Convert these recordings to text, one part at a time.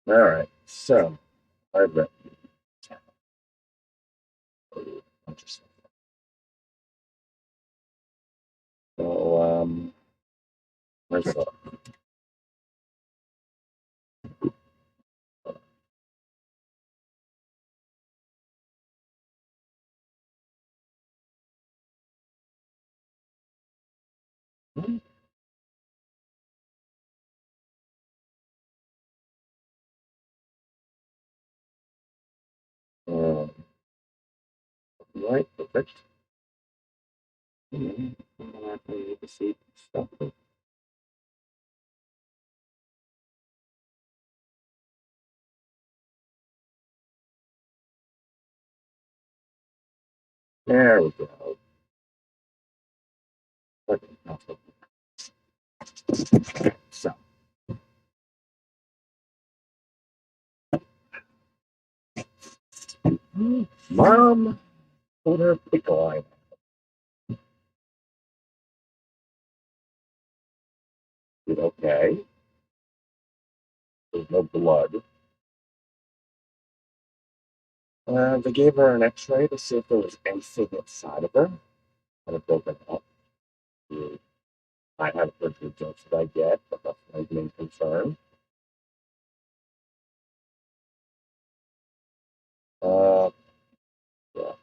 All right. So I've read a bunch of stuff. So where's it up? Um, right. Perfect. I need to see stuff. There we go. Okay, so, Mom put her pickle eye. Okay. There's no blood. They gave her an X-ray to see if there was anything inside of her. Kind of broken up. I have heard the jokes that I get, but that's my main concern. Uh, yeah.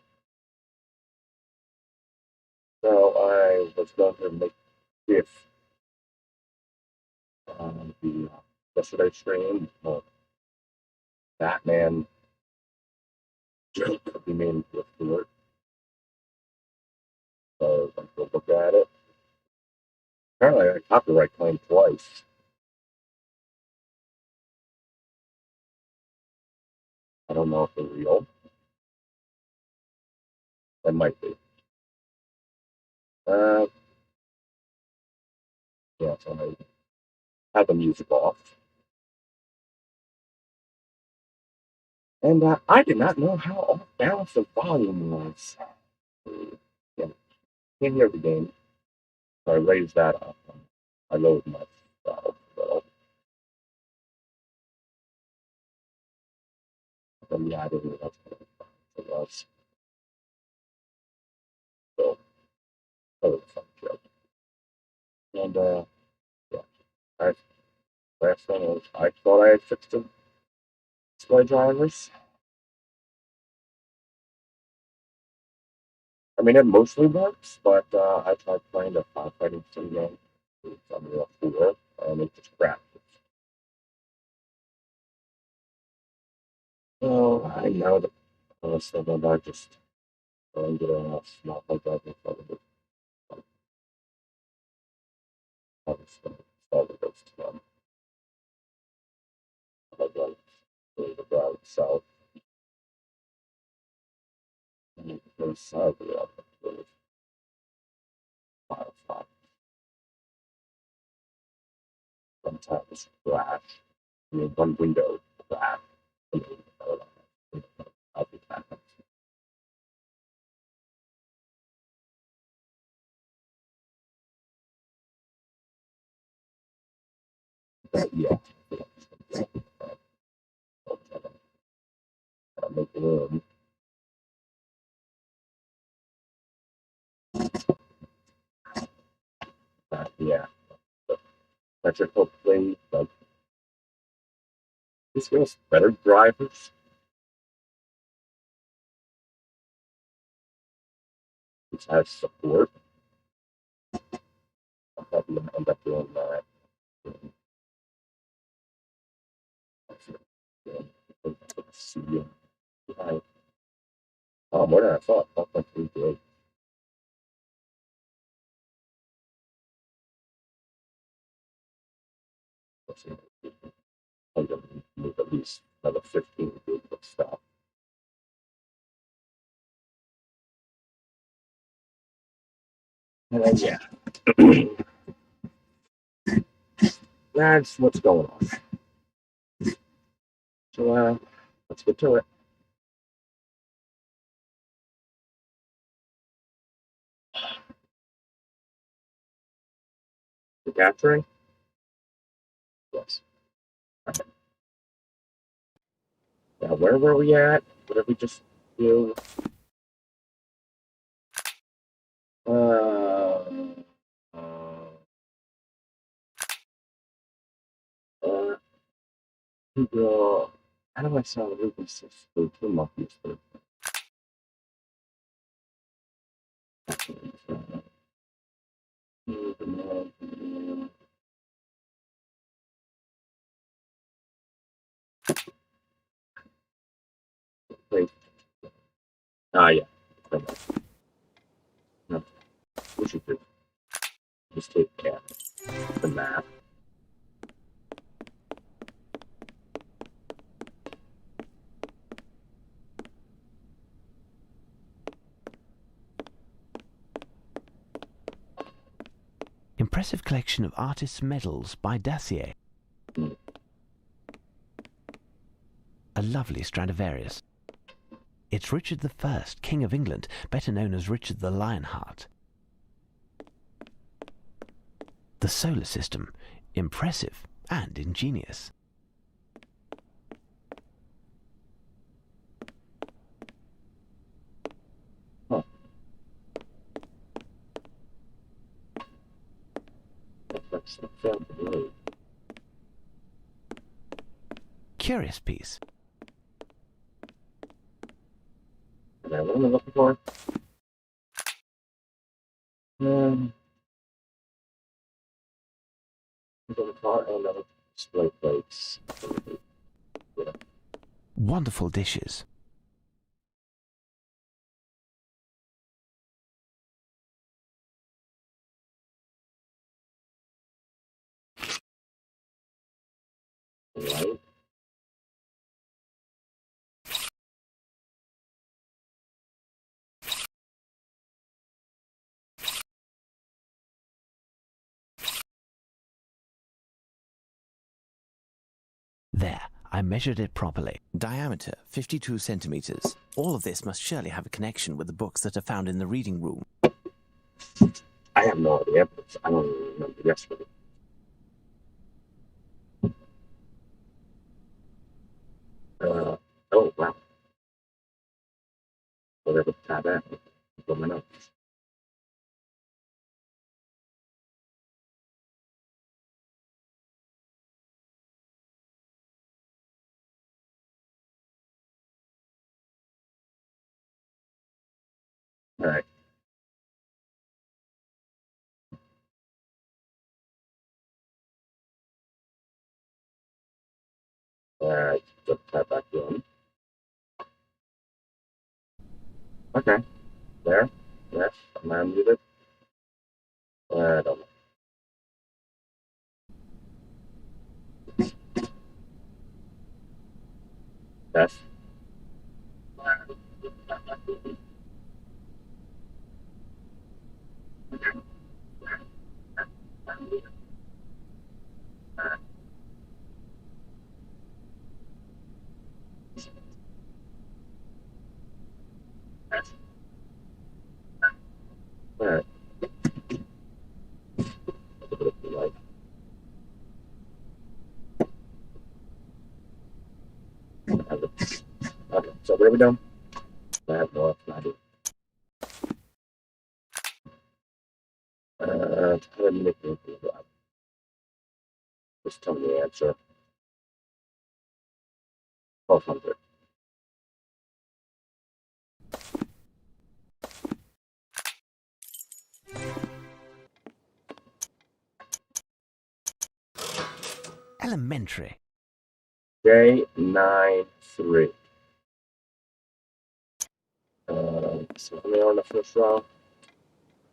So I was going to make if the yesterday stream Batman joke could be made into a short. So I'm going to look at it. Apparently, I got a copyright claim twice. I don't know if they're real. They might be. Uh, yeah, so I have the music off. And I did not know how off balance the volume was. Yeah, can't hear the game. So I raised that up. I lowered myself. So, yeah, I didn't know that's what it was. So, that was a fun joke. And, yeah, I, last one was I thought I had fixed the display drivers. I mean, it mostly works, but I tried playing the firefighting sim game. It's Unreal 4, and it just crashed. So I know that honestly, I just going to not like that in front of it. I was going to install the ghost one. I like the browser itself. And there's sadly up with Firefox. Sometimes crash. I mean, one window crash. I mean, I'll be back. But yeah, I'll make room. Yeah, that should hopefully like this gives better drivers. Which has support. I'll probably end up doing that. Let's see. Right. Oh, more than I thought. 12.3 gig. Let's see. I'm going to move at least another 15 gig of stuff. And then, yeah, that's what's going on. So, let's get to it. The capturing? Yes. Now, where were we at? What did we just do? Uh, uh, uh, Google. How do I sell a Ruby system to monkeys? Wait. Ah, yeah. No, we should just take the map. Impressive collection of artists' medals by Dacier. A lovely Stradivarius. It's Richard I, King of England, better known as Richard the Lionheart. The solar system, impressive and ingenious. Huh. That's the Curious piece. Okay, what am I looking for? The car and other display plates. Yeah. Wonderful dishes. Right. There, I measured it properly. Diameter, 52 centimeters. All of this must surely have a connection with the books that are found in the reading room. I have no idea, but I don't even remember yesterday. Oh, wow. Whatever tab at. Coming up. All right. Just tab back in. Okay. There. Yes. I'm unmuted. I don't know. That's. All right. Like, okay. So where are we doing? I have no idea. How to manipulate the drive. Just tell me the answer. 1200. Elementary. J93. So how many are on the first row?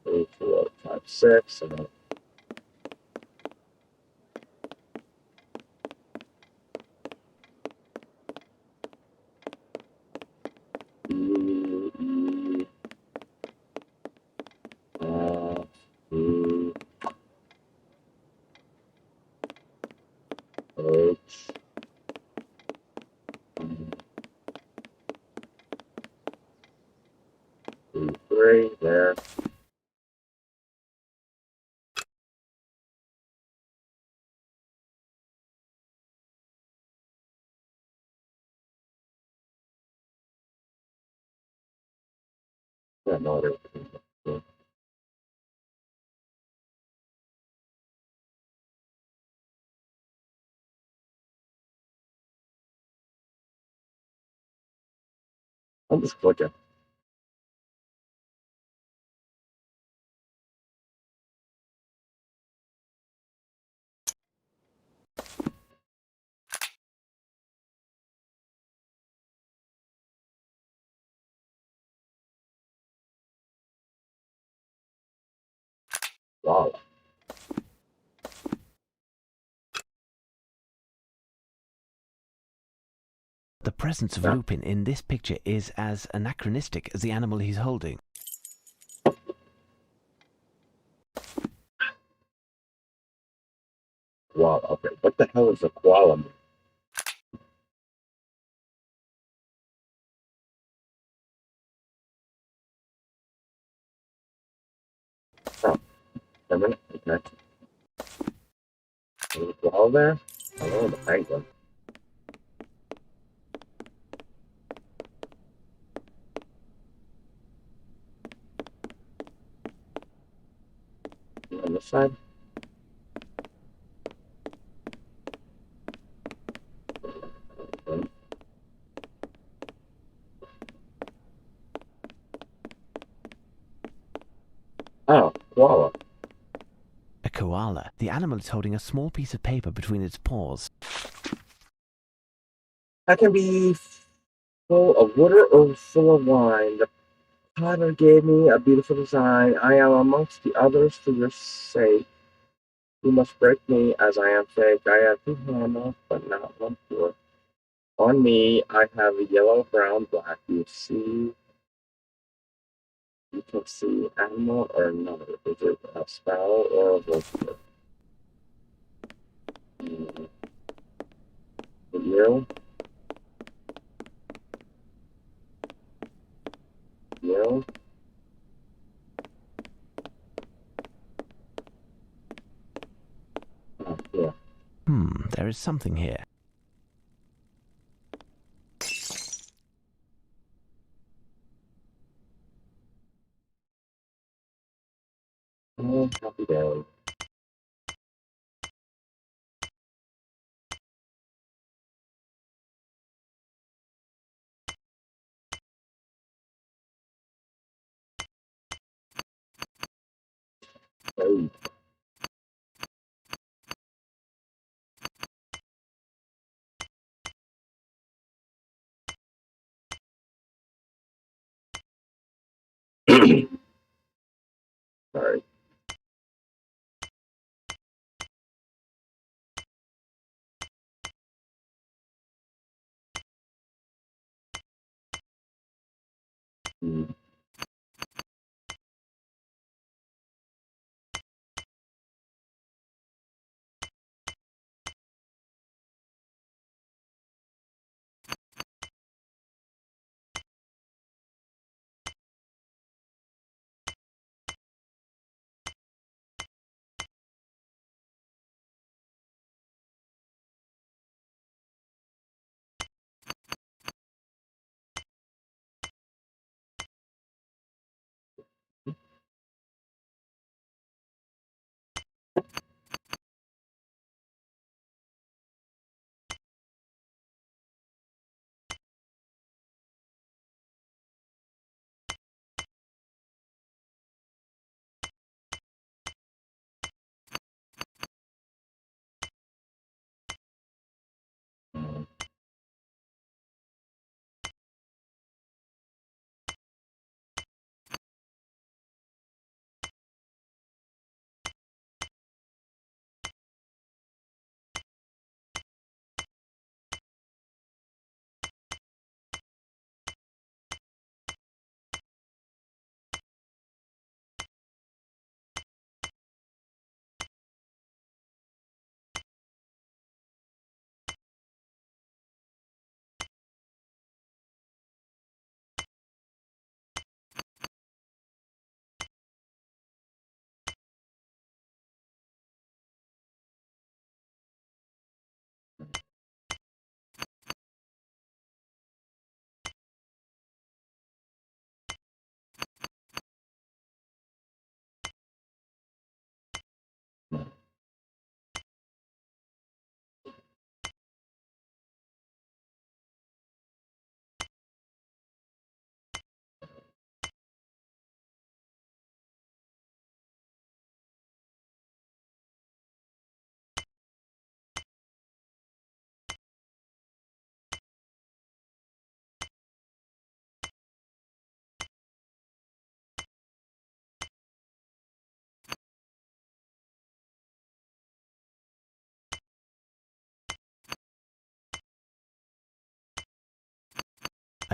3, 4, 5, 6. And then E, E, F, E, H, 3, 3, there. Yeah, no idea. Yeah. I'm just clicking. Wow. The presence of Yeah. Lupin in this picture is as anachronistic as the animal he's holding. Wow. Okay. What the hell is a koala? Oh, a minute. Okay. There's a koala there? Oh, the penguin. On this side? Oh, koala. A koala. The animal is holding a small piece of paper between its paws. That can be full of water or full of wine. The potter gave me a beautiful design. I am amongst the others for your sake. You must break me as I am fake. I have two handles, but not one foot. On me, I have a yellow, brown, black. You can see animal or another. Is it a sparrow or a vulture? Mm, You, you, oh, yeah. There is something here. Oh, happy day. Hey. Sorry. Mm.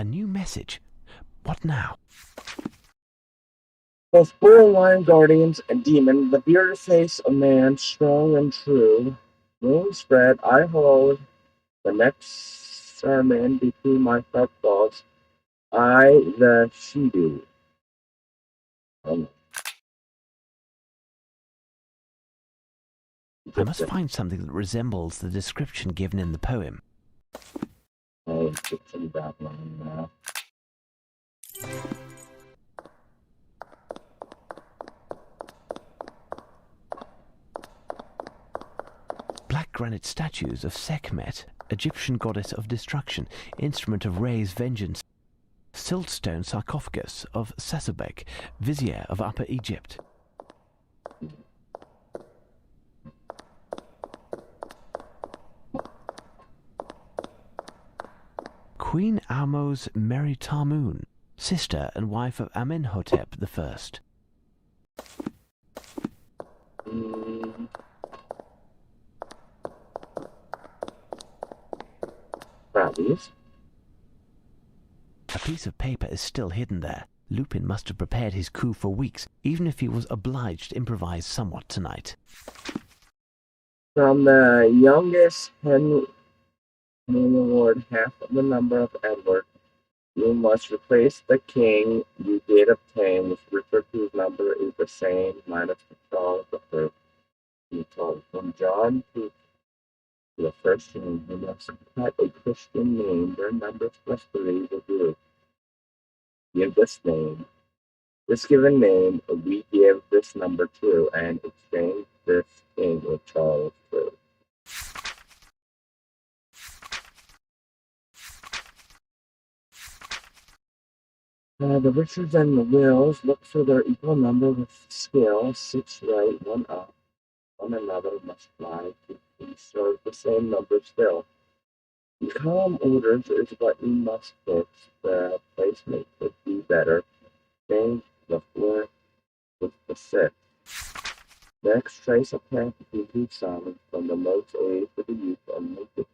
A new message. What now? Both bull, lion, guardians, and demon, the bearded face of man, strong and true. Wings spread, I hold the next sermon between my front paws. I the she-do. I must find something that resembles the description given in the poem. Oh, get some background now. Black granite statues of Sekhmet, Egyptian goddess of destruction, instrument of Re's vengeance. Siltstone sarcophagus of Sasabek, vizier of Upper Egypt. Queen Ahmose Meri Tarmoon, sister and wife of Amenhotep I. Brownies. A piece of paper is still hidden there. Lupin must have prepared his coup for weeks, even if he was obliged to improvise somewhat tonight. From the youngest Henry Ward, half of the number of Edward, you must replace the king you did obtain with Richard, whose number is the same, minus the Charles the First. You told from John to the first name, you must cut a Christian name. Their numbers plus 3 will do. Give this name. This given name, we give this number to, and exchange this king with Charles II. The Richards and the Wills look for their equal number with skill. 6 right, 1 up. One another must fly to serve the same number still. The column orders is what you must fix. The placement could be better. Change the 4 with the 6. Next, trace a path between two solids from the most age to the youth and make the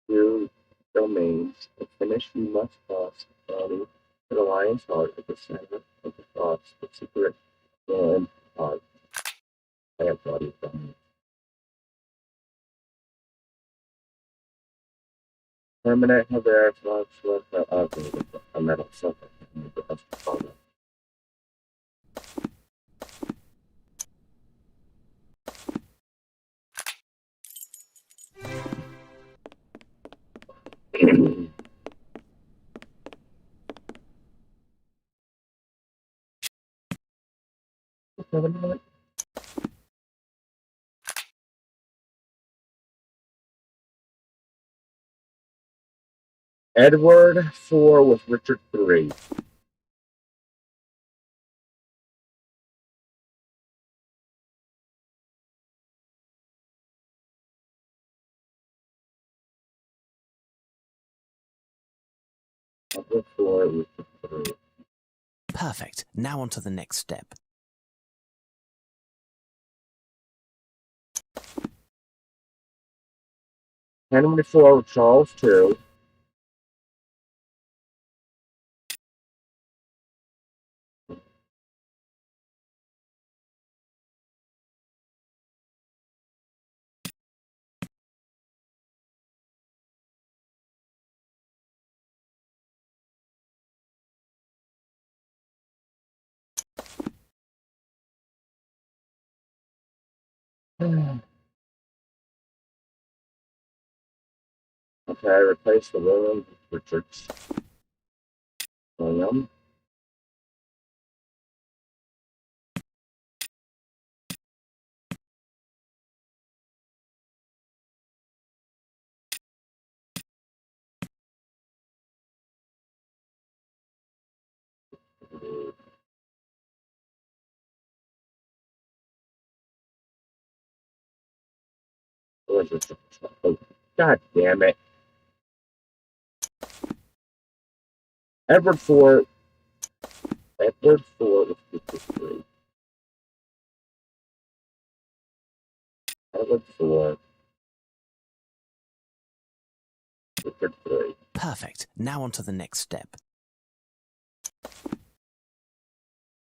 two domains. To finish, you must cross the body to the lion's heart at the center of the cross, the secret and heart. I have body domain. Permanent Havaric launch was a metal subject of the problem. Edward IV with Richard III. Edward IV with Richard III. Perfect. Now on to the next step. Henry IV with Charles II. Okay, replace the William with Richards. William. Where's Richard? Oh, God damn it. Edward IV. Edward IV with Richard III. Edward IV. Richard III. Perfect. Now on to the next step.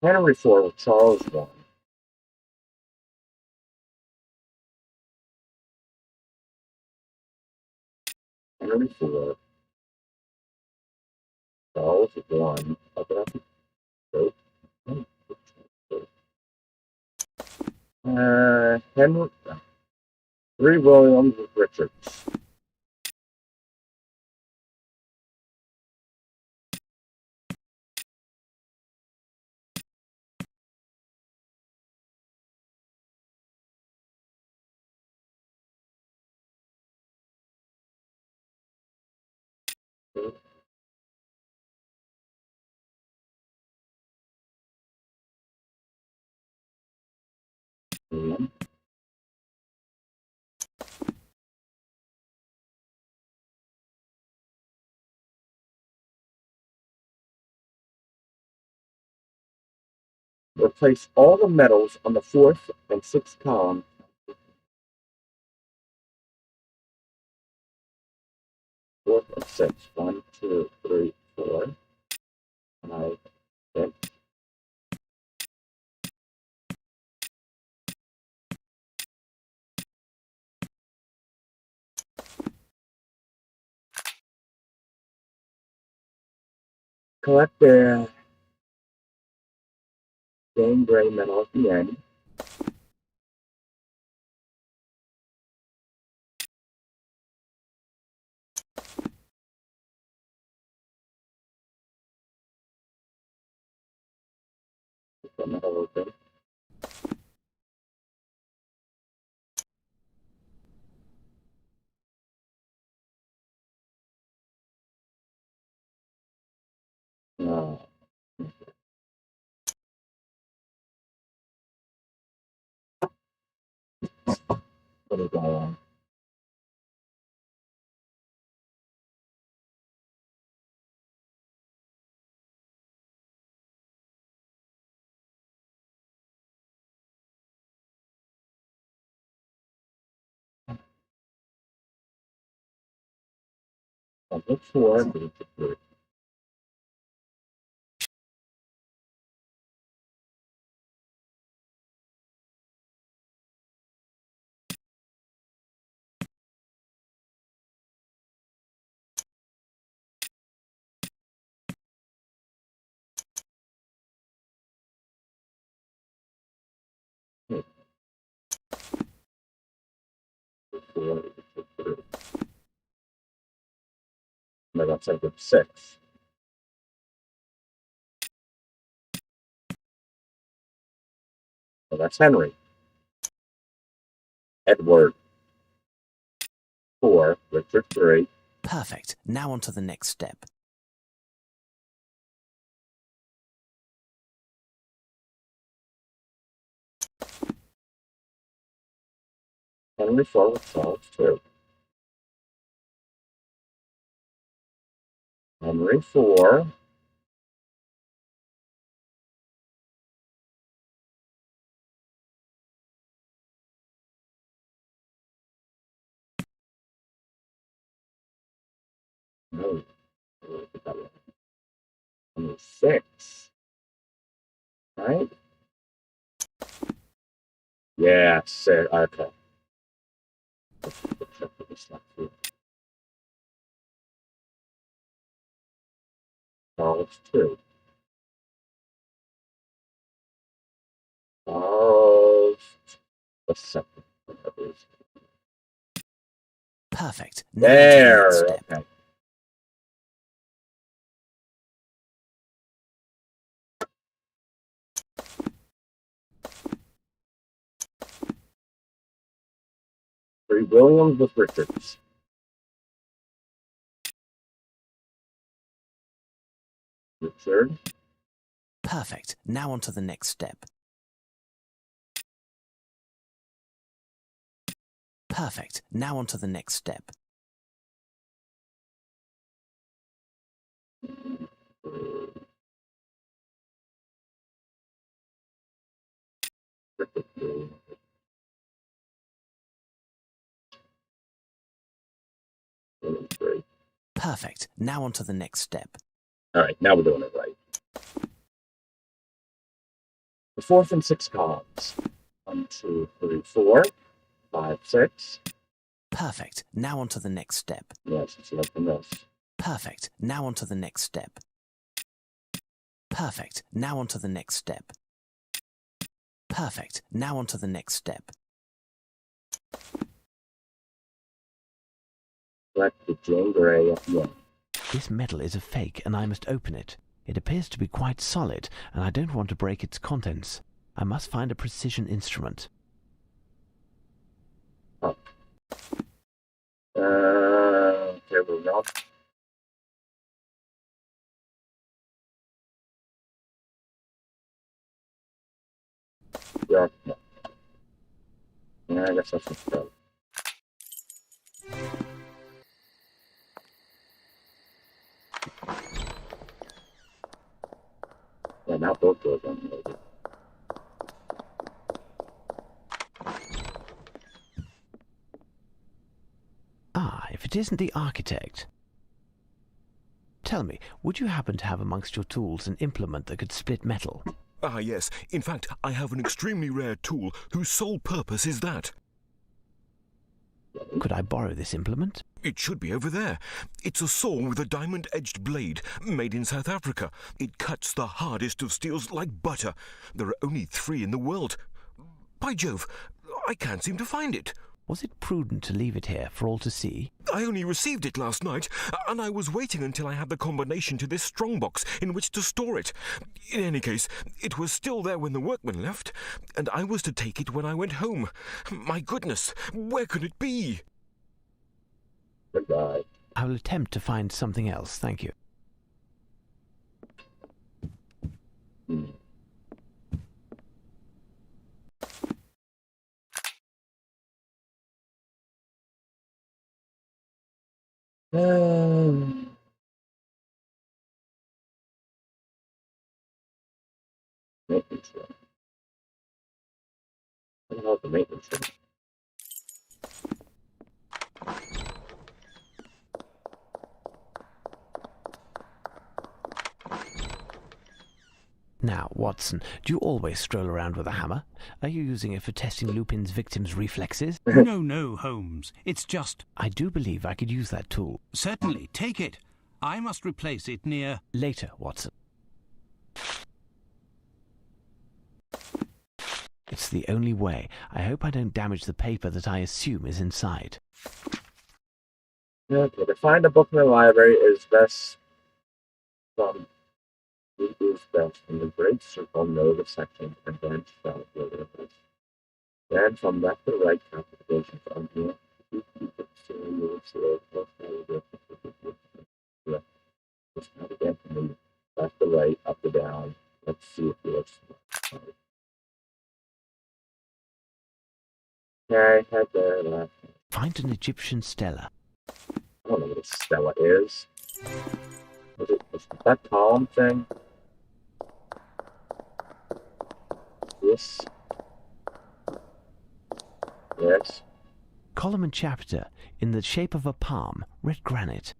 Henry IV with Charles I. Henry IV, Charles I. Henry Williams with Richards. William. Replace all the metals on the fourth and sixth column. Fourth and sixth. 1, 2, 3, 4, 5, 6. Collect the same gray metal at the end. Put the metal open. Uh, Put it on. Look for it. No, that's like with 6. So that's Henry. Edward 4, Richard 3. Perfect. Now on to the next step. Henry 4 with Charles 2. Henry 4. No, Henry 6. Right? Yeah, sir. Okay. Charles 2. Charles the second. Perfect. Now on to the next There. step. Okay. Three Williams with Richards. Richard. Perfect. Now on to the next step. Perfect. Now on to the next step. Richard 3. Williams 3. Perfect. Now on to the next step. All right, now we're doing it right. The fourth and sixth columns. 1, 2, 3, 4, 5, 6. Perfect. Now on to the next step. Yes, it's less than this. Perfect. Now on to the next step. Perfect. Now on to the next step. Perfect. Now on to the next step. Select the Jane Grey F1. This metal is a fake and I must open it. It appears to be quite solid and I don't want to break its contents. I must find a precision instrument. Oh. Okay, we're not. Yeah, I guess that's what's done. Yeah, now both doors are unloaded. Ah, if it isn't the architect. Tell me, would you happen to have amongst your tools an implement that could split metal? Ah, yes. In fact, I have an extremely rare tool whose sole purpose is that. Could I borrow this implement? It should be over there. It's a saw with a diamond-edged blade, made in South Africa. It cuts the hardest of steels like butter. There are only 3 in the world. By Jove, I can't seem to find it. Was it prudent to leave it here for all to see? I only received it last night, and I was waiting until I had the combination to this strongbox in which to store it. In any case, it was still there when the workmen left, and I was to take it when I went home. My goodness, where could it be? Goodbye. I will attempt to find something else, thank you. Maintenance room. What the hell is the maintenance room? Now, Watson, do you always stroll around with a hammer? Are you using it for testing Lupin's victims' reflexes? No, Holmes. It's just... I do believe I could use that tool. Certainly, take it. I must replace it near... Later, Watson. It's the only way. I hope I don't damage the paper that I assume is inside. Okay, to find a book in the library is best from... It is best from the great circle, know the section, and then spell where it is. Then from left to right, classification from here. Just count again from the left to right, up to down. Let's see if it looks right. Okay, head there, left. Find an Egyptian stela. I don't know what a stela is. Was that column thing? This. Yes. Column and chapter in the shape of a palm, red granite.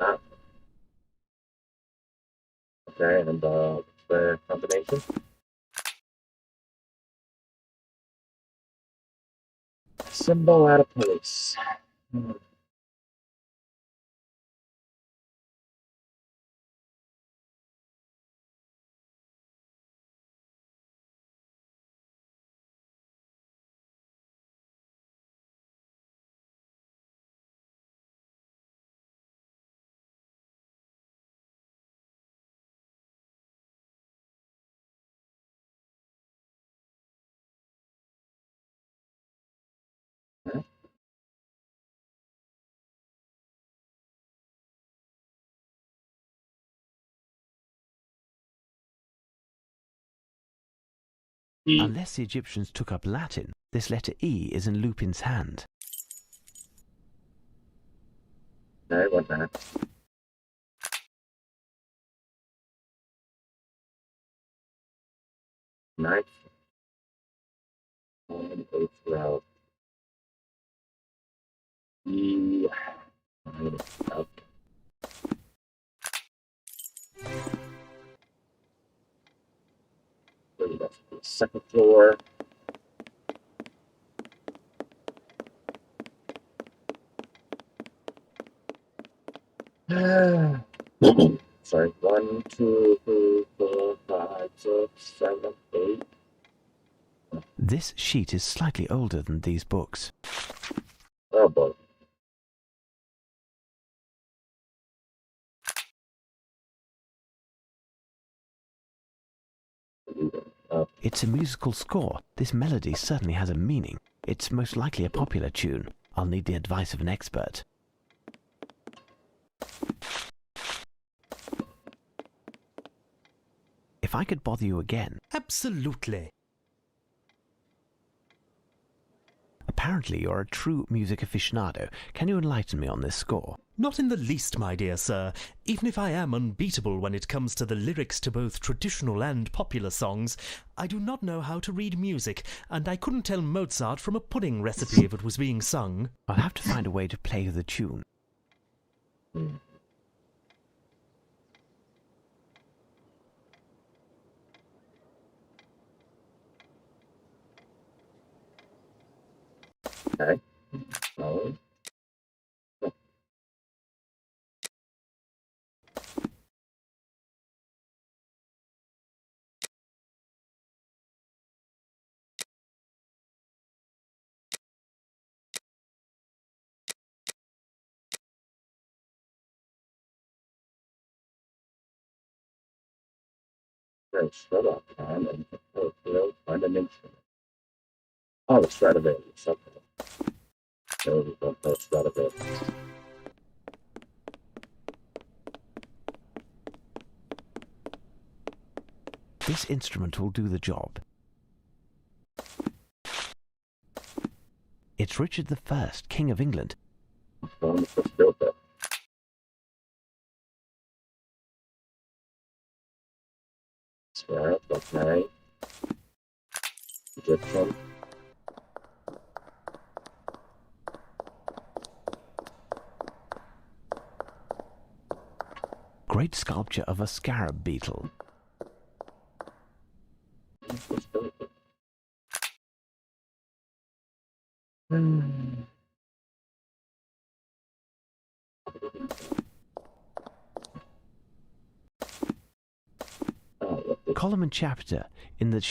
Ah. Okay, and the combination? Symbol at a place. Huh? Unless the Egyptians took up Latin, this letter E is in Lupin's hand. Okay, what that? Knife. and A throughout E minus up. That's the second floor. Sorry, 1, 2, 3, 4, 5, 6, 7, 8. This sheet is slightly older than these books. Oh boy. It's a musical score. This melody certainly has a meaning. It's most likely a popular tune. I'll need the advice of an expert. If I could bother you again. Absolutely. Apparently you're a true music aficionado. Can you enlighten me on this score? Not in the least, my dear sir. Even if I am unbeatable when it comes to the lyrics to both traditional and popular songs, I do not know how to read music, and I couldn't tell Mozart from a pudding recipe if it was being sung. I'll have to find a way to play the tune. Okay. Oh. Great, Sherlock time and find an instrument. Oh, the Stradivarius. Okay. There we go. Oh, Stradivarius. This instrument will do the job. It's Richard I, King of England. One was built there. Scarab, okay. Egyptian. Great sculpture of a scarab beetle. Column and chapter in the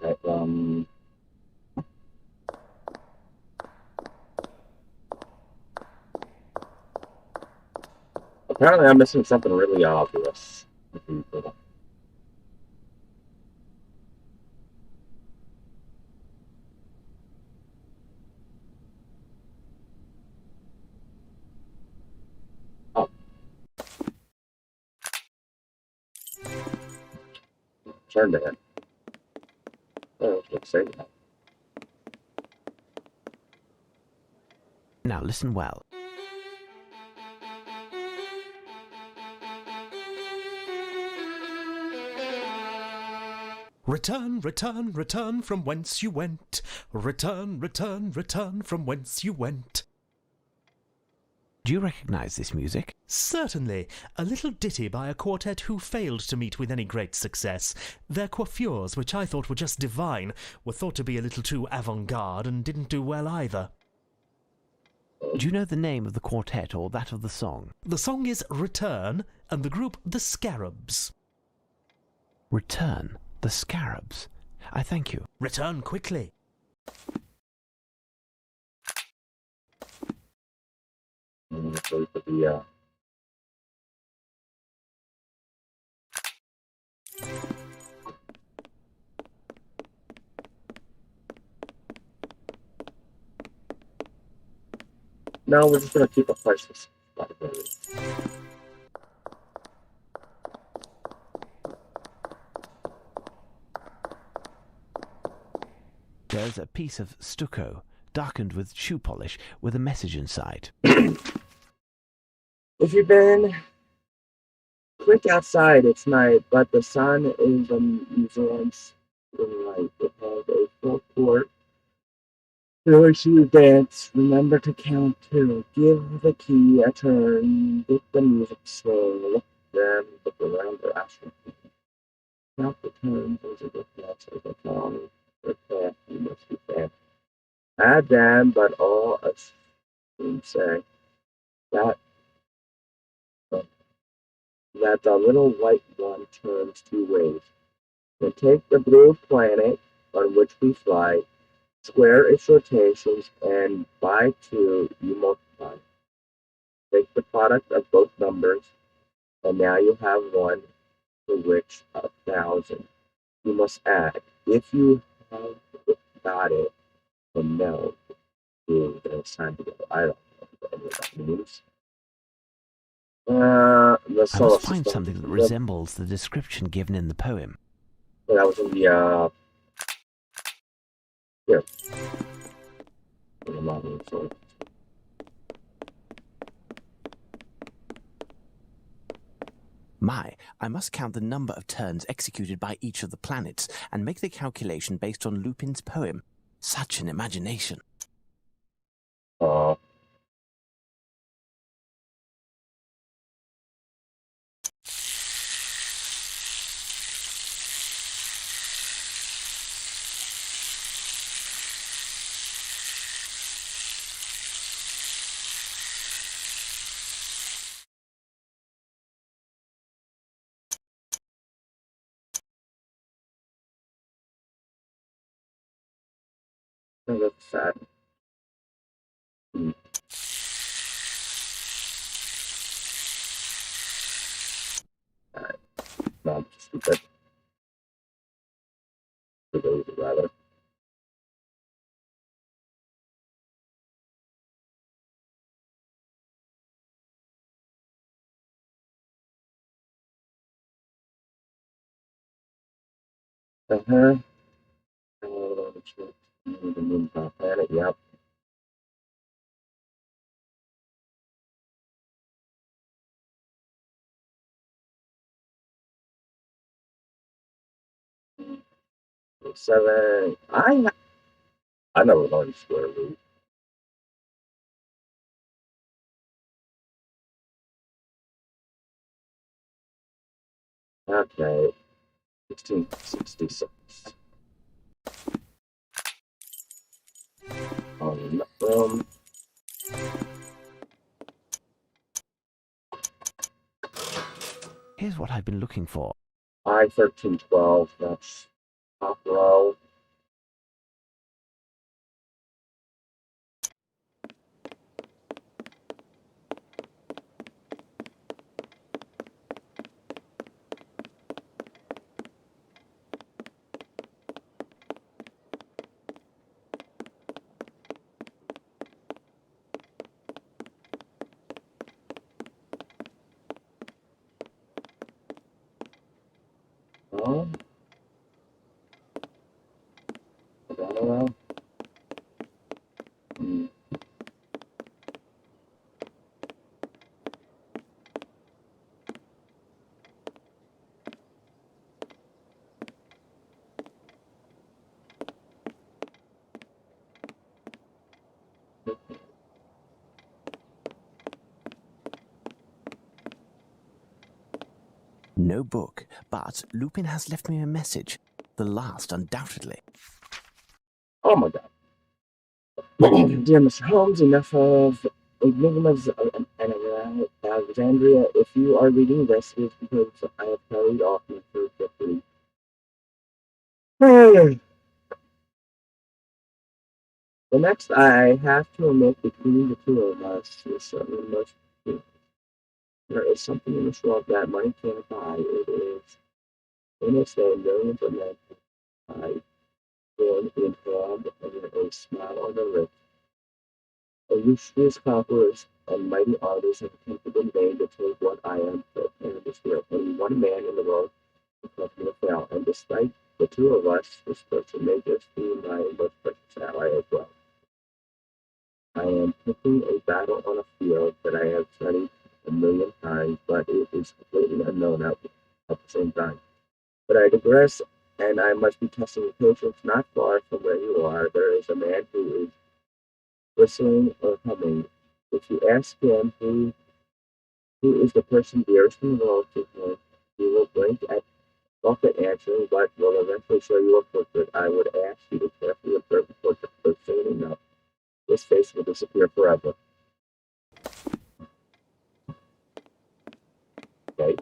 Okay, apparently I'm missing something really obvious. Oh. Turn to him. Oh, let's say that. Now listen well. Return, return, return from whence you went. Return, return, return from whence you went. Do you recognize this music? Certainly. A little ditty by a quartet who failed to meet with any great success. Their coiffures, which I thought were just divine, were thought to be a little too avant-garde and didn't do well either. Do you know the name of the quartet or that of the song? The song is Return, and the group The Scarabs. Return, the Scarabs. I thank you. Return quickly. So for the no, we're just gonna keep a priceless. There's a piece of stucco, darkened with shoe polish, with a message inside. If you've been quick outside, it's night, but the sun is a museum's light. It has a full court through which you dance. Remember to count two. Give the key a turn. Get the music swing. Look around the astral. Count the turns as a reflex of the song. The path you must be fair. Add them, but all assume say that that the little white one turns two ways. Then take the blue planet on which we fly, square its rotations, and by two you multiply. Take the product of both numbers, and now you have one to which 1,000. You must add. If you have got it, then no, then it's time to go. I don't know what any of that means. The I solar must find system. something that resembles the description given in the poem. That was in the here. In the modern solar. My, I must count the number of turns executed by each of the planets and make the calculation based on Lupin's poem. Such an imagination. Uh, that's sad. Alright. No, I'm just stupid. For those rather. Uh-huh. The moon planet, yep. Seven. I never learned square root. Okay. 1666. Um, Here's what I've been looking for. I-1312, that's top row. Oh, I don't know. Hmm. No book, but Lupin has left me a message. The last, undoubtedly. Oh my god. Dear Mr. Holmes, enough of enigmas of Alexandria. If you are reading this, it is because I have carried off my third victory. The next I have to omit between the two of us is certainly much. There is something in this world that money can't buy. It is in its day millions of men died born in hand and a smile on their lips. Illustrious conquerors and mighty artists have attempted in vain to take what I am prepared to steal. Only one man in the world has caused me to fail, and despite the two of us, this person may just be my most precious ally as well. I am picking a battle on a field that I have studied a million times, but it is completely unknown at the same time. But I digress, and I must be testing your patience. Not far from where you are, there is a man who is whistling or humming. If you ask him who is the person dearest in the world to him, he will blink at bucket answering, but will eventually show you a portrait. I would ask you to carefully observe the portrait, but soon enough, his face will disappear forever. Okay.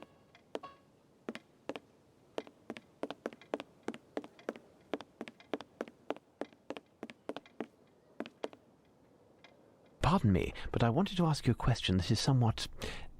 Pardon me, but I wanted to ask you a question that is somewhat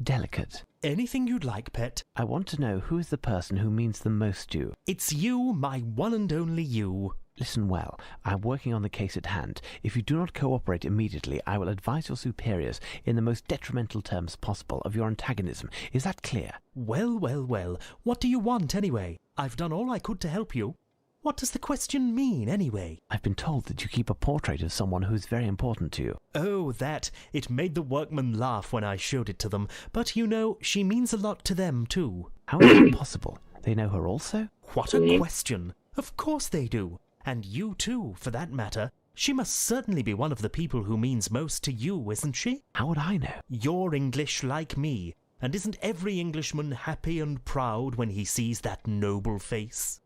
delicate. Anything you'd like, pet. I want to know who is the person who means the most to you. It's you, my one and only you. Listen well, I am working on the case at hand. If you do not cooperate immediately, I will advise your superiors in the most detrimental terms possible of your antagonism. Is that clear? Well, well, well. What do you want, anyway? I've done all I could to help you. What does the question mean, anyway? I've been told that you keep a portrait of someone who is very important to you. Oh, that. It made the workmen laugh when I showed it to them. But, you know, she means a lot to them, too. How is it possible? They know her also? What a question. Of course they do. And you, too, for that matter. She must certainly be one of the people who means most to you, isn't she? How would I know? You're English like me. And isn't every Englishman happy and proud when he sees that noble face?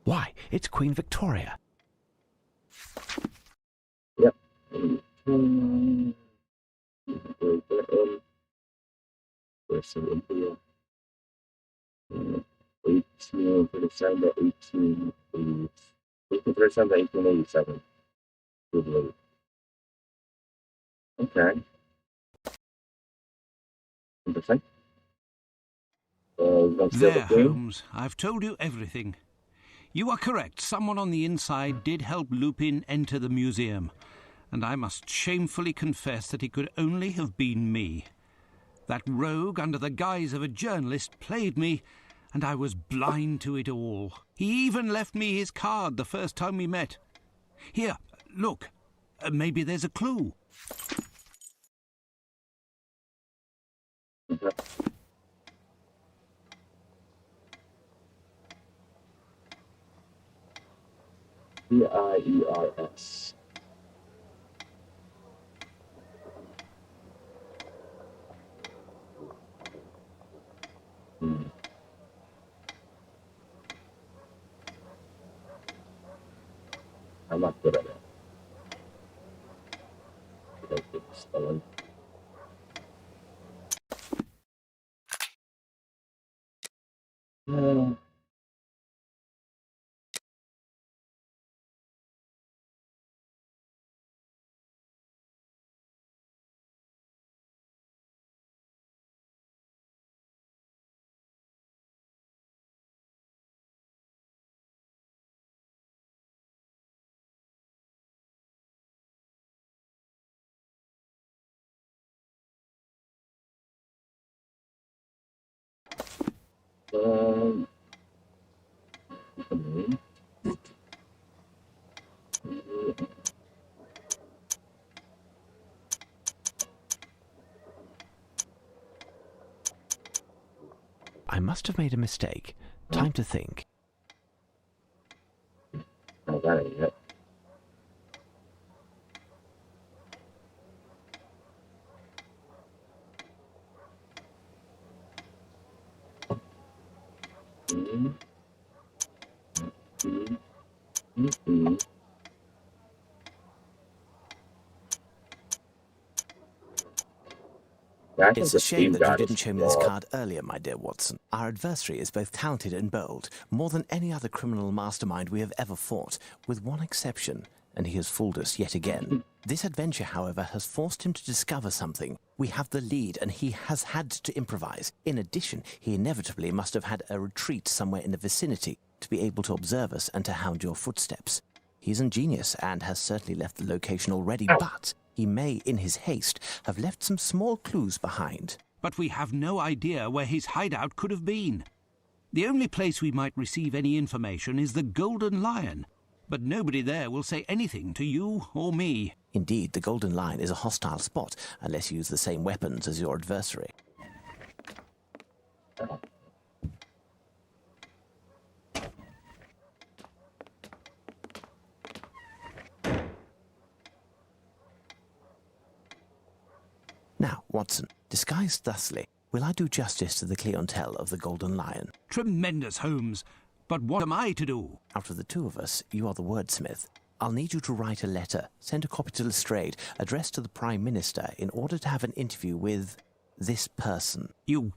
Why, it's Queen Victoria. Yep. There's some India. 1837 to 1837 to 1887. Good. Okay. Interesting. There, Holmes. I've told you everything. You are correct. Someone on the inside did help Lupin enter the museum, and I must shamefully confess that it could only have been me. That rogue, under the guise of a journalist, played me, and I was blind to it all. He even left me his card the first time we met. Here, look. Maybe there's a clue. Piers. I'm not good at it. Spelling. I must have made a mistake. Time to think. Oh, that ain't it. It's a shame that you didn't show me this card earlier, my dear Watson. Our adversary is both talented and bold, more than any other criminal mastermind we have ever fought, with one exception, and he has fooled us yet again. This adventure, however, has forced him to discover something. We have the lead, and he has had to improvise. In addition, he inevitably must have had a retreat somewhere in the vicinity to be able to observe us and to hound your footsteps. He's ingenious and has certainly left the location already, but he may, in his haste, have left some small clues behind. but we have no idea where his hideout could have been. The only place we might receive any information is the Golden Lion, but nobody there will say anything to you or me. Indeed, the Golden Lion is a hostile spot unless you use the same weapons as your adversary. Now, Watson, disguised thusly, will I do justice to the clientele of the Golden Lion? Tremendous, Holmes. But what am I to do? Out of the two of us, you are the wordsmith. I'll need you to write a letter, send a copy to Lestrade, addressed to the Prime Minister, in order to have an interview with this person. You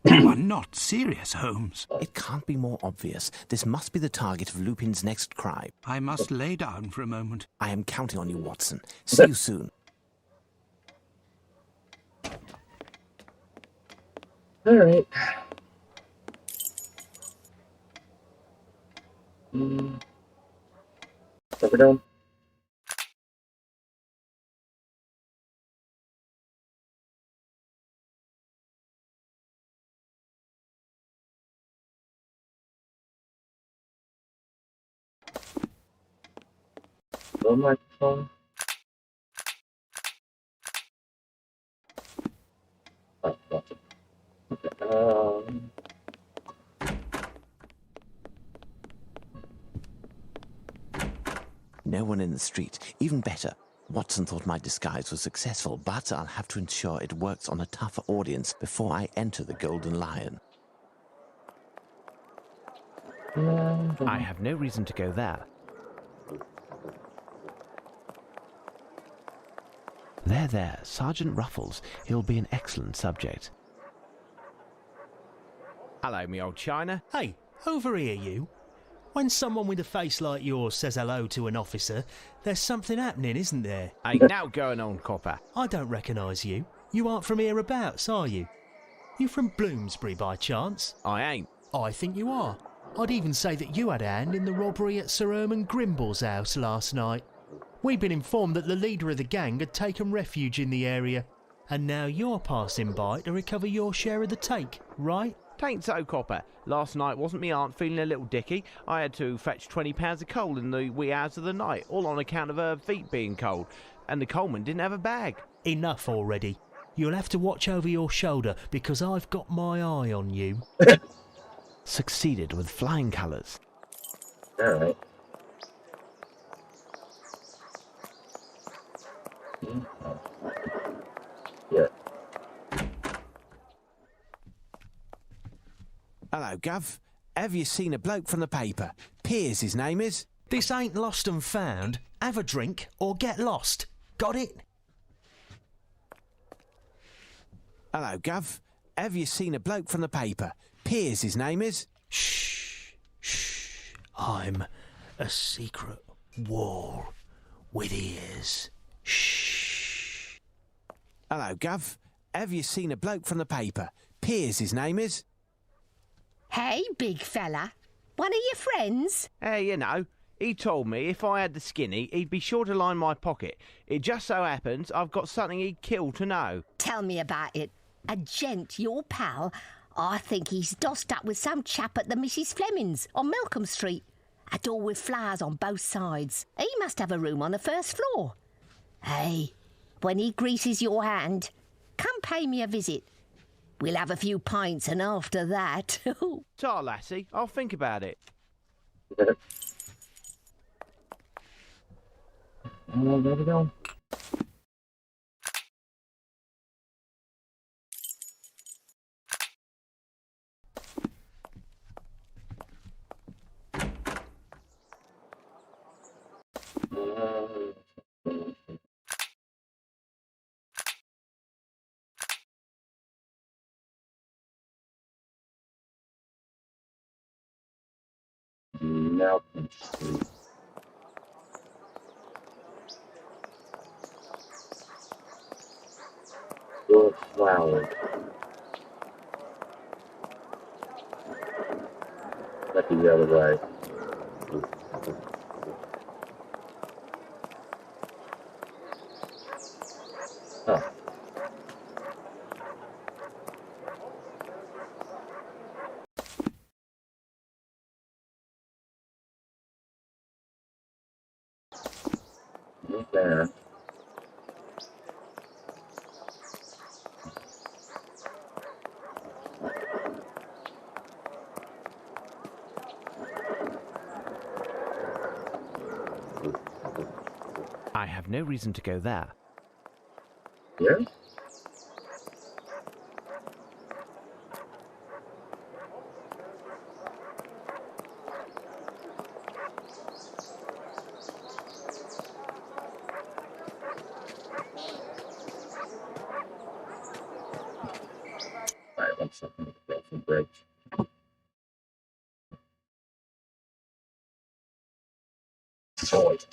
are not serious, Holmes. It can't be more obvious. This must be the target of Lupin's next crime. I must lay down for a moment. I am counting on you, Watson. See you soon. All right. Over down. No microphone. Oh, gotcha. Okay. No one in the street. Even better. Watson thought my disguise was successful, but I'll have to ensure it works on a tougher audience before I enter the Golden Lion. I have no reason to go there. There, Sergeant Ruffles. He'll be an excellent subject. Hello, me old China. Hey, over here, you. When someone with a face like yours says hello to an officer, there's something happening, isn't there? Ain't now going on, copper. I don't recognise you. You aren't from hereabouts, are you? You from Bloomsbury, by chance? I ain't. I think you are. I'd even say that you had a hand in the robbery at Sir Herman Grimble's house last night. We'd been informed that the leader of the gang had taken refuge in the area, and now you're passing by to recover your share of the take, right? Tain't so, copper. Last night wasn't me aunt feeling a little dicky. I had to fetch 20 pounds of coal in the wee hours of the night, all on account of her feet being cold, and the coalman didn't have a bag. Enough already. You'll have to watch over your shoulder, because I've got my eye on you. Succeeded with flying colours. All right. Yeah. Hello, Gov. Have you seen a bloke from the paper? Piers, his name is. This ain't lost and found. Have a drink or get lost. Got it? Hello, Gov. Have you seen a bloke from the paper? Piers, his name is. Shh. I'm a secret wall with ears. Shh. Hello, Gov. Have you seen a bloke from the paper? Piers, his name is. Hey, big fella. One of your friends? Hey, you know, he told me if I had the skinny, he'd be sure to line my pocket. It just so happens I've got something he'd kill to know. Tell me about it. A gent, your pal? I think he's dossed up with some chap at the Mrs. Fleming's on Malcolm Street. A door with flowers on both sides. He must have a room on the first floor. Hey, when he greases your hand, come pay me a visit. We'll have a few pints, and after that... Ta, lassie, I'll think about it. There we go. Malcolm Street. Door flowers. Might be the other way. Oh. Right there. I have no reason to go there. Yeah? Alright, 1 second. Grab some bread. Oh, alright.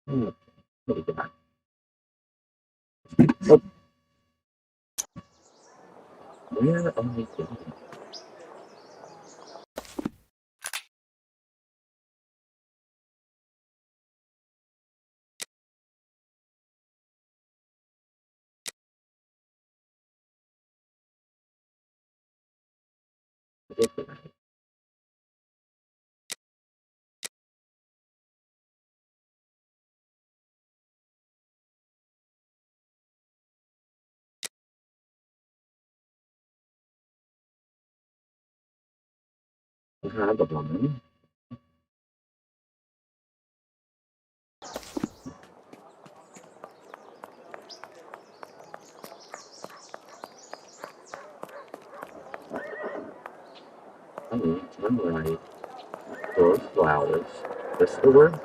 What do we got? Oh, where are we going? The woman. Turn right. Those flowers. This the word?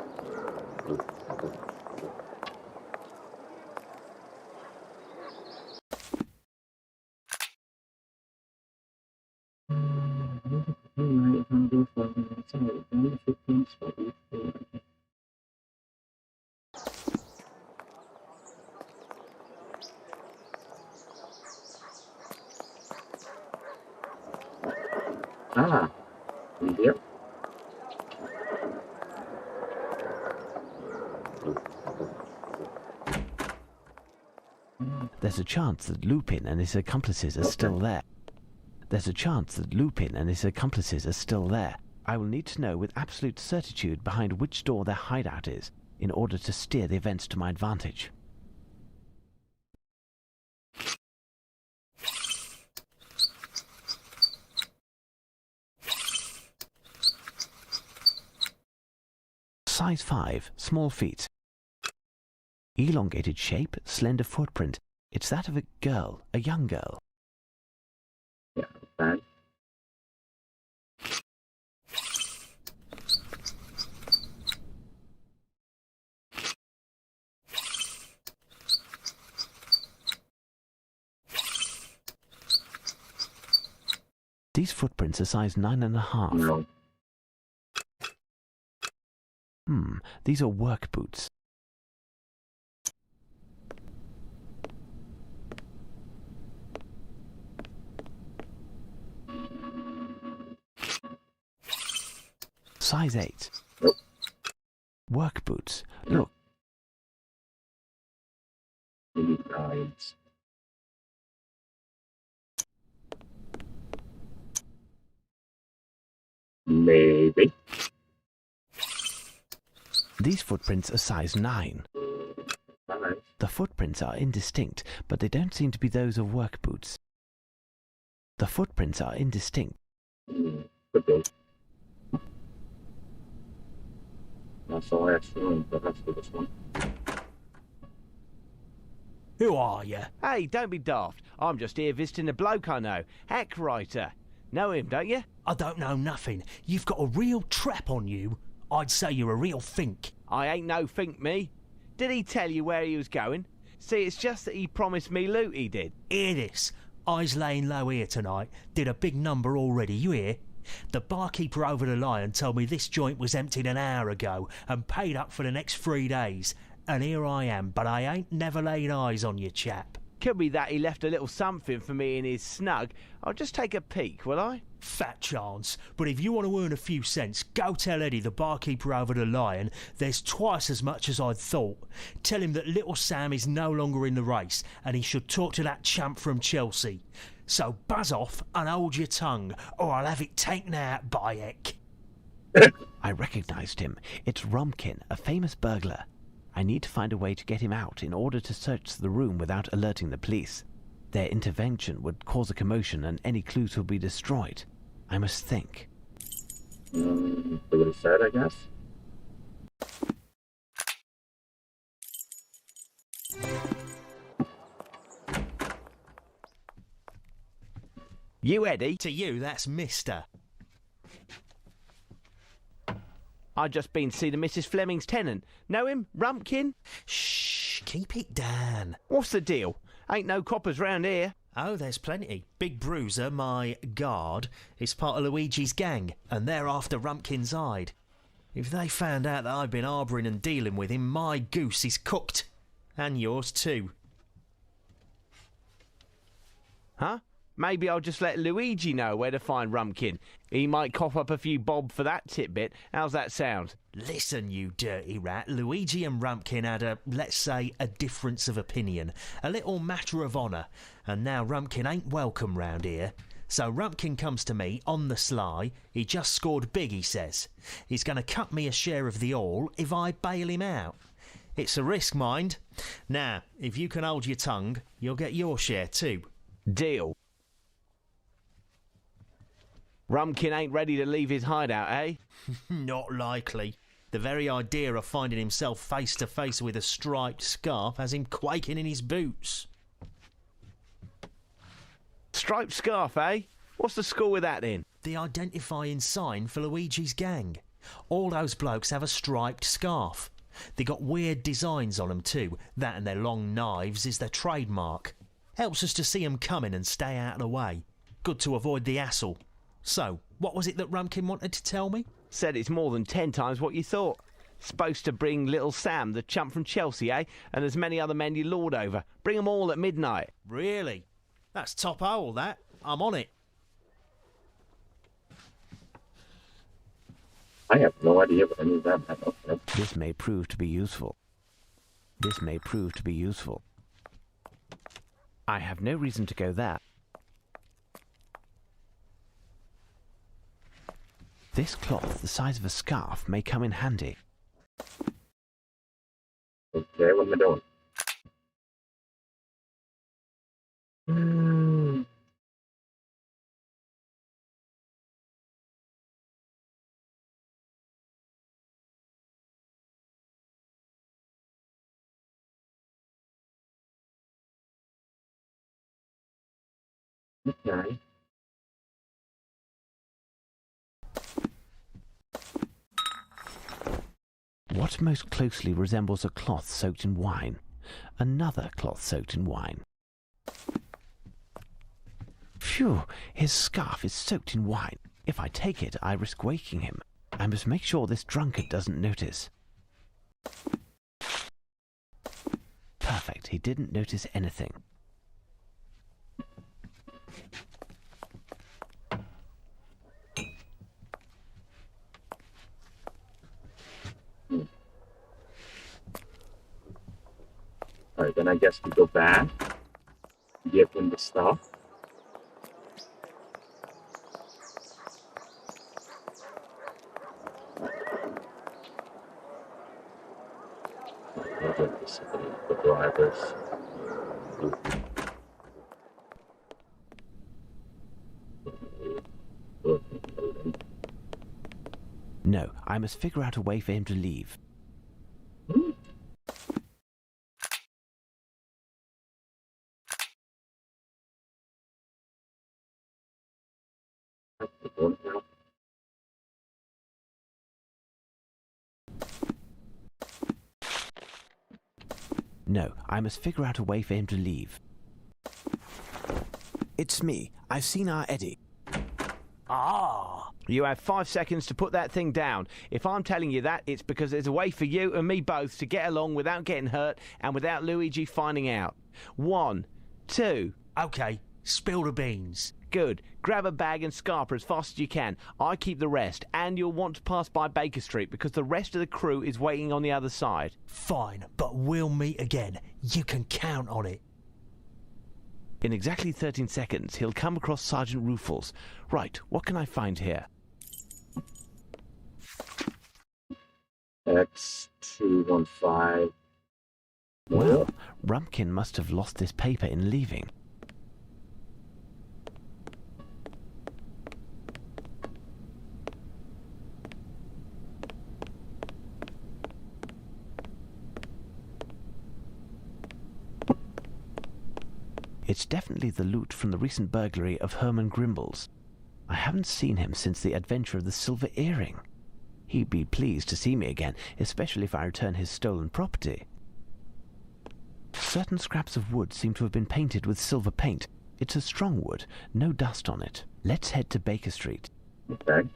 Alright, those flowers. Sorry, 15 spot. Ah, yep. There's a chance that Lupin and his accomplices are still there. There's a chance that Lupin and his accomplices are still there. I will need to know with absolute certitude behind which door their hideout is in order to steer the events to my advantage. Size 5, small feet. Elongated shape, slender footprint, It's that of a girl, a young girl. Yeah, that. These footprints are size 9.5. No. These are work boots. Size 8. Nope. Work boots. No. Look, Maybe guides. Maybe. these footprints are size 9. Nice. The footprints are indistinct, but they don't seem to be those of work boots. The footprints are indistinct. Could be. That's the last one, but that's for this one. Who are you? Hey, don't be daft. I'm just here visiting a bloke I know, Hackwriter. Know him, don't you? I don't know nothing. You've got a real trap on you. I'd say you're a real fink. I ain't no think me. Did he tell you where he was going? See, it's just that he promised me loot, he did. Hear this. I's laying low here tonight. Did a big number already, you hear? The barkeeper over the Lion told me this joint was emptied an hour ago and paid up for the next 3 days. And here I am, but I ain't never laid eyes on you, chap. Could be that he left a little something for me in his snug. I'll just take a peek, will I? Fat chance. But if you want to earn a few cents, go tell Eddie, the barkeeper over the Lion, there's twice as much as I'd thought. Tell him that little Sam is no longer in the race and he should talk to that chump from Chelsea. So buzz off and hold your tongue, or I'll have it taken out, by heck. I recognized him. It's Rumkin, a famous burglar. I need to find a way to get him out in order to search the room without alerting the police. Their intervention would cause a commotion and any clues will be destroyed. I must think. Do what he said, I guess. You, Eddie? To you, that's Mister. I just been to see the Mrs. Fleming's tenant. Know him? Rumpkin? Shh, keep it down. What's the deal? Ain't no coppers round here. Oh, there's plenty. Big Bruiser, my guard, is part of Luigi's gang, and they're after Rumpkin's hide. If they found out that I've been harbouring and dealing with him, my goose is cooked. And yours too. Huh? Maybe I'll just let Luigi know where to find Rumpkin. He might cough up a few bob for that tidbit. How's that sound? Listen, you dirty rat. Luigi and Rumpkin had let's say, a difference of opinion. A little matter of honour. And now Rumpkin ain't welcome round here. So Rumpkin comes to me on the sly. He just scored big, he says. He's going to cut me a share of the all if I bail him out. It's a risk, mind. Now, if you can hold your tongue, you'll get your share too. Deal. Rumpkin ain't ready to leave his hideout, eh? Not likely. The very idea of finding himself face to face with a striped scarf has him quaking in his boots. Striped scarf, eh? What's the score with that then? The identifying sign for Luigi's gang. All those blokes have a striped scarf. They got weird designs on them too. That and their long knives is their trademark. Helps us to see 'em coming and stay out of the way. Good to avoid the hassle. So, what was it that Rumpkin wanted to tell me? Said it's more than 10 times what you thought. Supposed to bring little Sam, the chump from Chelsea, eh? And as many other men you lord over. Bring 'em all at midnight. Really? That's top hole, that. I'm on it. I have no idea what any of that meant. Okay. This may prove to be useful. This may prove to be useful. I have no reason to go there. This cloth, the size of a scarf, may come in handy. Okay, what am I doing? Okay. What most closely resembles a cloth soaked in wine? Another cloth soaked in wine. Phew, his scarf is soaked in wine. If I take it, I risk waking him. I must make sure this drunkard doesn't notice. Perfect, he didn't notice anything. Alright, then I guess we go back, give him the stuff. I'll get this, the drivers. No, I must figure out a way for him to leave. No, I must figure out a way for him to leave. It's me. I've seen our Eddie. Ah! You have 5 seconds to put that thing down. If I'm telling you that, it's because there's a way for you and me both to get along without getting hurt and without Luigi finding out. 1, 2... Okay, spill the beans. Good. Grab a bag and scarper as fast as you can. I keep the rest, and you'll want to pass by Baker Street because the rest of the crew is waiting on the other side. Fine, but we'll meet again. You can count on it. In exactly 13 seconds, he'll come across Sergeant Rufels. Right, what can I find here? X215. Well, Rumpkin must have lost this paper in leaving. It's definitely the loot from the recent burglary of Herman Grimble's. I haven't seen him since the adventure of the silver earring. He'd be pleased to see me again, especially if I return his stolen property. Certain scraps of wood seem to have been painted with silver paint. It's a strong wood, no dust on it. Let's head to Baker Street. Okay.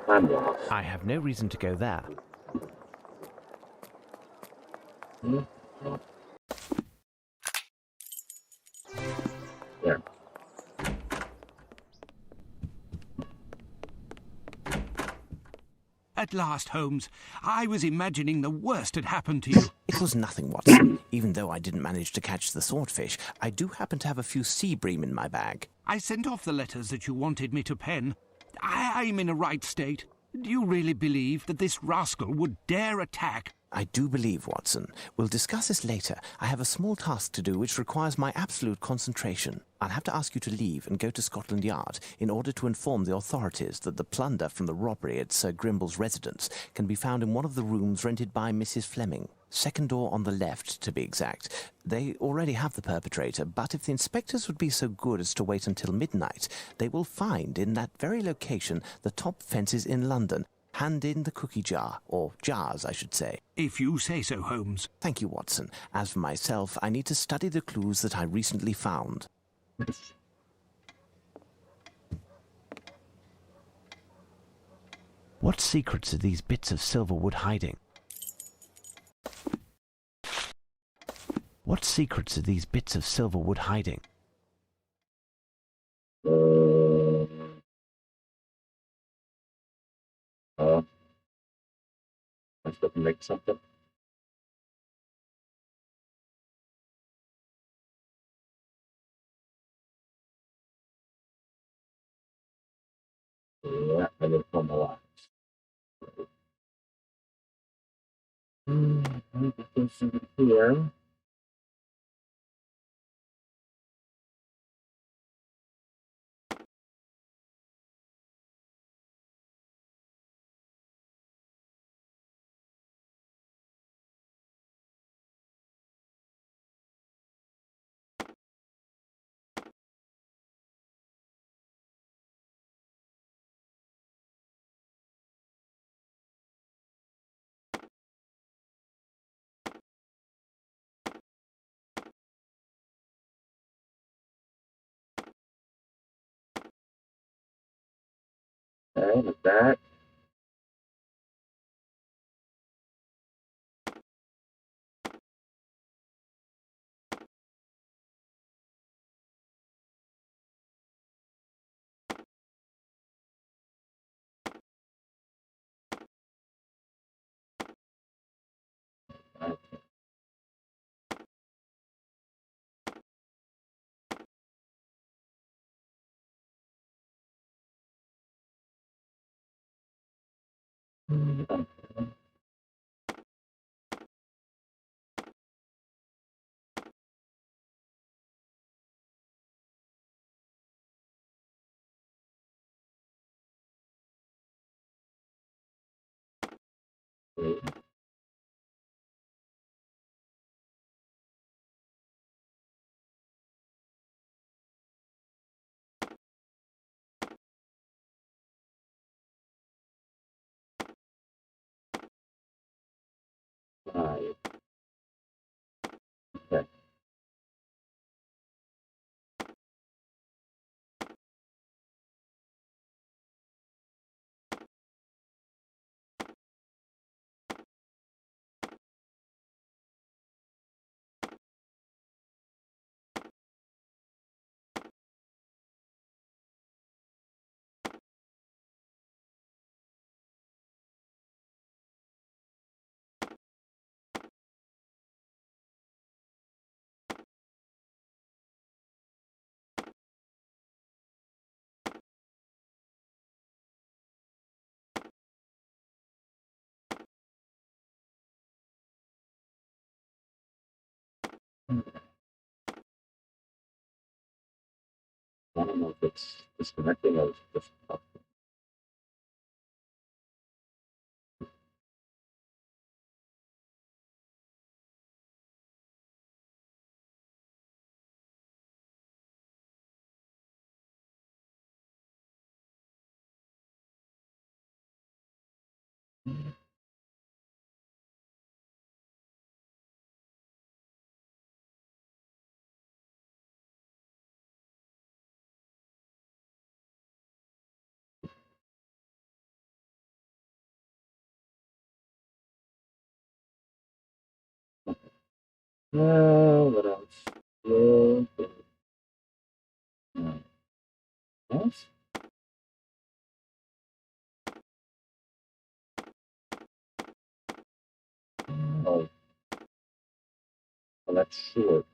I'm lost. I have no reason to go there. Yeah. At last, Holmes. I was imagining the worst had happened to you. It was nothing, Watson. Even though I didn't manage to catch the swordfish, I do happen to have a few sea bream in my bag. I sent off the letters that you wanted me to pen. I'm in a right state. Do you really believe that this rascal would dare attack? I do believe, Watson. We'll discuss this later. I have a small task to do which requires my absolute concentration. I'll have to ask you to leave and go to Scotland Yard in order to inform the authorities that the plunder from the robbery at Sir Grimble's residence can be found in one of the rooms rented by Mrs. Fleming. Second door on the left, to be exact. They already have the perpetrator, but if the inspectors would be so good as to wait until midnight, they will find in that very location the top fences in London. Hand in the cookie jar, or jars, I should say. If you say so, Holmes. Thank you, Watson. As for myself, I need to study the clues that I recently found. What secrets are these bits of silver wood hiding? What secrets are these bits of silver wood hiding? I still can make something. Yeah, I didn't find my life. This is here. Okay, with that. Five. Okay. I don't know if it's disconnecting or just. What else? Yeah. Yes. Oh, well, that's short.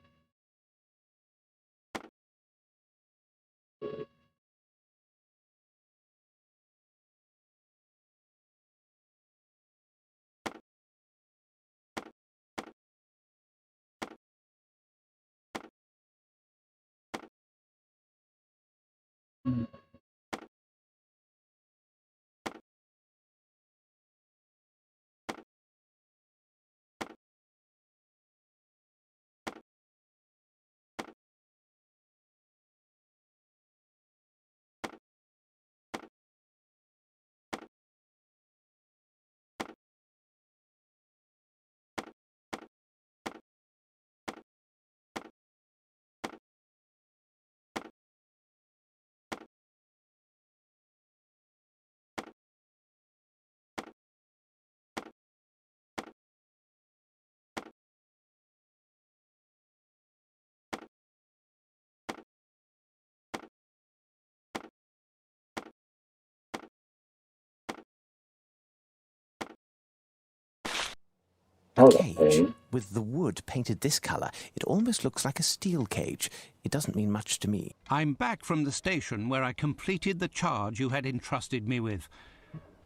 A Hello. cage with the wood painted this colour. It almost looks like a steel cage. It doesn't mean much to me. I'm back from the station where I completed the charge you had entrusted me with.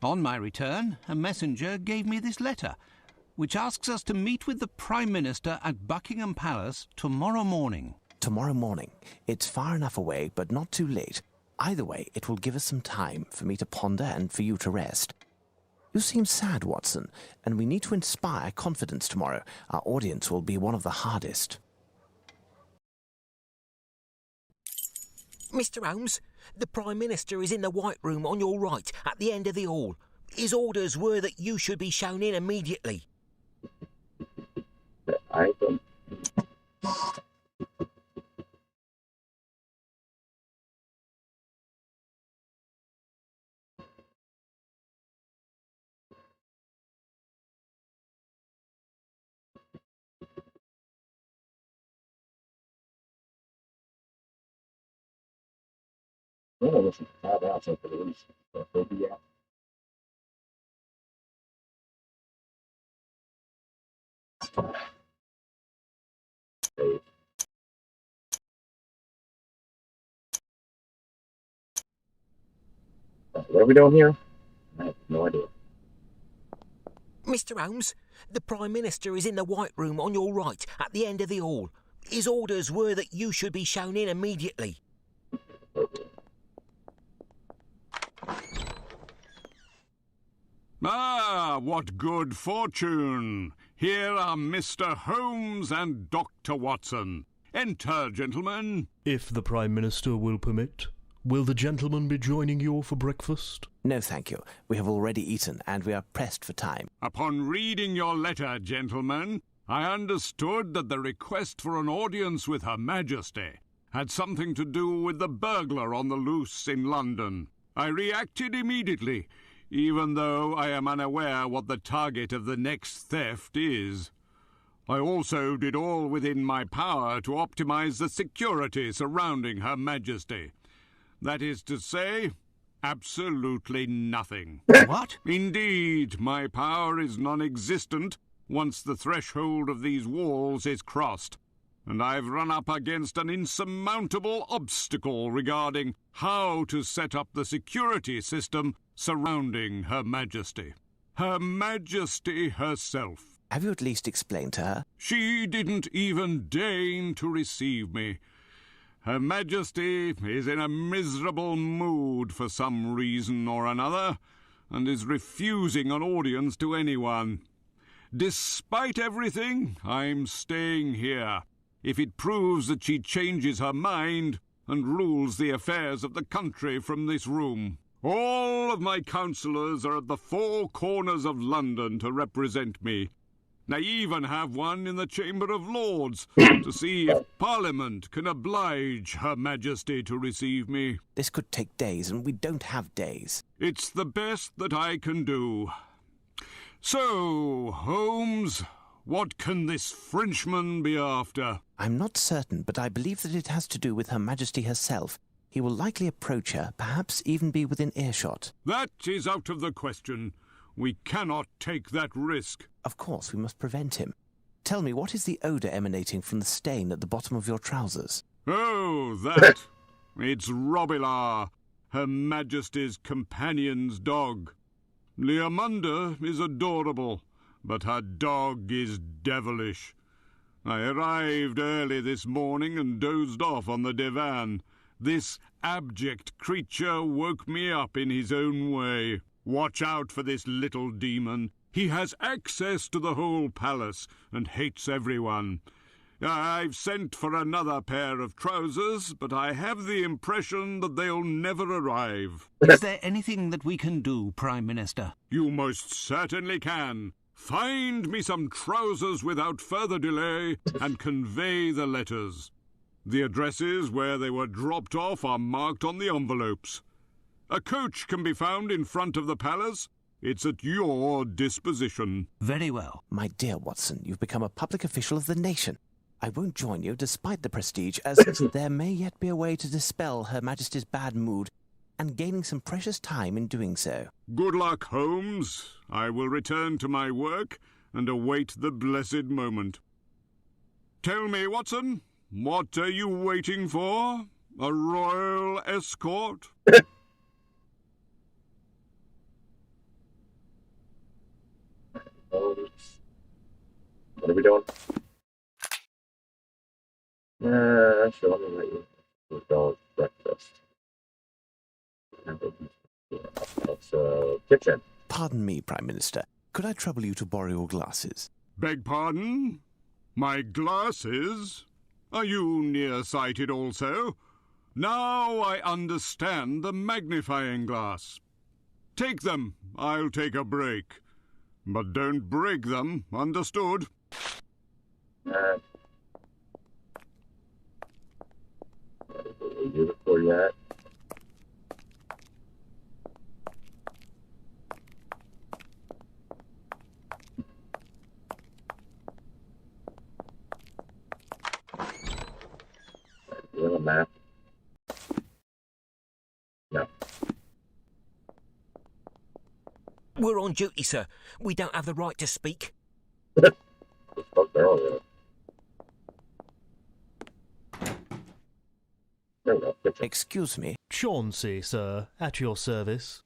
On my return, a messenger gave me this letter, which asks us to meet with the Prime Minister at Buckingham Palace tomorrow morning. Tomorrow morning. It's far enough away, but not too late. Either way, it will give us some time for me to ponder and for you to rest. You seem sad, Watson, and we need to inspire confidence tomorrow. Our audience will be one of the hardest. Mr. Holmes, the Prime Minister is in the White Room on your right, at the end of the hall. His orders were that you should be shown in immediately. I don't. I'm gonna listen to 5 hours for the release. It'll be out. Hey, what are we doing here? I have no idea. Mr. Holmes, the Prime Minister is in the White Room on your right, at the end of the hall. His orders were that you should be shown in immediately. Ah, what good fortune! Here are Mr. Holmes and Dr. Watson. Enter, gentlemen. If the Prime Minister will permit, will the gentleman be joining you for breakfast? No, thank you. We have already eaten, and we are pressed for time. Upon reading your letter, gentlemen, I understood that the request for an audience with Her Majesty had something to do with the burglar on the loose in London. I reacted immediately, even though I am unaware what the target of the next theft is. I also did all within my power to optimize the security surrounding Her Majesty. That is to say, absolutely nothing. What? Indeed, my power is non-existent once the threshold of these walls is crossed, and I've run up against an insurmountable obstacle regarding how to set up the security system surrounding Her Majesty. Her Majesty herself. Have you at least explained to her? She didn't even deign to receive me. Her Majesty is in a miserable mood for some reason or another, and is refusing an audience to anyone. Despite everything, I'm staying here. If it proves that she changes her mind and rules the affairs of the country from this room. All of my councillors are at the 4 corners of London to represent me. I even have one in the Chamber of Lords to see if Parliament can oblige Her Majesty to receive me. This could take days, and we don't have days. It's the best that I can do. So, Holmes, what can this Frenchman be after? I'm not certain, but I believe that it has to do with Her Majesty herself. He will likely approach her, perhaps even be within earshot. That is out of the question. We cannot take that risk. Of course, we must prevent him. Tell me, what is the odour emanating from the stain at the bottom of your trousers? Oh, that. It's Robillard, Her Majesty's companion's dog. Leamunda is adorable, but her dog is devilish. I arrived early this morning and dozed off on the divan. This abject creature woke me up in his own way. Watch out for this little demon. He has access to the whole palace and hates everyone. I've sent for another pair of trousers, but I have the impression that they'll never arrive. Is there anything that we can do, Prime Minister? You most certainly can. Find me some trousers without further delay and convey the letters. The addresses where they were dropped off are marked on the envelopes. A coach can be found in front of the palace. It's at your disposition. Very well. My dear Watson, you've become a public official of the nation. I won't join you despite the prestige, as there may yet be a way to dispel Her Majesty's bad mood, and gaining some precious time in doing so. Good luck, Holmes. I will return to my work and await the blessed moment. Tell me, Watson, what are you waiting for? A royal escort? we doing? Sure, let me let you go breakfast. That's kitchen. Pardon me, Prime Minister. Could I trouble you to borrow your glasses? Beg pardon? My glasses? Are you nearsighted also? Now I understand the magnifying glass. Take them, I'll take a break. But don't break them, understood? You before that. You have a map? No. We're on duty, sir. We don't have the right to speak. Spoke earlier. There we go. Kitchen. Excuse me. Chauncey, sir, at your service.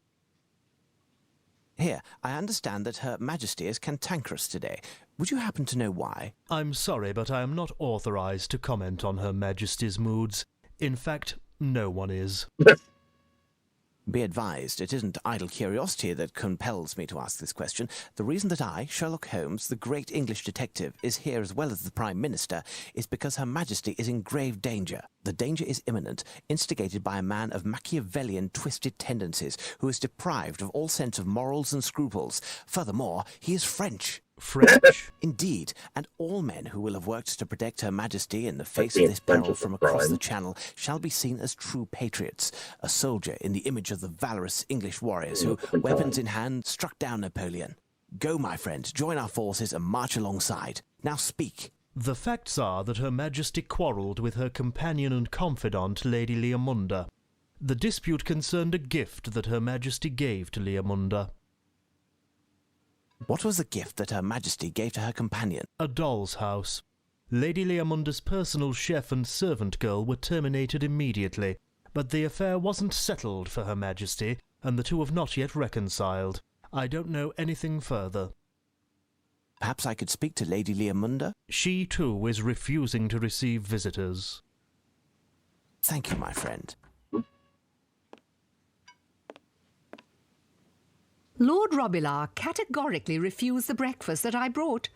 Here, I understand that Her Majesty is cantankerous today. Would you happen to know why? I'm sorry, but I am not authorized to comment on Her Majesty's moods. In fact, no one is. Be advised, it isn't idle curiosity that compels me to ask this question. The reason that I, Sherlock Holmes, the great English detective, is here as well as the Prime Minister is because Her Majesty is in grave danger. The danger is imminent, instigated by a man of Machiavellian twisted tendencies who is deprived of all sense of morals and scruples. Furthermore, he is French. French? Indeed, and all men who will have worked to protect Her Majesty in the face of this peril from across the Channel shall be seen as true patriots, a soldier in the image of the valorous English warriors who, weapons in hand, struck down Napoleon. Go, my friend, join our forces and march alongside. Now speak. The facts are that Her Majesty quarrelled with her companion and confidant, Lady Leomunda. The dispute concerned a gift that Her Majesty gave to Leomunda. What was the gift that Her Majesty gave to her companion? A doll's house. Lady Leomunda's personal chef and servant girl were terminated immediately, but the affair wasn't settled for Her Majesty, and the two have not yet reconciled. I don't know anything further. Perhaps I could speak to Lady Leomunda? She, too, is refusing to receive visitors. Thank you, my friend. Lord Robillard categorically refused the breakfast that I brought.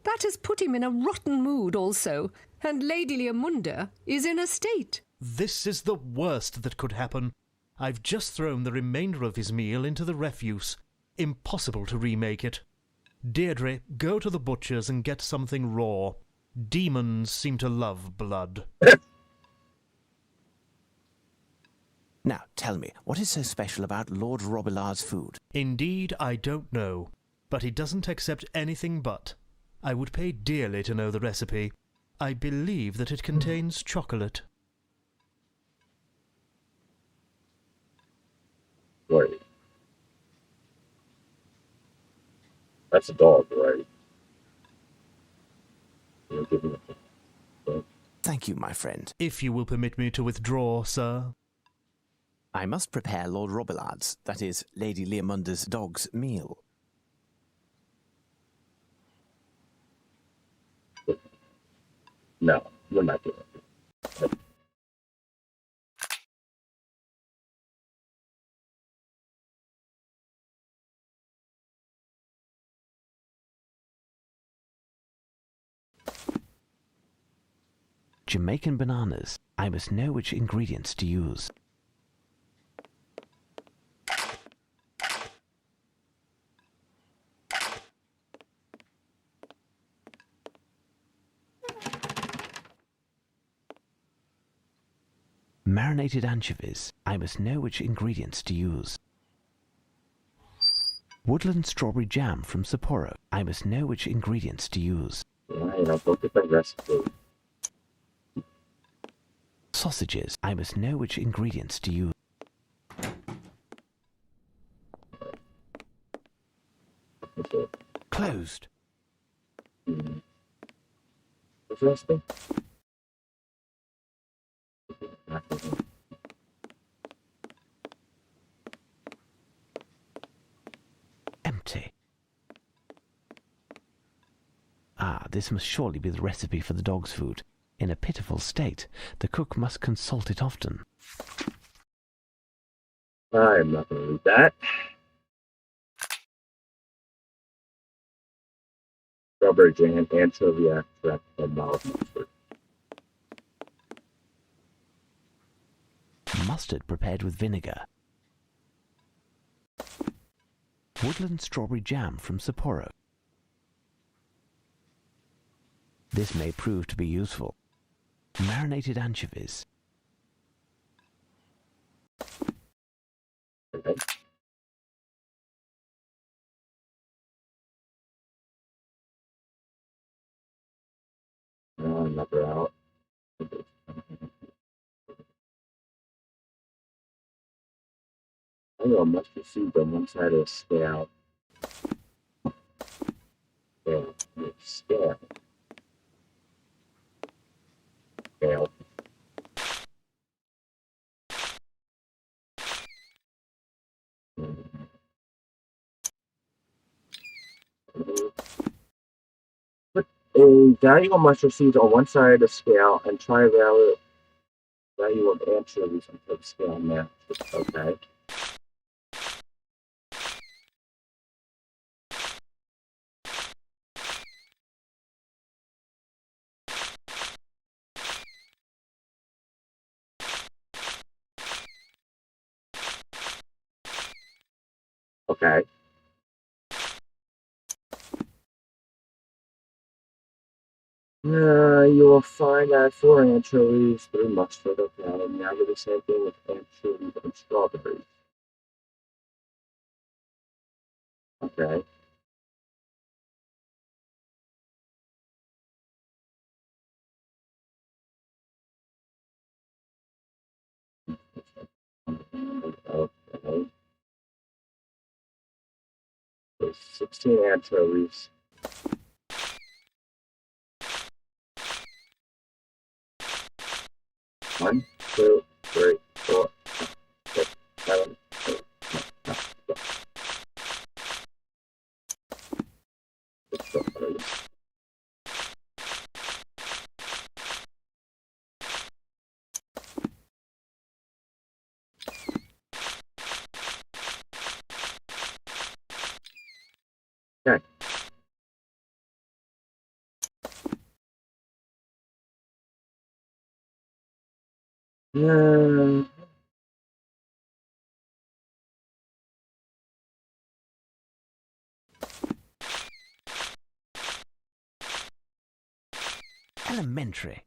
That has put him in a rotten mood also, and Lady Leomunda is in a state. This is the worst that could happen. I've just thrown the remainder of his meal into the refuse. Impossible to remake it. Deirdre, go to the butcher's and get something raw. Demons seem to love blood. Now, tell me, what is so special about Lord Robillard's food? Indeed, I don't know. But he doesn't accept anything but. I would pay dearly to know the recipe. I believe that it contains chocolate. Wait. That's a dog, right? You're giving it. Thank you, my friend. If you will permit me to withdraw, sir. I must prepare Lord Robillard's, that is, Lady Leomunda's dog's meal. No, we're not doing it. Jamaican bananas. I must know which ingredients to use. Marinated anchovies. I must know which ingredients to use. Woodland strawberry jam from Sapporo. I must know which ingredients to use. Right, I'll look at the recipe. Sausages. I must know which ingredients to use. Closed. What's the recipe? Empty. Ah, this must surely be the recipe for the dog's food. In a pitiful state, the cook must consult it often. I'm not going to read that. Strawberry jam, anchovy extract, and mild mustard. Mustard prepared with vinegar. Woodland strawberry jam from Sapporo. This may prove to be useful. Marinated anchovies. Okay. Another out. I know mustard seeds on one side of the scale. Yeah, scale. Scale. Put a value of mustard seeds on one side of the scale and try value of anchovies until the scale matches. Okay. Okay. You will find that 4 anchovies, 3 mustard. Okay. Now do the same thing with anchovies and strawberries. Okay. Okay. There's 16 anchovies. One, two, three, four, 6, 7, 8, 9, 10. Strawberries. Okay. Uh, Elementary.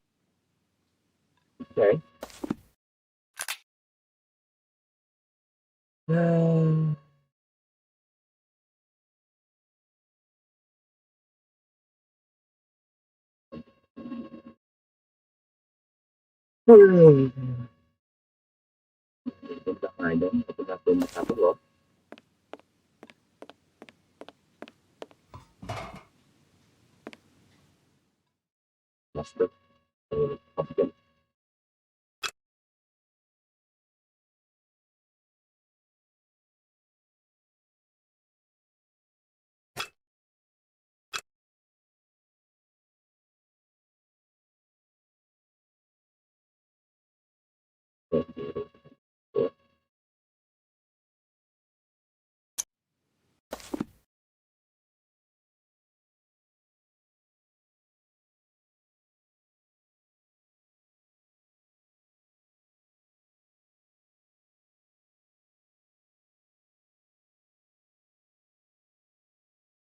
okay. Uh, behind them, open up in the top of the look. Mustard. Pumpkin.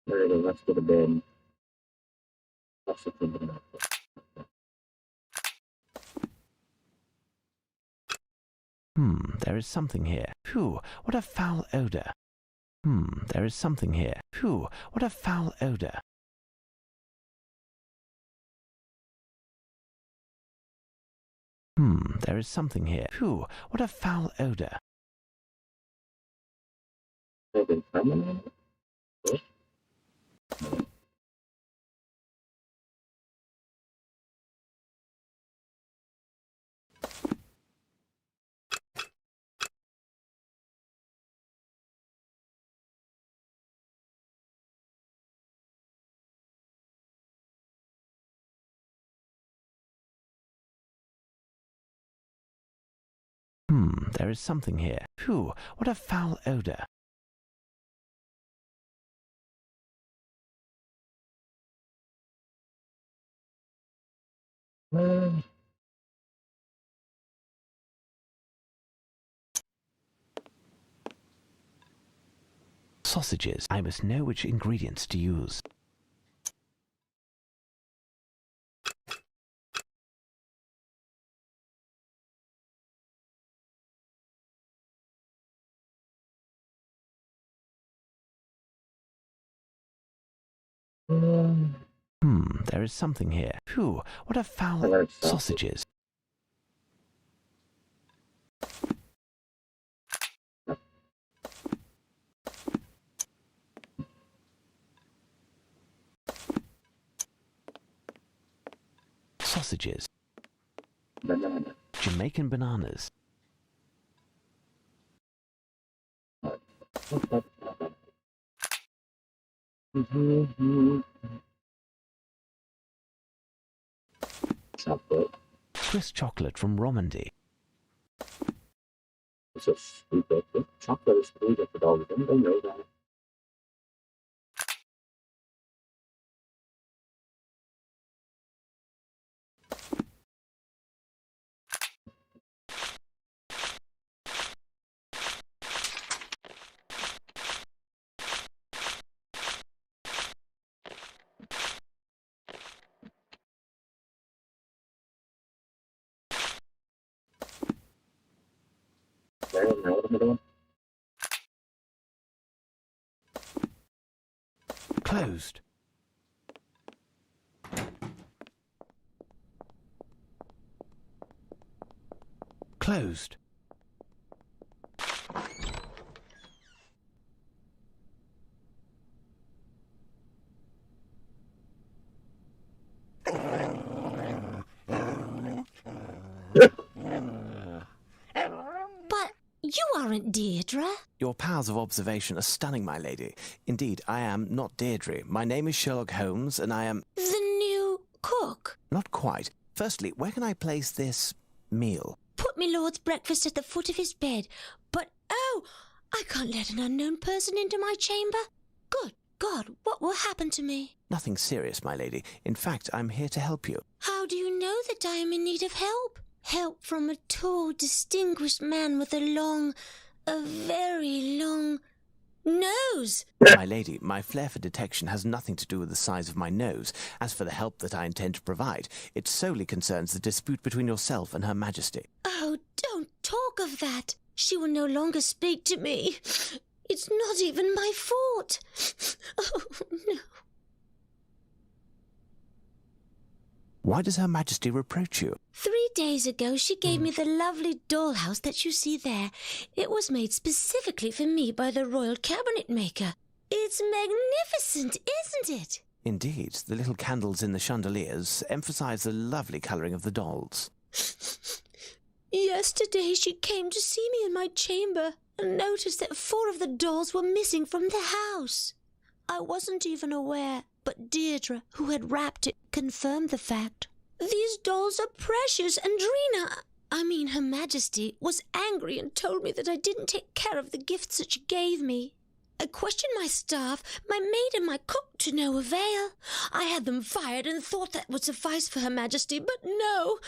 Where the rest of the bin. Also from the notebook. There is something here. Phew, what a foul odour. There is something here. Phew, what a foul odour. There is something here. Phew, what a foul odour. They've been coming There is something here. Phew, what a foul odour. Sausages. I must know which ingredients to use. There is something here. Phew, what a foul... Sausages. Sausages. Banana. Jamaican bananas. Chocolate. Swiss chocolate from Romandy. It's a stupid. Chocolate is sweeter for dogs. Don't they know that? Now what am I doing? Closed. Closed. But you aren't Deirdre. Your powers of observation are stunning, my lady. Indeed, I am not Deirdre. My name is Sherlock Holmes, and I am... The new cook. Not quite. Firstly, where can I place this meal? Put me lord's breakfast at the foot of his bed. But, oh, I can't let an unknown person into my chamber. Good God, what will happen to me? Nothing serious, my lady. In fact, I'm here to help you. How do you know that I am in need of help? Help from a tall, distinguished man with a very long nose. My lady, my flair for detection has nothing to do with the size of my nose. As for the help that I intend to provide, it solely concerns the dispute between yourself and Her Majesty. Oh, don't talk of that. She will no longer speak to me. It's not even my fault. Oh, no. Why does Her Majesty reproach you? 3 days ago, she gave me the lovely dollhouse that you see there. It was made specifically for me by the royal cabinet maker. It's magnificent, isn't it? Indeed, the little candles in the chandeliers emphasize the lovely colouring of the dolls. Yesterday, she came to see me in my chamber and noticed that 4 of the dolls were missing from the house. I wasn't even aware, but Deirdre, who had wrapped it, confirmed the fact. These dolls are precious, and Her Majesty, was angry and told me that I didn't take care of the gifts that she gave me. I questioned my staff, my maid and my cook, to no avail. I had them fired and thought that would suffice for Her Majesty, but no.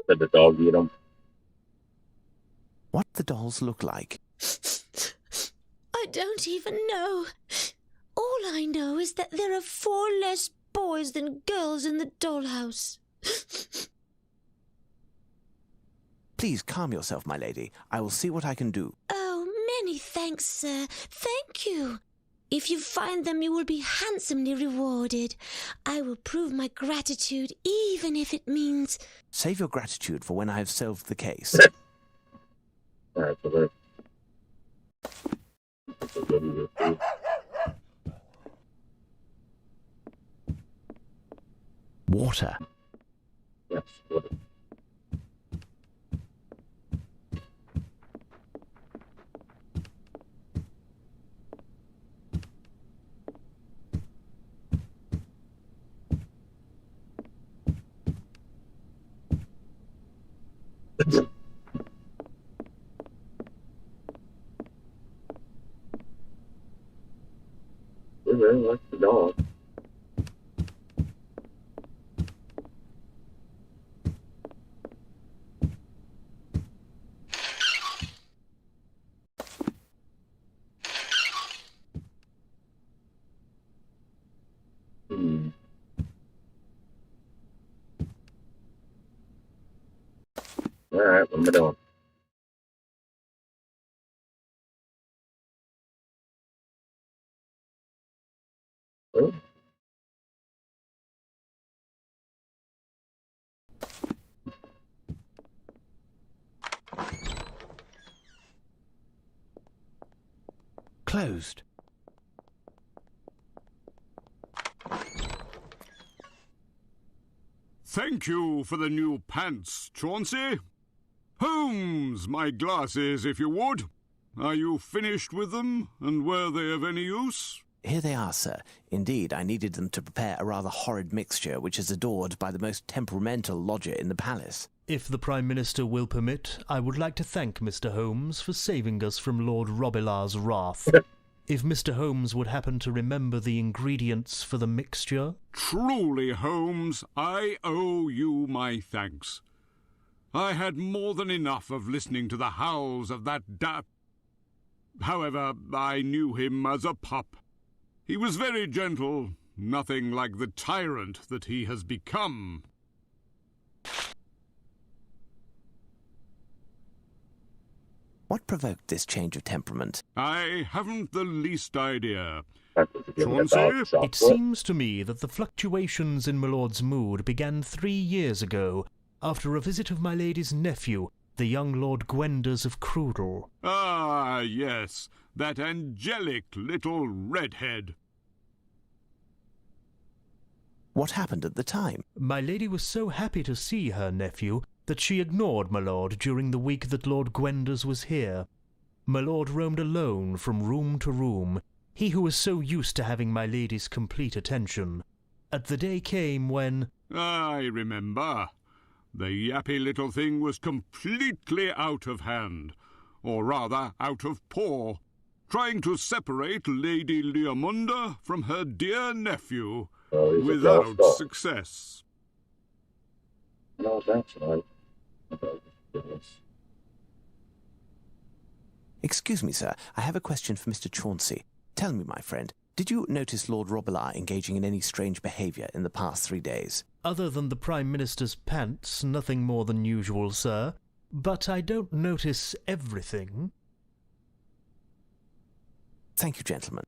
Did the dog eat them? What the dolls look like? I don't even know. All I know is that there are 4 less boys than girls in the dollhouse. Please calm yourself, my lady. I will see what I can do. Oh, many thanks, sir. Thank you. If you find them, you will be handsomely rewarded. I will prove my gratitude, even if it means... Save your gratitude for when I have solved the case. All right, so we're... Water. Yes, water. really likes the dog. Hmm. Alright, what am I doing? Oh. Closed. Thank you for the new pants, Chauncey. Holmes, my glasses, if you would. Are you finished with them, and were they of any use? Here they are, sir. Indeed, I needed them to prepare a rather horrid mixture which is adored by the most temperamental lodger in the palace. If the Prime Minister will permit, I would like to thank Mr. Holmes for saving us from Lord Robilar's wrath. If Mr. Holmes would happen to remember the ingredients for the mixture... Truly, Holmes, I owe you my thanks. I had more than enough of listening to the howls of that However, I knew him as a pup. He was very gentle, nothing like the tyrant that he has become. What provoked this change of temperament? I haven't the least idea. Chauncey? It seems to me that the fluctuations in my lord's mood began 3 years ago, after a visit of my lady's nephew, the young Lord Gwenders of Crudel. Ah, yes, that angelic little redhead. What happened at the time? My lady was so happy to see her nephew that she ignored my lord during the week that Lord Gwenders was here. My lord roamed alone from room to room, he who was so used to having my lady's complete attention. At the day came when... I remember. The yappy little thing was completely out of hand, or rather out of paw, trying to separate Lady Leomunda from her dear nephew, without success. No, that's right. Excuse me, sir. I have a question for Mr. Chauncey. Tell me, my friend, did you notice Lord Robilar engaging in any strange behaviour in the past 3 days? Other than the Prime Minister's pants, nothing more than usual, sir. But I don't notice everything. Thank you, gentlemen.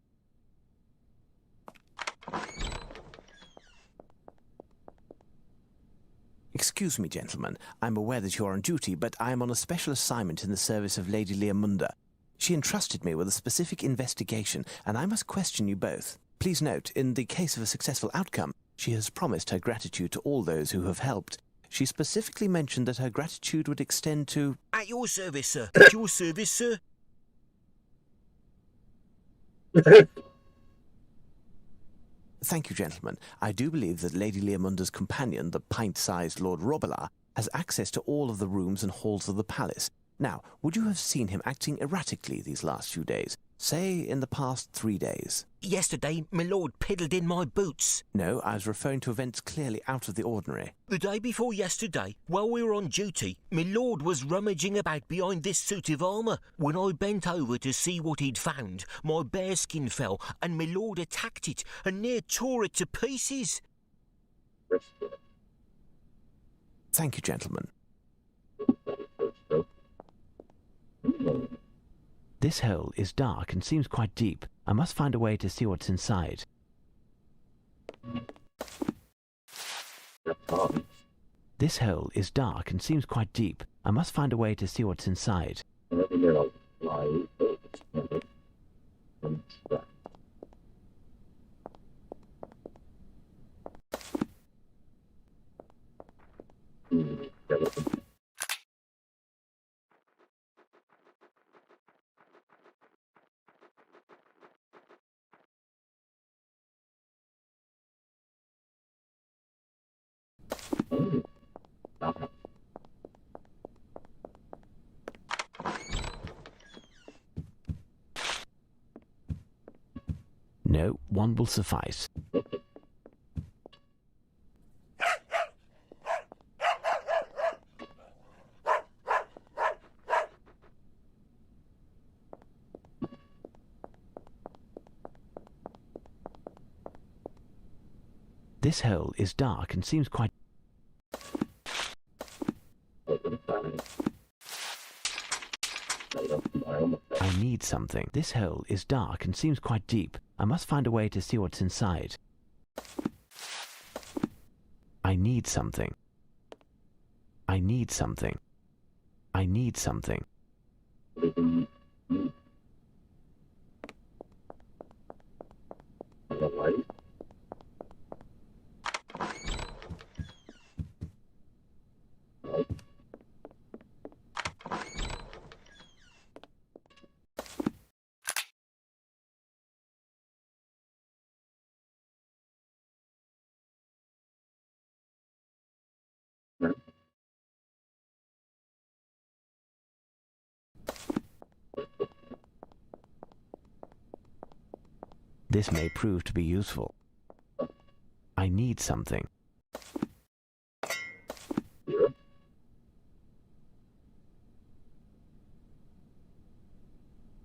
Excuse me, gentlemen. I'm aware that you are on duty, but I am on a special assignment in the service of Lady Leomunda. She entrusted me with a specific investigation, and I must question you both. Please note, in the case of a successful outcome, she has promised her gratitude to all those who have helped. She specifically mentioned that her gratitude would extend to... At your service, sir. At your service, sir. Thank you, gentlemen. I do believe that Lady Leomunda's companion, the pint-sized Lord Robilar, has access to all of the rooms and halls of the palace. Now, would you have seen him acting erratically these last few days? Say, in the past 3 days? Yesterday, my lord piddled in my boots. No, I was referring to events clearly out of the ordinary. The day before yesterday, while we were on duty, my lord was rummaging about behind this suit of armour. When I bent over to see what he'd found, my bearskin fell, and my lord attacked it, and near tore it to pieces. Thank you, gentlemen. This hole is dark and seems quite deep. I must find a way to see what's inside. This hole is dark and seems quite deep. I must find a way to see what's inside. No, one will suffice. This hole is dark and seems quite... I need something. This hole is dark and seems quite deep. I must find a way to see what's inside. I need something. I need something. I need something. This may prove to be useful. I need something.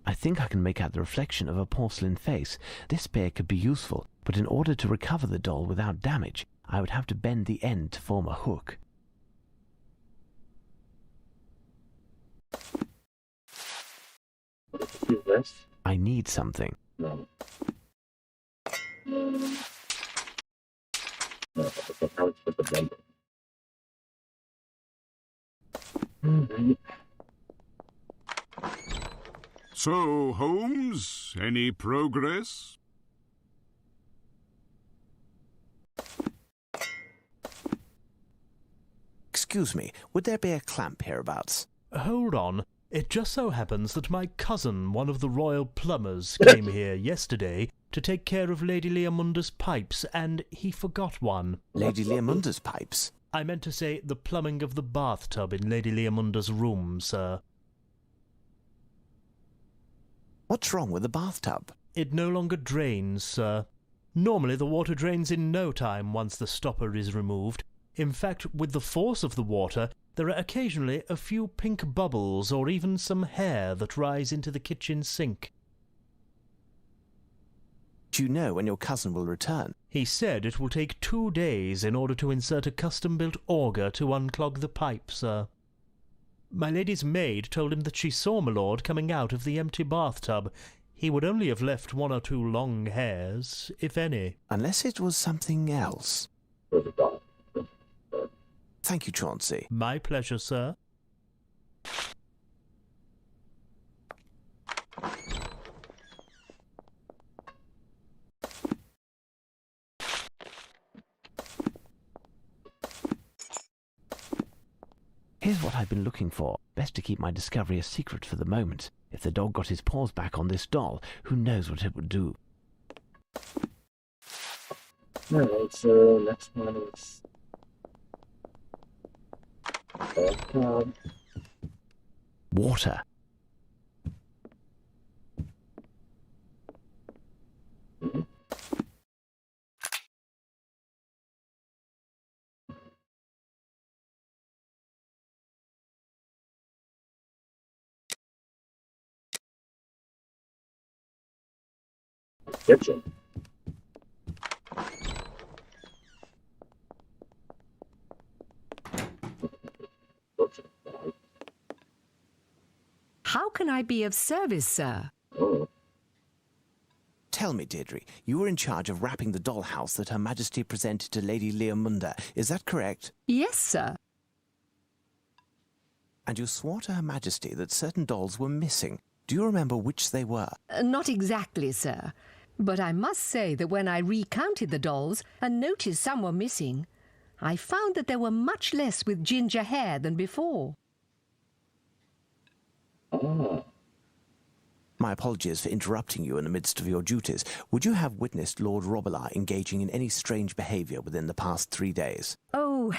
I think I can make out the reflection of a porcelain face. This spear could be useful, but in order to recover the doll without damage, I would have to bend the end to form a hook. I need something. No. So, Holmes, any progress? Excuse me, would there be a clamp hereabouts? Hold on. It just so happens that my cousin, one of the royal plumbers, came here yesterday to take care of Lady Leamunda's pipes, and he forgot one. Lady Leamunda's pipes? I meant to say the plumbing of the bathtub in Lady Leamunda's room, sir. What's wrong with the bathtub? It no longer drains, sir. Normally the water drains in no time once the stopper is removed. In fact, with the force of the water, there are occasionally a few pink bubbles or even some hair that rise into the kitchen sink. Do you know when your cousin will return? He said it will take 2 days in order to insert a custom-built auger to unclog the pipe, sir. My lady's maid told him that she saw my lord coming out of the empty bathtub. He would only have left 1 or 2 long hairs, if any. Unless it was something else. Thank you, Chauncey. My pleasure, sir. Here's what I've been looking for. Best to keep my discovery a secret for the moment. If the dog got his paws back on this doll, who knows what it would do. Alright, so next one is... Water. Kitchen. How can I be of service, sir? Oh. Tell me, Deirdre, you were in charge of wrapping the dollhouse that Her Majesty presented to Lady Leamunda. Is that correct? Yes, sir. And you swore to Her Majesty that certain dolls were missing. Do you remember which they were? Not exactly, sir. But I must say that when I recounted the dolls and noticed some were missing, I found that there were much less with ginger hair than before. Oh. My apologies for interrupting you in the midst of your duties. Would you have witnessed Lord Robillard engaging in any strange behaviour within the past 3 days? Oh,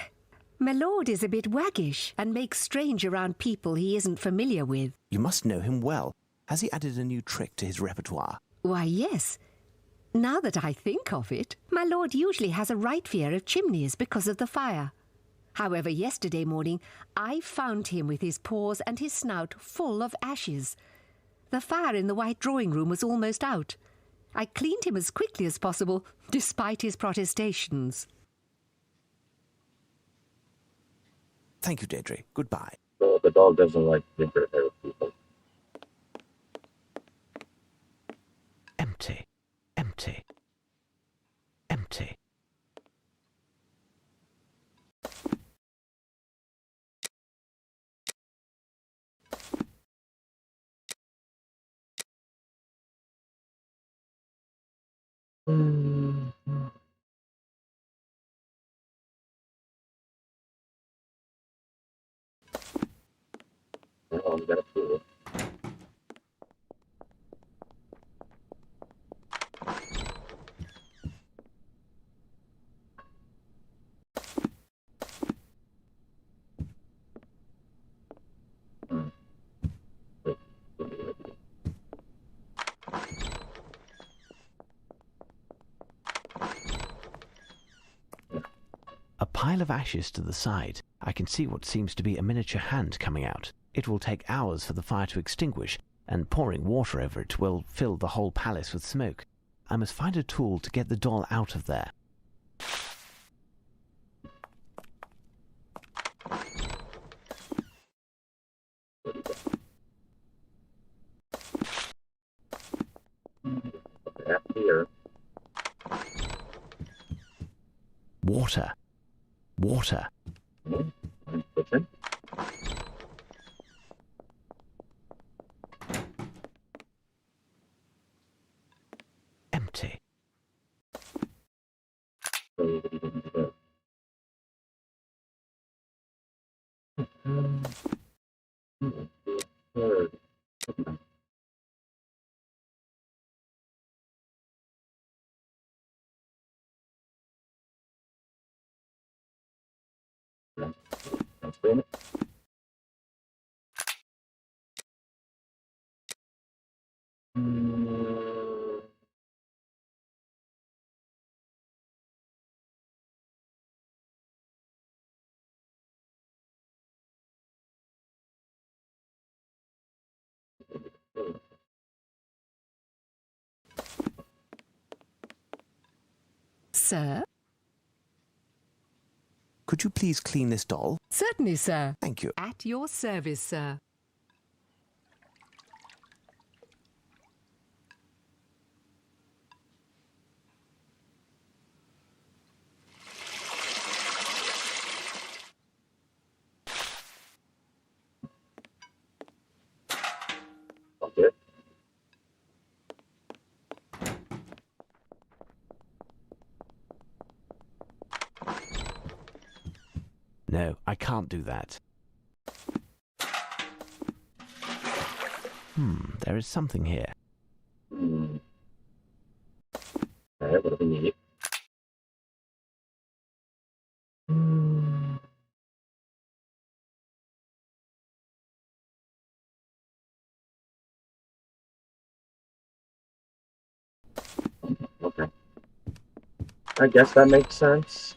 my lord is a bit waggish and makes strange around people he isn't familiar with. You must know him well. Has he added a new trick to his repertoire? Why, yes. Now that I think of it, my lord usually has a right fear of chimneys because of the fire. However, yesterday morning I found him with his paws and his snout full of ashes. The fire in the white drawing room was almost out. I cleaned him as quickly as possible, despite his protestations. Thank you, Deirdre. Goodbye. So the dog doesn't like ginger hair people. Empty. Empty. Empty. Oh, we got a pool. A pile of ashes to the side. I can see what seems to be a miniature hand coming out. It will take hours for the fire to extinguish, and pouring water over it will fill the whole palace with smoke. I must find a tool to get the doll out of there. Back here. Water. Water. Kitchen. Empty. Third. That's it. Sir? Could you please clean this doll? Certainly, sir. Thank you. At your service, sir. Okay. No, I can't do that. There is something here. Alright, what do we need? Okay. I guess that makes sense.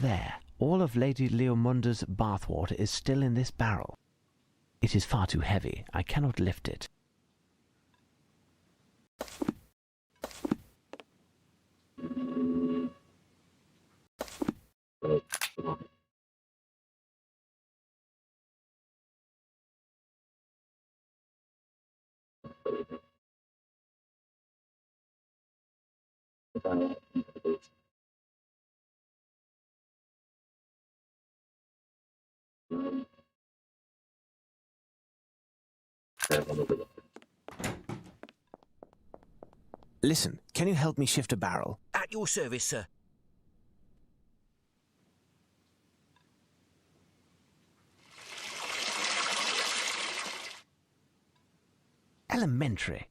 There. All of Lady Leomunda's bathwater is still in this barrel. It is far too heavy. I cannot lift it. Listen, can you help me shift a barrel? At your service, sir. Elementary.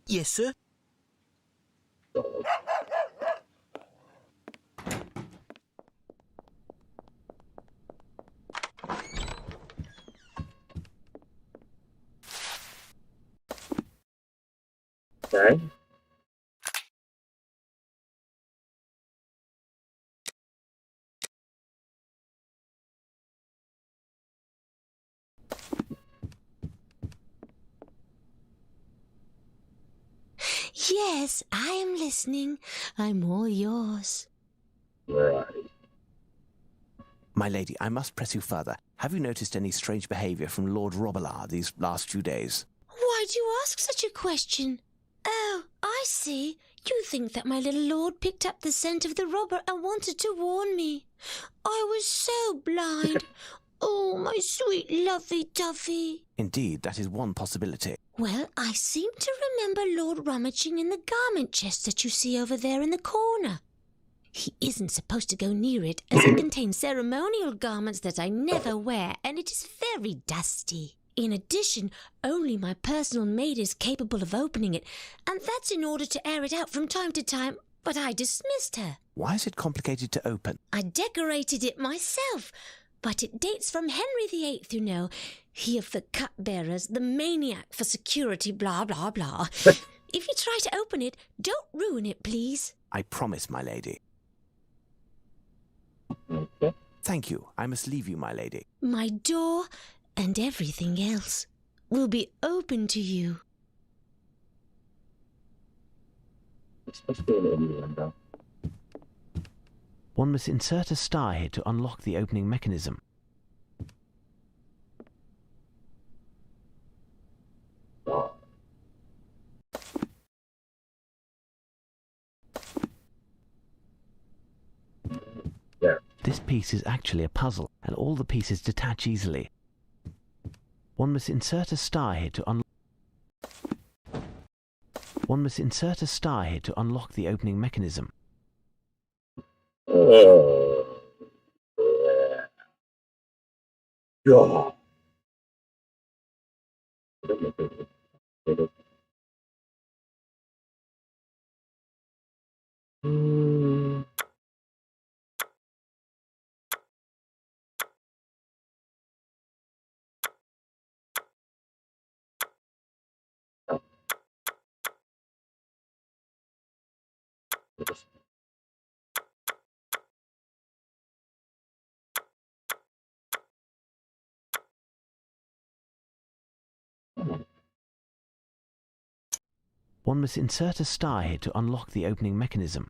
Yes, sir. Okay. Yes, I am listening. I'm all yours. Right. My lady, I must press you further. Have you noticed any strange behaviour from Lord Robillard these last few days? Why do you ask such a question? Oh, I see. You think that my little lord picked up the scent of the robber and wanted to warn me. I was so blind. Oh, my sweet lovey-dovey. Indeed, that is one possibility. Well, I seem to remember Lord rummaging in the garment chest that you see over there in the corner. He isn't supposed to go near it, as it contains ceremonial garments that I never wear, and it is very dusty. In addition, only my personal maid is capable of opening it, and that's in order to air it out from time to time, but I dismissed her. Why is it complicated to open? I decorated it myself, but it dates from Henry VIII, you know. He of the cupbearers, the maniac for security, blah, blah, blah. If you try to open it, don't ruin it, please. I promise, my lady. Okay. Thank you. I must leave you, my lady. My door and everything else will be open to you. It's supposed to be an innuendo. One must insert a star here to unlock the opening mechanism. Oh. There. This piece is actually a puzzle, and all the pieces detach easily. One must insert a star here to unlock. One must insert a star here to unlock the opening mechanism. Oh. God. Mm. One must insert a star here to unlock the opening mechanism.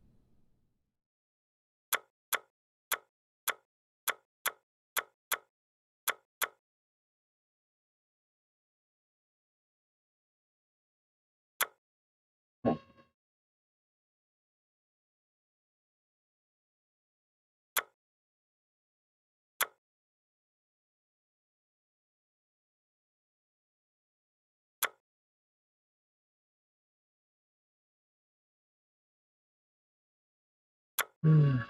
Mm.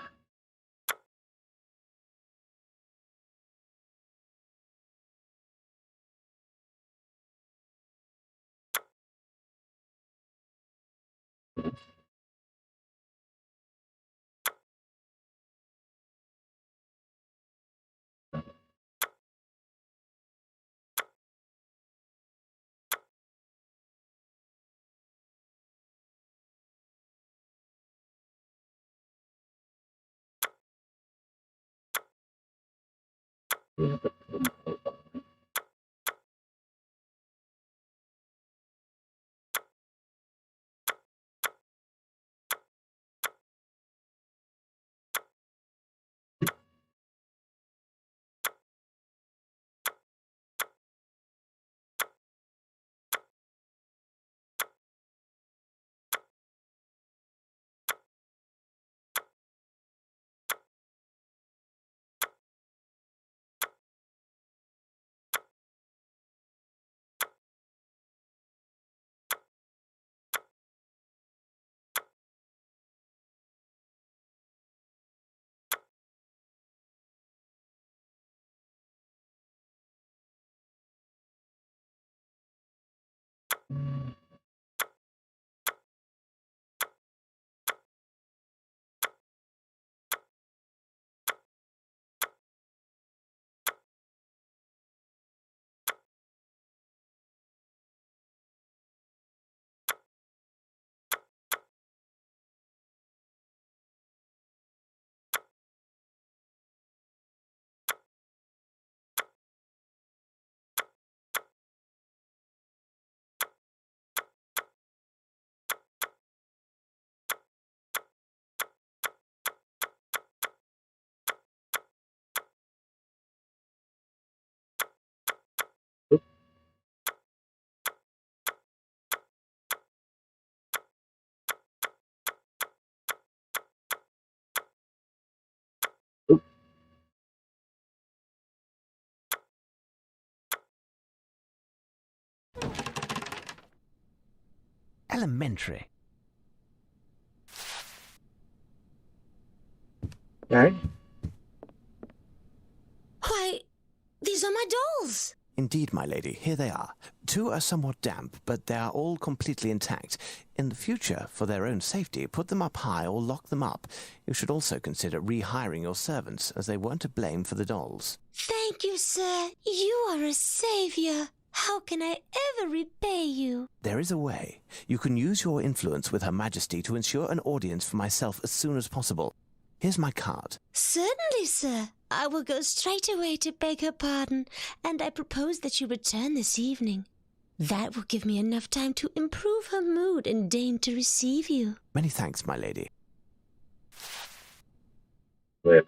Elementary. Okay. Why, these are my dolls. Indeed, my lady, here they are. 2 are somewhat damp, but they are all completely intact. In the future, for their own safety, put them up high or lock them up. You should also consider rehiring your servants, as they weren't to blame for the dolls. Thank you, sir. You are a savior. How can I ever repay you? There is a way. You can use your influence with Her Majesty to ensure an audience for myself as soon as possible. Here's my card. Certainly, sir. I will go straight away to beg her pardon, and I propose that you return this evening. That will give me enough time to improve her mood and deign to receive you. Many thanks, my lady. Wait.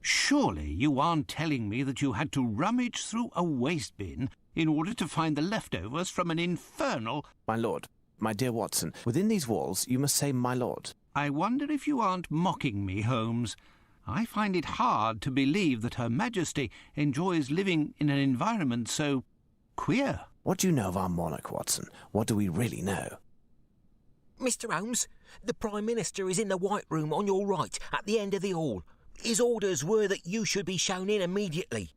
Surely you aren't telling me that you had to rummage through a waste bin in order to find the leftovers from an infernal... My lord, my dear Watson, within these walls you must say my lord. I wonder if you aren't mocking me, Holmes. I find it hard to believe that Her Majesty enjoys living in an environment so queer. What do you know of our monarch, Watson? What do we really know? Mr. Holmes, the Prime Minister is in the White Room on your right, at the end of the hall. His orders were that you should be shown in immediately.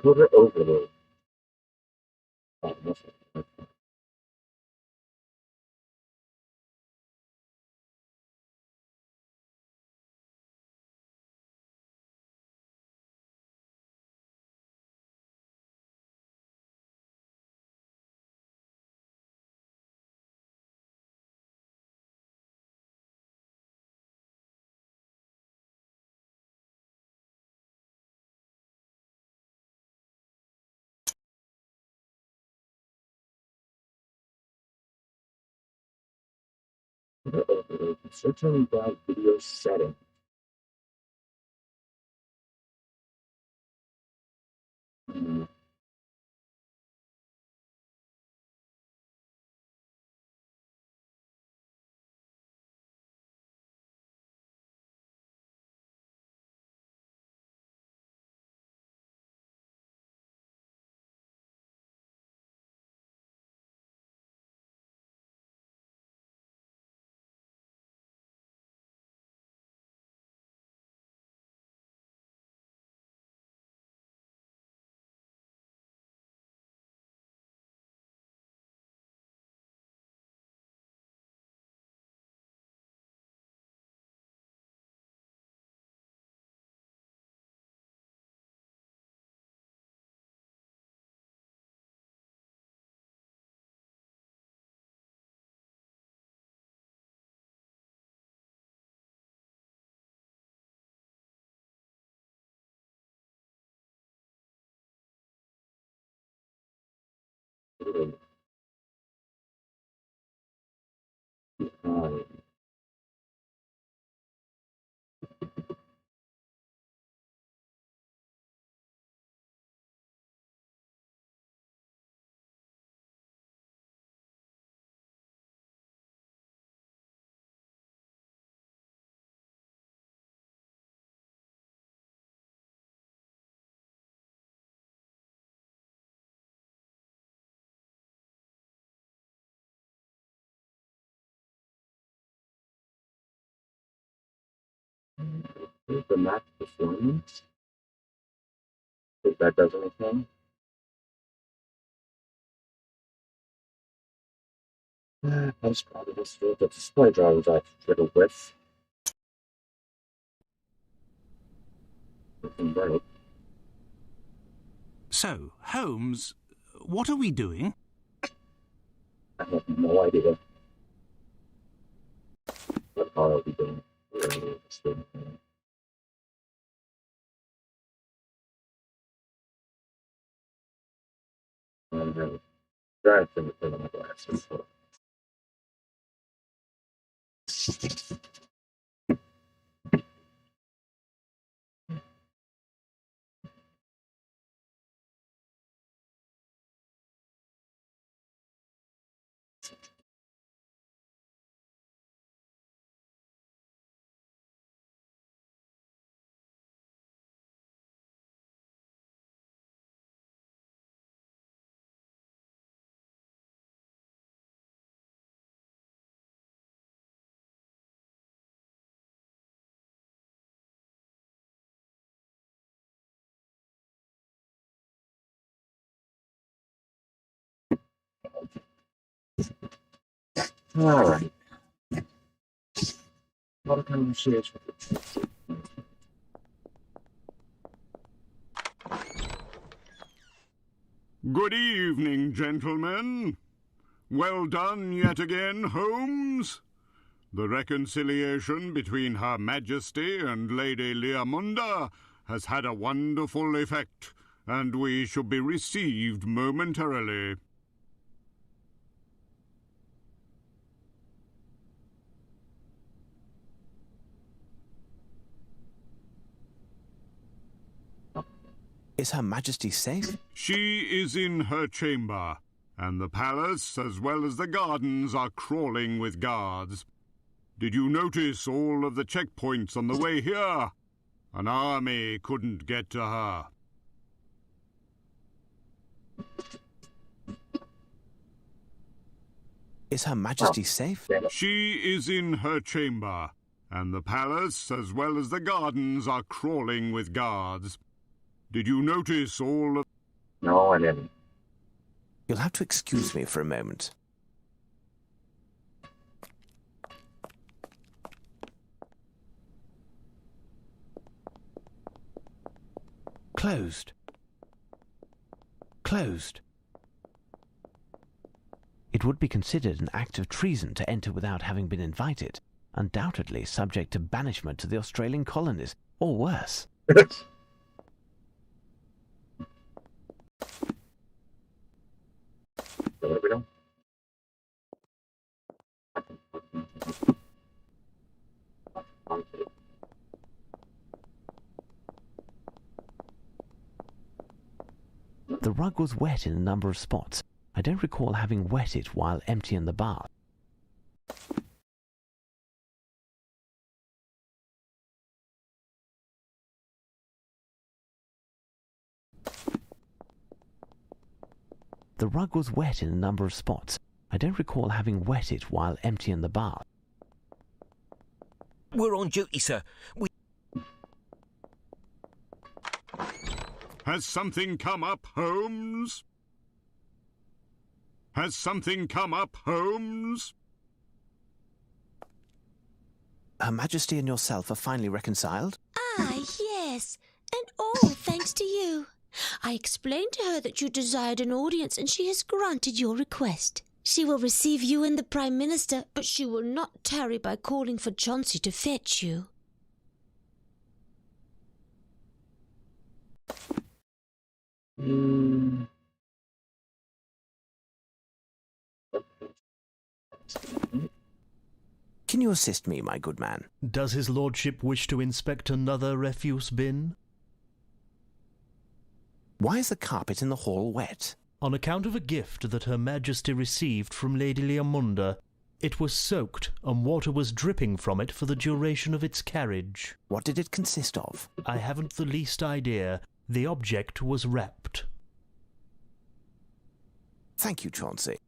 Cover overload. Oh, nothing. Cover overload. Searching by video setting. Hmm. Behind. Here's the match performance. If that does anything. Most probably this field the display drivers I fiddle with. Right. So, Holmes, what are we doing? I have no idea what are we doing. I'm trying to put on my glasses. All right. What a conversation. Good evening, gentlemen. Well done yet again, Holmes. The reconciliation between Her Majesty and Lady Leamunda has had a wonderful effect, and we should be received momentarily. Is Her Majesty safe? She is in her chamber, and the palace as well as the gardens are crawling with guards. Did you notice all of the checkpoints on the way here? An army couldn't get to her. Is Her Majesty safe? She is in her chamber, and the palace as well as the gardens are crawling with guards. Did you notice all of... No, I didn't. You'll have to excuse me for a moment. Closed. Closed. It would be considered an act of treason to enter without having been invited, undoubtedly subject to banishment to the Australian colonies, or worse. The rug was wet in a number of spots. I don't recall having wet it while emptying the bath. The rug was wet in a number of spots. I don't recall having wet it while emptying the bath. We're on duty, sir. Has something come up, Holmes? Has something come up, Holmes? Her Majesty and yourself are finally reconciled? Ah, yes, and all thanks to you. I explained to her that you desired an audience, and she has granted your request. She will receive you and the Prime Minister, but she will not tarry by calling for Chauncey to fetch you. Can you assist me, my good man? Does his lordship wish to inspect another refuse bin? Why is the carpet in the hall wet? On account of a gift that Her Majesty received from Lady Leamunda. It was soaked, and water was dripping from it for the duration of its carriage. What did it consist of? I haven't the least idea. The object was wrapped. Thank you, Chauncey.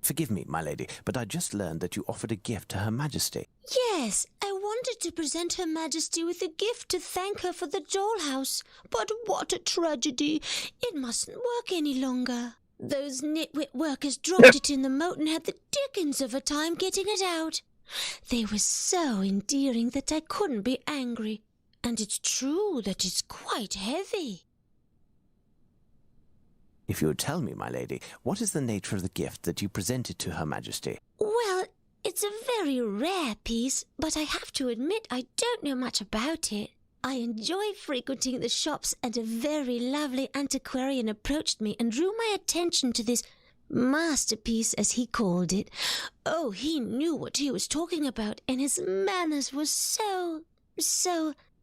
Forgive me, my lady, but I just learned that you offered a gift to Her Majesty. Yes, I wanted to present Her Majesty with a gift to thank her for the dollhouse. But what a tragedy. It mustn't work any longer. Those nitwit workers dropped it in the moat and had the dickens of a time getting it out. They were so endearing that I couldn't be angry. And it's true that it's quite heavy. If you would tell me, my lady, what is the nature of the gift that you presented to Her Majesty? Well, it's a very rare piece, but I have to admit I don't know much about it. I enjoy frequenting the shops, and a very lovely antiquarian approached me and drew my attention to this masterpiece, as he called it. Oh, he knew what he was talking about, and his manners were so...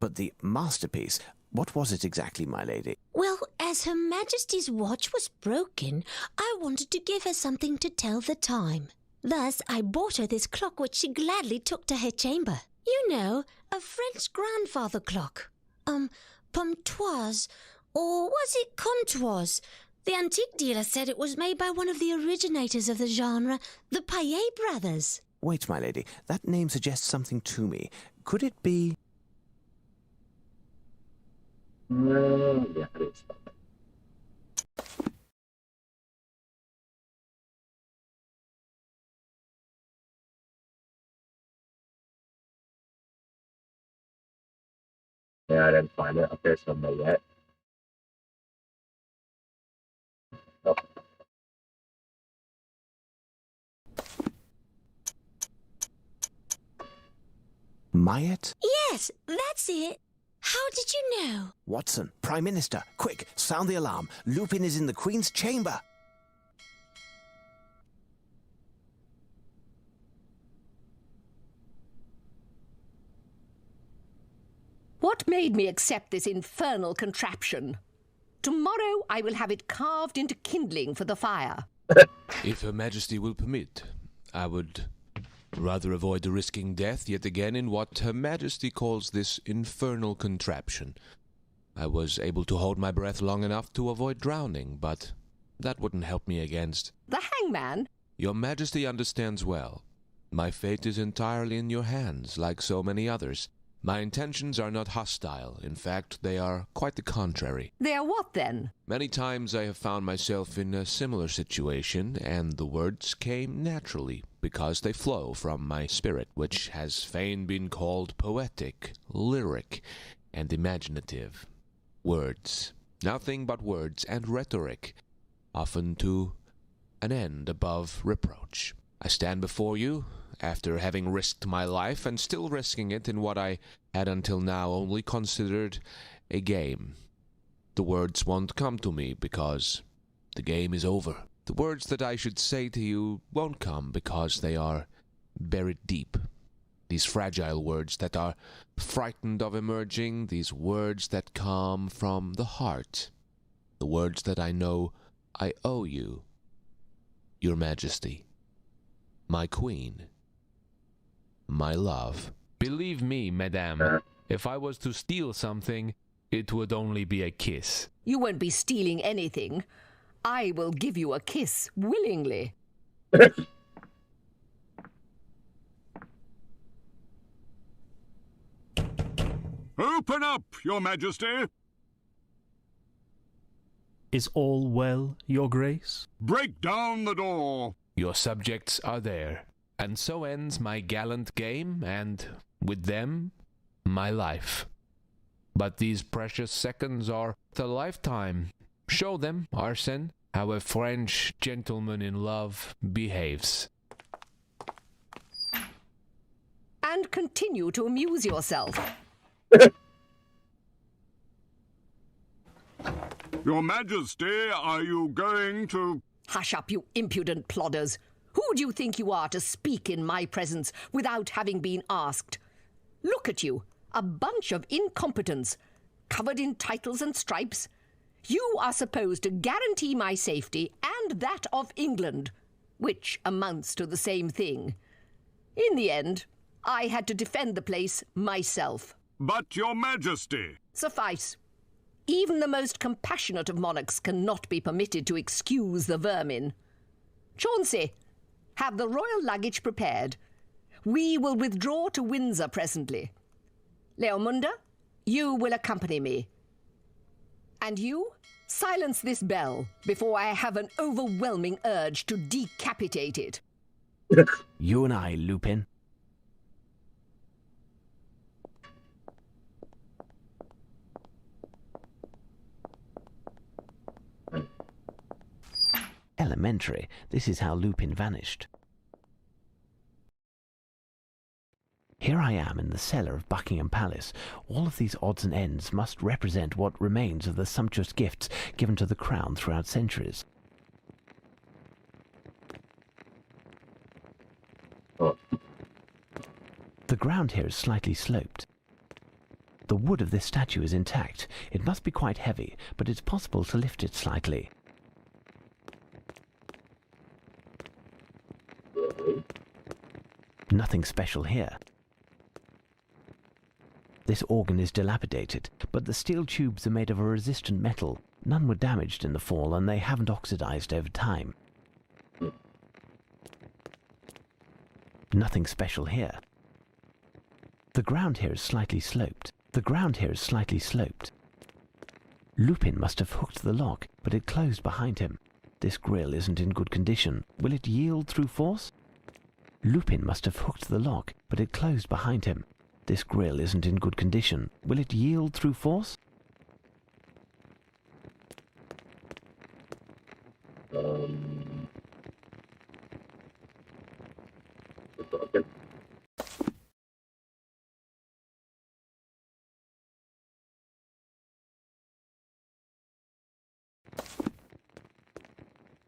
But the masterpiece, what was it exactly, my lady? Well, as Her Majesty's watch was broken, I wanted to give her something to tell the time. Thus, I bought her this clock, which she gladly took to her chamber. You know, a French grandfather clock. Pomtoise, or was it comptoise? The antique dealer said it was made by one of the originators of the genre, the Paillet brothers. Wait, my lady, that name suggests something to me. Could it be... Yeah, it is. Yeah, I didn't find it. Okay, so no yet. Oh. Mayet? Yes, that's it. How did you know? Watson, Prime Minister, quick, sound the alarm. Lupin is in the Queen's chamber. What made me accept this infernal contraption? Tomorrow I will have it carved into kindling for the fire. If Her Majesty will permit, I would rather avoid risking death yet again in what Her Majesty calls this infernal contraption. I was able to hold my breath long enough to avoid drowning, but that wouldn't help me against... The hangman? Your Majesty understands well. My fate is entirely in your hands, like so many others. My intentions are not hostile. In fact, they are quite the contrary. They are what, then? Many times I have found myself in a similar situation, and the words came naturally, because they flow from my spirit, which has fain been called poetic, lyric, and imaginative. Words. Nothing but words and rhetoric, often to an end above reproach. I stand before you, after having risked my life and still risking it in what I had until now only considered a game. The words won't come to me because the game is over. The words that I should say to you won't come because they are buried deep. These fragile words that are frightened of emerging, these words that come from the heart. The words that I know I owe you, Your Majesty, my Queen, my love. Believe me, madame, if I was to steal something, it would only be a kiss. You won't be stealing anything. I will give you a kiss willingly. Open up, Your Majesty! Is all well, Your Grace? Break down the door! Your subjects are there, and so ends my gallant game, and, with them, my life. But these precious seconds are a lifetime. Show them, Arsène, how a French gentleman in love behaves. And continue to amuse yourself. Your Majesty, are you going to... Hush up, you impudent plodders. Who do you think you are to speak in my presence without having been asked? Look at you, a bunch of incompetents, covered in titles and stripes. You are supposed to guarantee my safety and that of England, which amounts to the same thing. In the end, I had to defend the place myself. But, Your Majesty... Suffice. Even the most compassionate of monarchs cannot be permitted to excuse the vermin. Chauncey, have the royal luggage prepared. We will withdraw to Windsor presently. Leomunda, you will accompany me. And you, silence this bell before I have an overwhelming urge to decapitate it. You and I, Lupin. Elementary. This is how Lupin vanished. Here I am in the cellar of Buckingham Palace. All of these odds and ends must represent what remains of the sumptuous gifts given to the crown throughout centuries. Oh. The ground here is slightly sloped. The wood of this statue is intact. It must be quite heavy, but it's possible to lift it slightly. Nothing special here. This organ is dilapidated, but the steel tubes are made of a resistant metal. None were damaged in the fall, and they haven't oxidized over time. Nothing special here. The ground here is slightly sloped. The ground here is slightly sloped. Lupin must have hooked the lock, but it closed behind him. This grill isn't in good condition. Will it yield through force? Lupin must have hooked the lock, but it closed behind him. This grill isn't in good condition. Will it yield through force?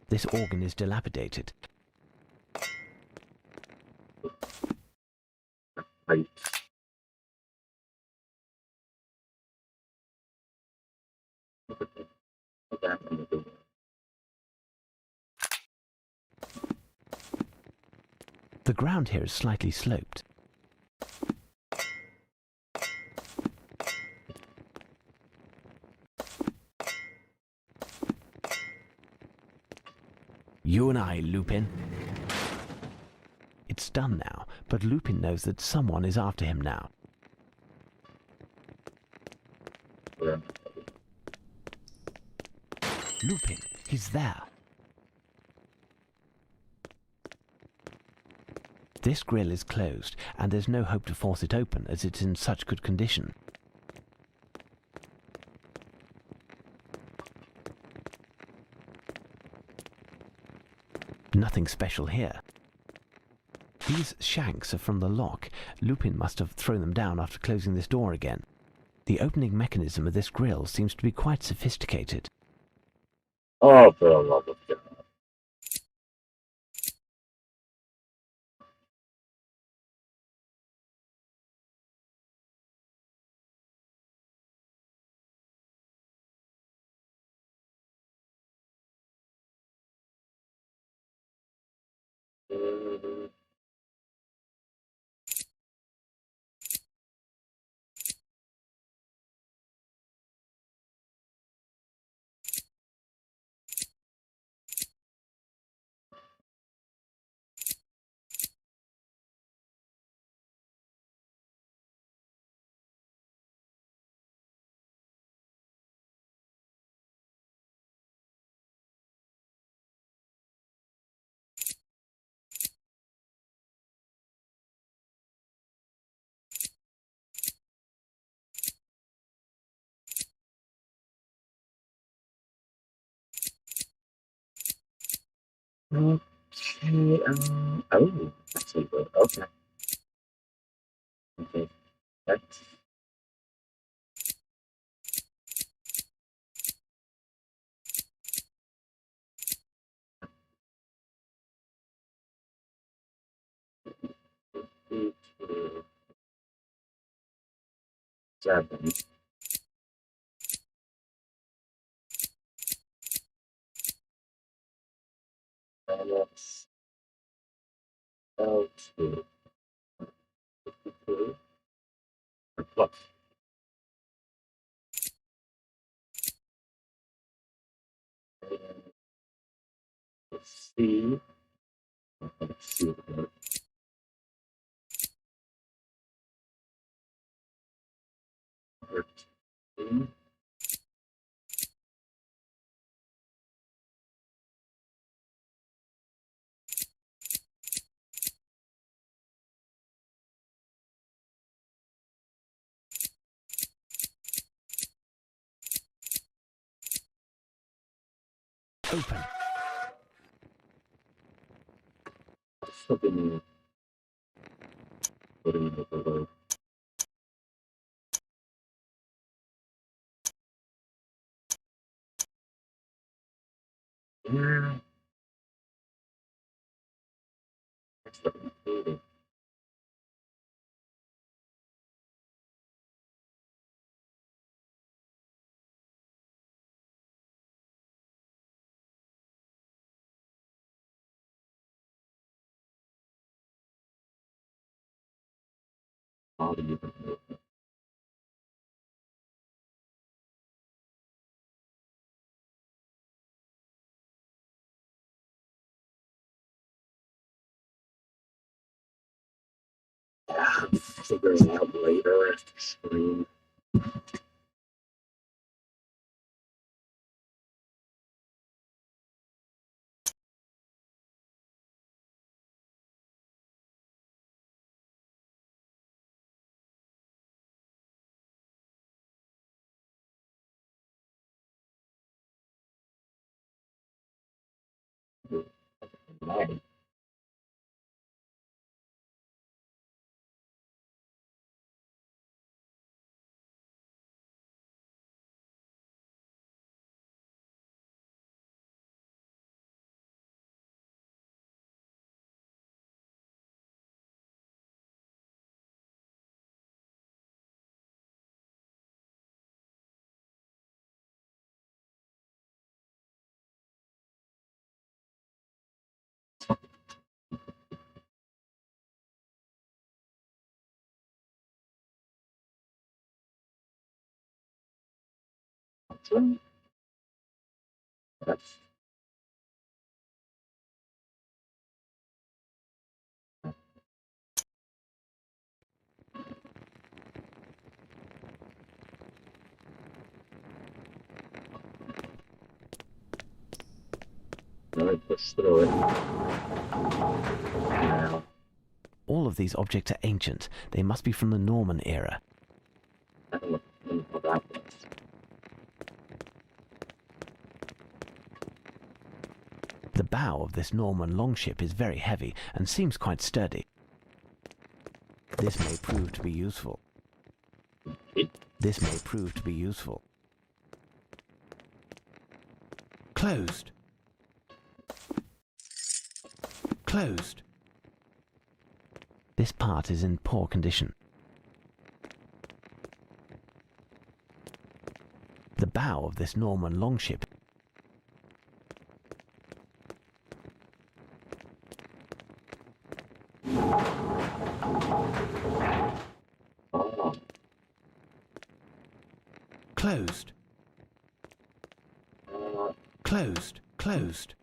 This organ is dilapidated. Right. The ground here is slightly sloped. You and I, Lupin. It's done now, but Lupin knows that someone is after him now. Yeah. Lupin, he's there. This grill is closed, and there's no hope to force it open as it's in such good condition. Nothing special here. These shanks are from the lock. Lupin must have thrown them down after closing this door again. The opening mechanism of this grill seems to be quite sophisticated. Oh, for the love of God. Okay, oh, that's a good. Okay. Okay, that's Pt2 7. Minus L2 52 plus C. Let's see what 13. Open. Something put in the word. Yeah. That's the movie. How do you even know? Figuring out later after screen. Right. That's right. That's really push through it. Now, All of these objects are ancient. They must be from the Norman era. I don't know what that was. The bow of this Norman longship is very heavy and seems quite sturdy. This may prove to be useful. This may prove to be useful. Closed. Closed. This part is in poor condition. The bow of this Norman longship Oh, closed. Closed. Closed.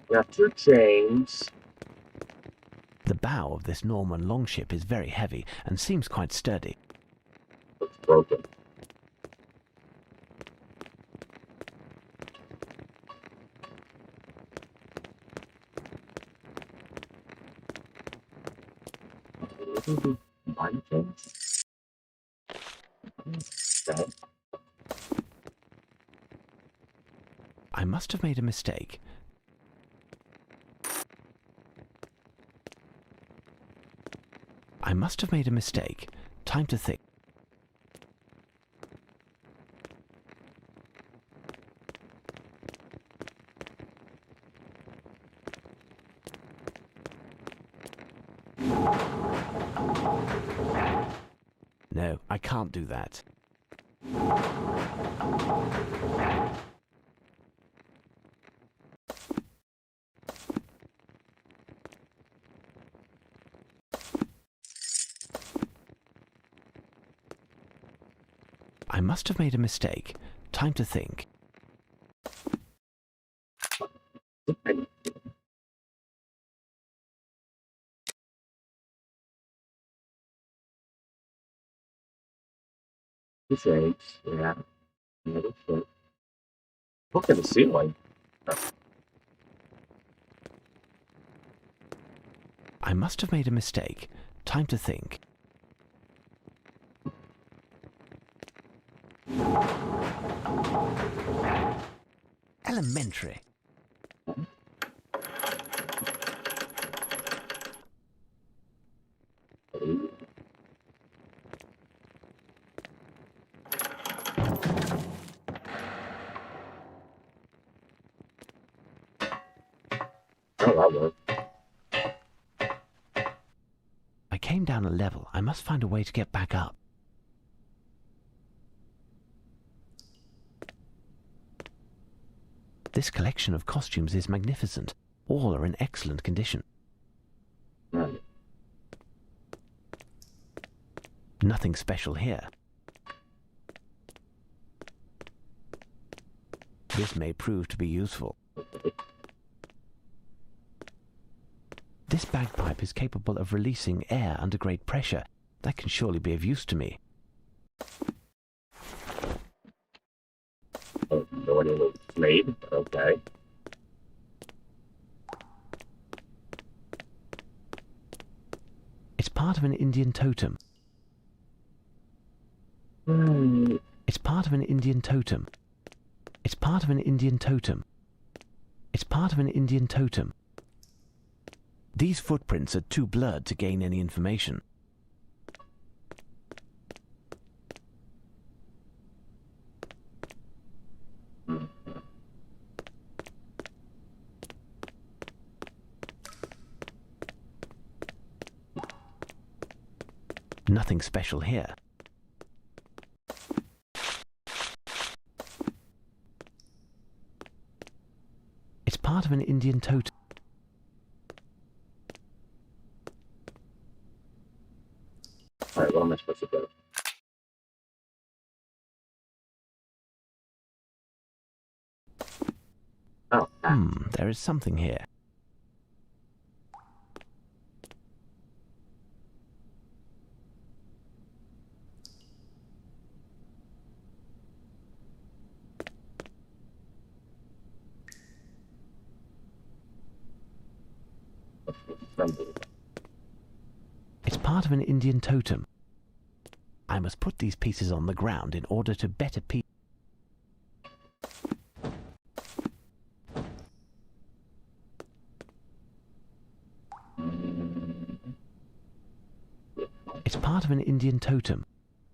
got two chains. The bow of this Norman longship is very heavy and seems quite sturdy. Looks broken. One chains. Okay. I must have made a mistake. I must have made a mistake. Time to think. No, I can't do that. I must have made a mistake. Time to think. Two chains. Yeah. Another chain. Hook in the ceiling. I must have made a mistake. Time to think. Elementary. Oh, that worked. I came down a level. I must find a way to get back up. This collection of costumes is magnificent. All are in excellent condition. Right. Nothing special here. This may prove to be useful. This bagpipe is capable of releasing air under great pressure. That can surely be of use to me. Oh, no idea what it's made. Okay. It's part of an Indian totem. It's part of an Indian totem. It's part of an Indian totem. It's part of an Indian totem. These footprints are too blurred to gain any information. Nothing special here. It's part of an Indian totem. Alright, what am I supposed to do? Oh, There is something here. It's part of an Indian totem. I must put these pieces on the ground in order to better piece. It's part of an Indian totem.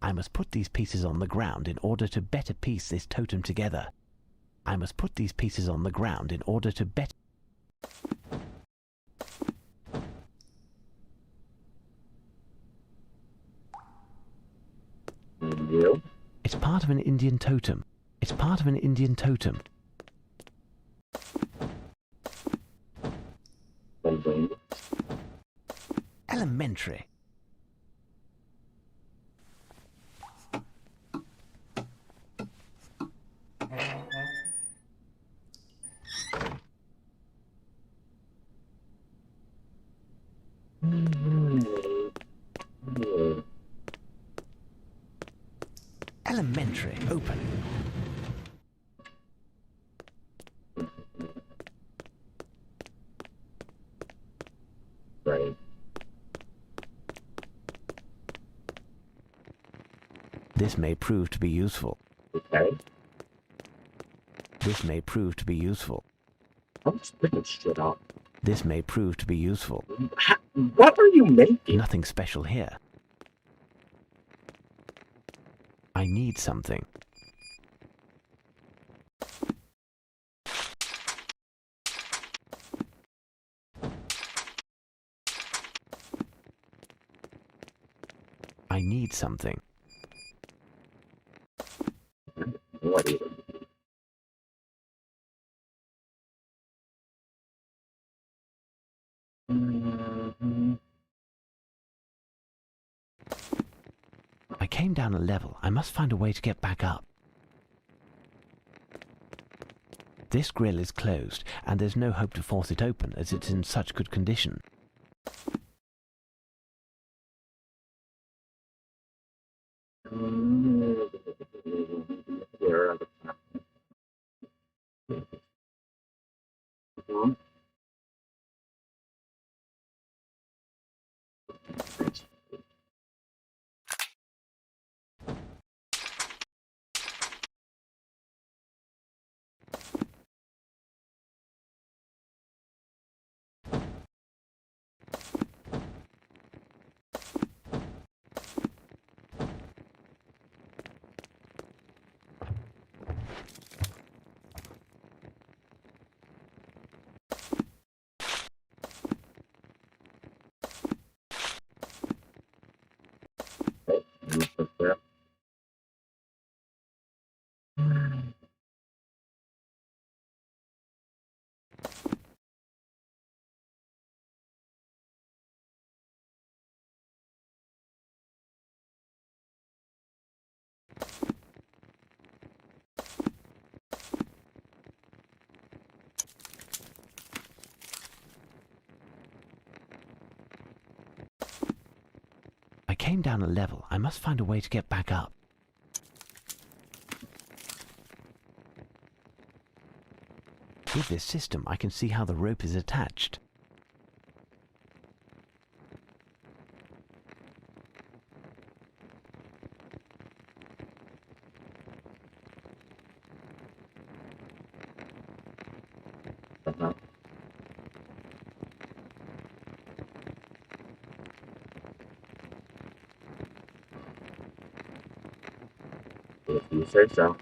I must put these pieces on the ground in order to better piece this totem together. I must put these pieces on the ground in order to better... you? It's part of an Indian totem. It's part of an Indian totem. Elementary. Elementary. Open. Right. This may prove to be useful. Okay. This may prove to be useful. I'm just picking shit up. This may prove to be useful. What are you making? Nothing special here. I need something. I need something. What is it? I came down a level. I must find a way to get back up. This grill is closed, and there's no hope to force it open as it's in such good condition. Where are the I came down a level. I must find a way to get back up. With this system, I can see how the rope is attached. If you say so.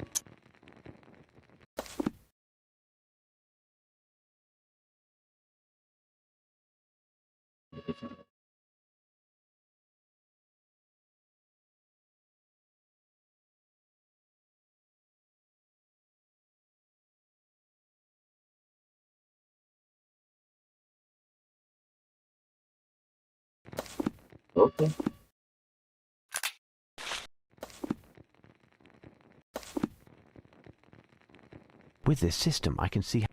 Okay. With this system, I can see.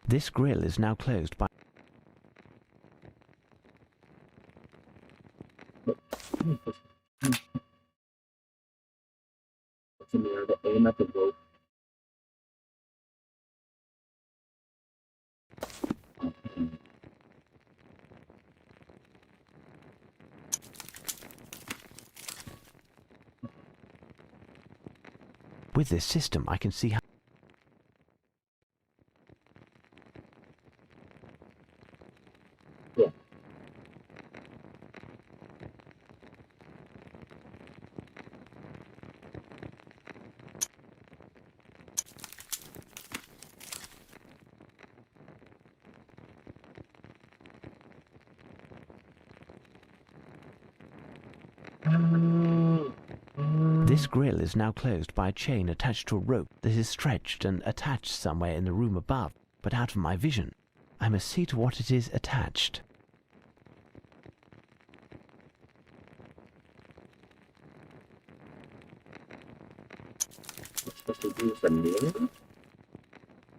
This grill is now closed by. The aim at the rope. With this system, I can see how. Yeah. This grill is now closed by a chain attached to a rope that is stretched and attached somewhere in the room above, but out of my vision. I must see to what it is attached. Supposed to do some kneeling?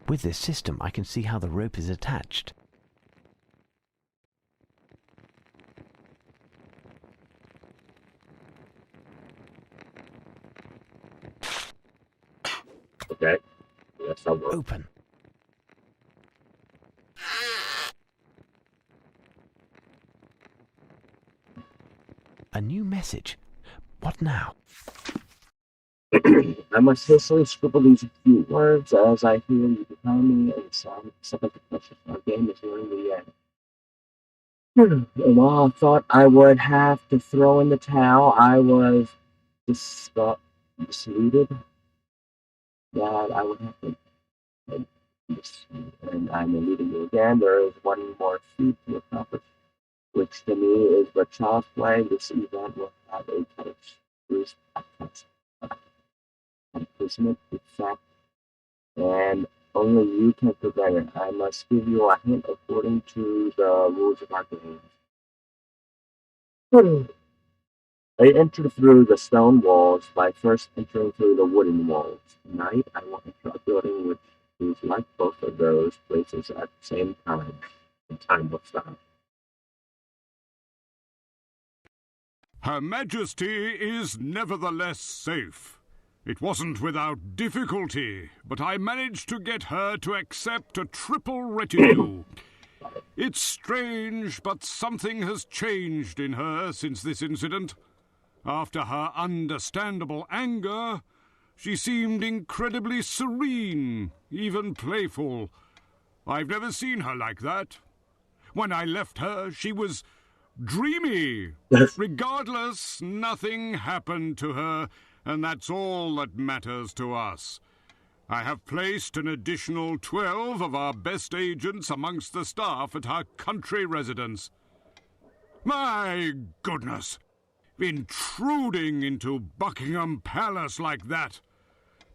With this system, I can see how the rope is attached. Okay. Yes, I'll work. Open. A new message. What now? I must hastily scribble these few words as I hear you behind me, and sound something the pressure. Our game is nearing the end. And while I thought I would have to throw in the towel, I was dissuaded that I would have to. And I'm eluding you again. There is one more feat to accomplish, which to me is but child's play. This event will have a cataclysmic effect, and only you can prevent it. I must give you a hint according to the rules of our game. I enter through the stone walls by first entering through the wooden walls. Tonight, I will enter a building which is like both of those places at the same time, and time will stop. Her Majesty is nevertheless safe. It wasn't without difficulty, but I managed to get her to accept a triple retinue. It's strange, but something has changed in her since this incident. After her understandable anger, she seemed incredibly serene, even playful. I've never seen her like that. When I left her, she was dreamy. Regardless, nothing happened to her, and that's all that matters to us. I have placed an additional 12 of our best agents amongst the staff at her country residence. My goodness! Intruding into Buckingham Palace like that!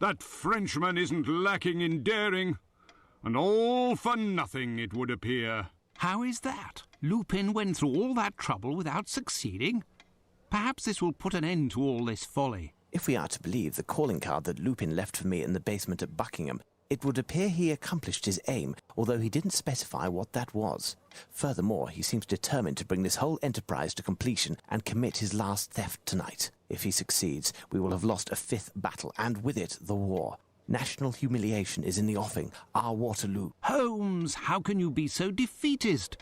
That Frenchman isn't lacking in daring, and all for nothing, it would appear. How is that? Lupin went through all that trouble without succeeding? Perhaps this will put an end to all this folly. If we are to believe the calling card that Lupin left for me in the basement at Buckingham, it would appear he accomplished his aim, although he didn't specify what that was. Furthermore, he seems determined to bring this whole enterprise to completion and commit his last theft tonight. If he succeeds, we will have lost a fifth battle, and with it, the war. National humiliation is in the offing, our Waterloo. Holmes, how can you be so defeatist?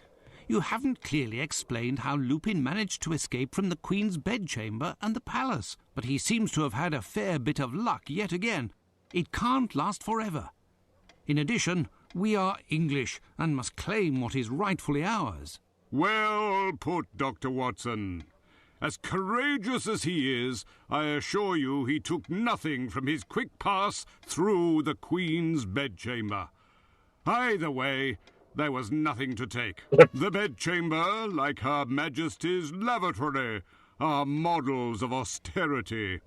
You haven't clearly explained how Lupin managed to escape from the Queen's bedchamber and the palace, but he seems to have had a fair bit of luck yet again. It can't last forever. In addition, we are English and must claim what is rightfully ours. Well put, Dr. Watson. As courageous as he is, I assure you he took nothing from his quick pass through the Queen's bedchamber. Either way, there was nothing to take. The bedchamber, like Her Majesty's lavatory, are models of austerity.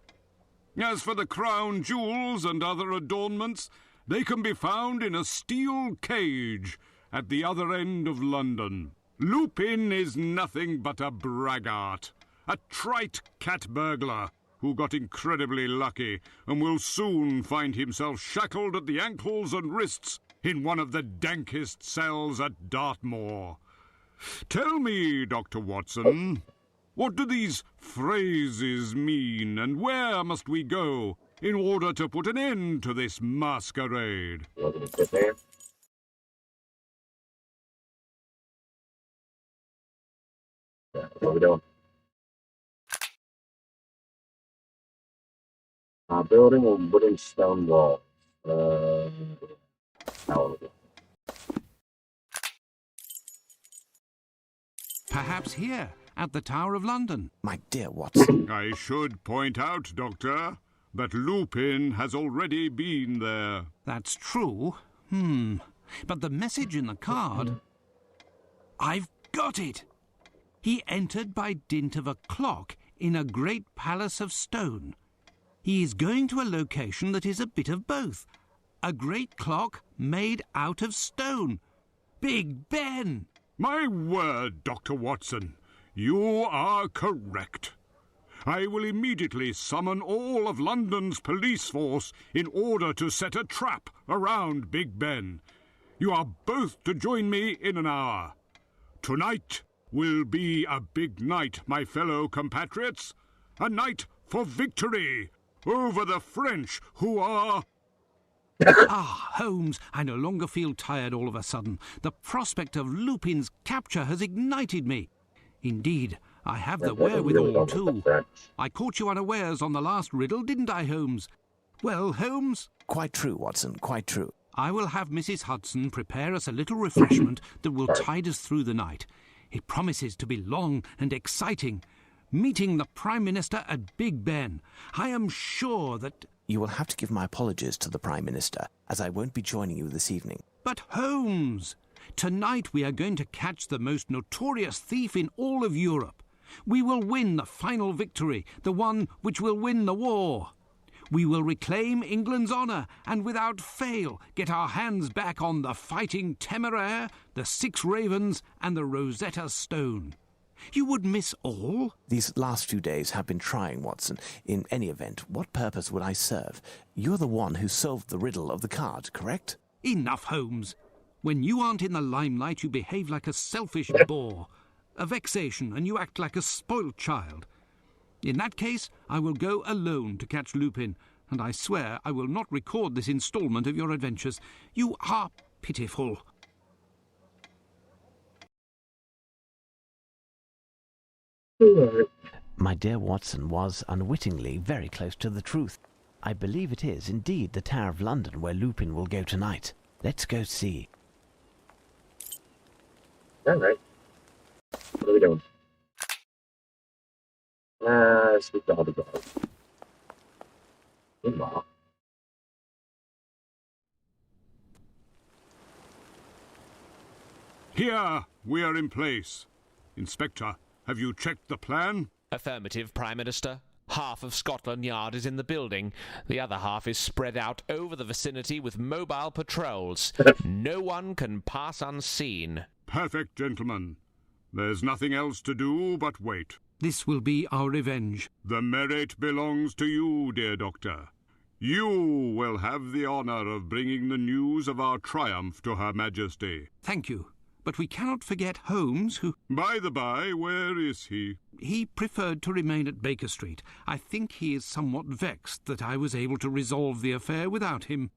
As for the crown jewels and other adornments, they can be found in a steel cage at the other end of London. Lupin is nothing but a braggart, a trite cat burglar who got incredibly lucky and will soon find himself shackled at the ankles and wrists in one of the dankest cells at Dartmoor. Tell me, Dr. Watson, what do these phrases mean, and where must we go in order to put an end to this masquerade? You want me to sit there? Yeah, what are we doing? Building with wooden stone walls. How Perhaps here, at the Tower of London. My dear Watson. I should point out, Doctor, that Lupin has already been there. That's true. But the message in the card... I've got it! He entered by dint of a clock in a great palace of stone. He is going to a location that is a bit of both. A great clock made out of stone. Big Ben! My word, Dr. Watson, you are correct. I will immediately summon all of London's police force in order to set a trap around Big Ben. You are both to join me in an hour. Tonight will be a big night, my fellow compatriots. A night for victory over the French, who are... Holmes, I no longer feel tired all of a sudden. The prospect of Lupin's capture has ignited me. Indeed, I have the wherewithal too. I caught you unawares on the last riddle, didn't I, Holmes? Well, Holmes? Quite true, Watson, quite true. I will have Mrs. Hudson prepare us a little refreshment that will tide us through the night. It promises to be long and exciting. Meeting the Prime Minister at Big Ben. I am sure that... You will have to give my apologies to the Prime Minister, as I won't be joining you this evening. But Holmes, tonight we are going to catch the most notorious thief in all of Europe. We will win the final victory, the one which will win the war. We will reclaim England's honour and without fail get our hands back on the Fighting Temeraire, the Six Ravens and the Rosetta Stone. You would miss all? These last few days have been trying, Watson. In any event, what purpose would I serve? You're the one who solved the riddle of the card, correct? Enough, Holmes. When you aren't in the limelight, you behave like a selfish boor. A vexation, and you act like a spoilt child. In that case, I will go alone to catch Lupin, and I swear I will not record this installment of your adventures. You are pitiful. My dear Watson was, unwittingly, very close to the truth. I believe it is, indeed, the Tower of London where Lupin will go tonight. Let's go see. All right. What are we doing? Speak to all the guards. Meanwhile, Here, we are in place. Inspector, have you checked the plan? Affirmative, Prime Minister. Half of Scotland Yard is in the building. The other half is spread out over the vicinity with mobile patrols. No one can pass unseen. Perfect, gentlemen. There's nothing else to do but wait. This will be our revenge. The merit belongs to you, dear Doctor. You will have the honour of bringing the news of our triumph to Her Majesty. Thank you. But we cannot forget Holmes, who... By the by, where is he? He preferred to remain at Baker Street. I think he is somewhat vexed that I was able to resolve the affair without him.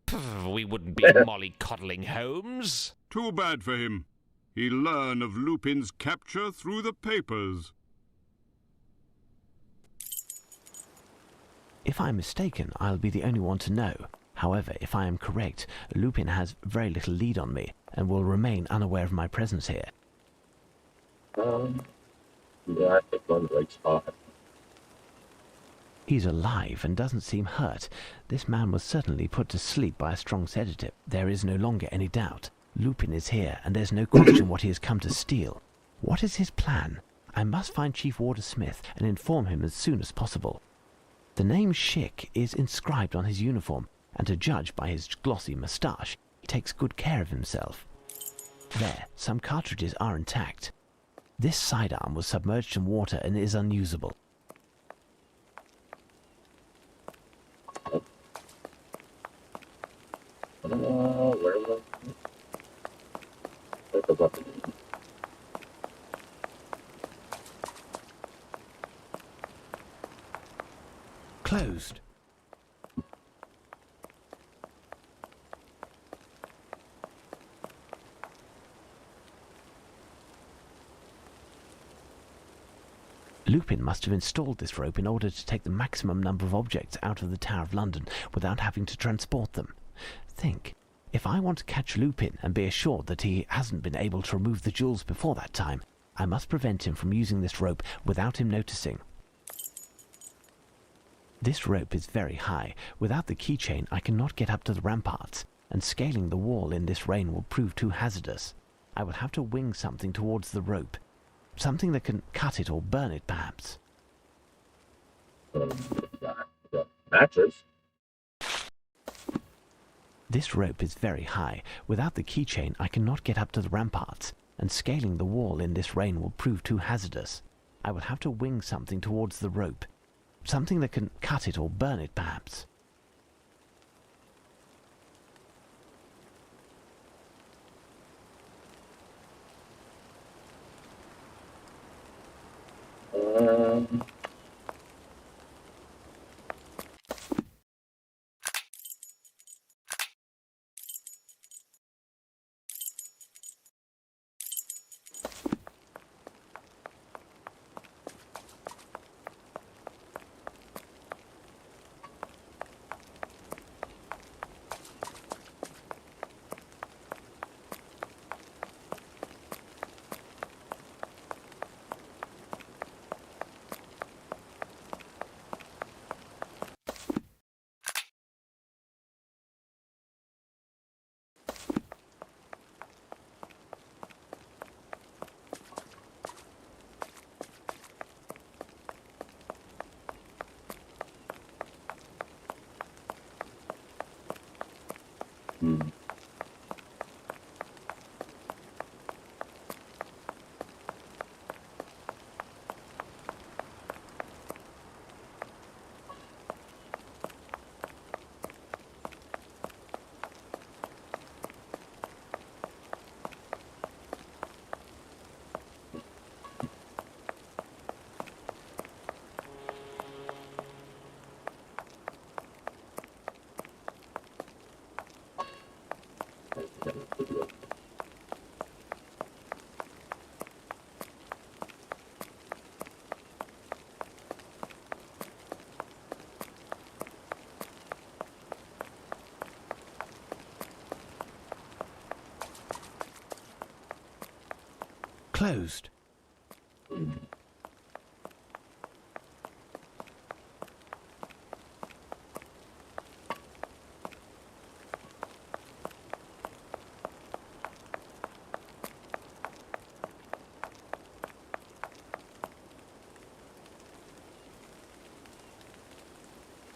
We wouldn't be mollycoddling Holmes. Too bad for him. He'll learn of Lupin's capture through the papers. If I'm mistaken, I'll be the only one to know. However, if I am correct, Lupin has very little lead on me, and will remain unaware of my presence here. Yeah, I think we're on the right spot. He's alive and doesn't seem hurt. This man was certainly put to sleep by a strong sedative. There is no longer any doubt. Lupin is here, and there's no question what he has come to steal. What is his plan? I must find Chief Warder Smith and inform him as soon as possible. The name Schick is inscribed on his uniform, and to judge by his glossy moustache, he takes good care of himself. There, some cartridges are intact. This sidearm was submerged in water and is unusable. Where was the weapon? Closed. Lupin must have installed this rope in order to take the maximum number of objects out of the Tower of London without having to transport them. Think, if I want to catch Lupin and be assured that he hasn't been able to remove the jewels before that time, I must prevent him from using this rope without him noticing. This rope is very high. Without the keychain, I cannot get up to the ramparts, and scaling the wall in this rain will prove too hazardous. I will have to wing something towards the rope. Something that can cut it or burn it, perhaps. Matches. This rope is very high. Without the keychain, I cannot get up to the ramparts, and scaling the wall in this rain will prove too hazardous. I will have to wing something towards the rope. Something that can cut it or burn it, perhaps. Closed.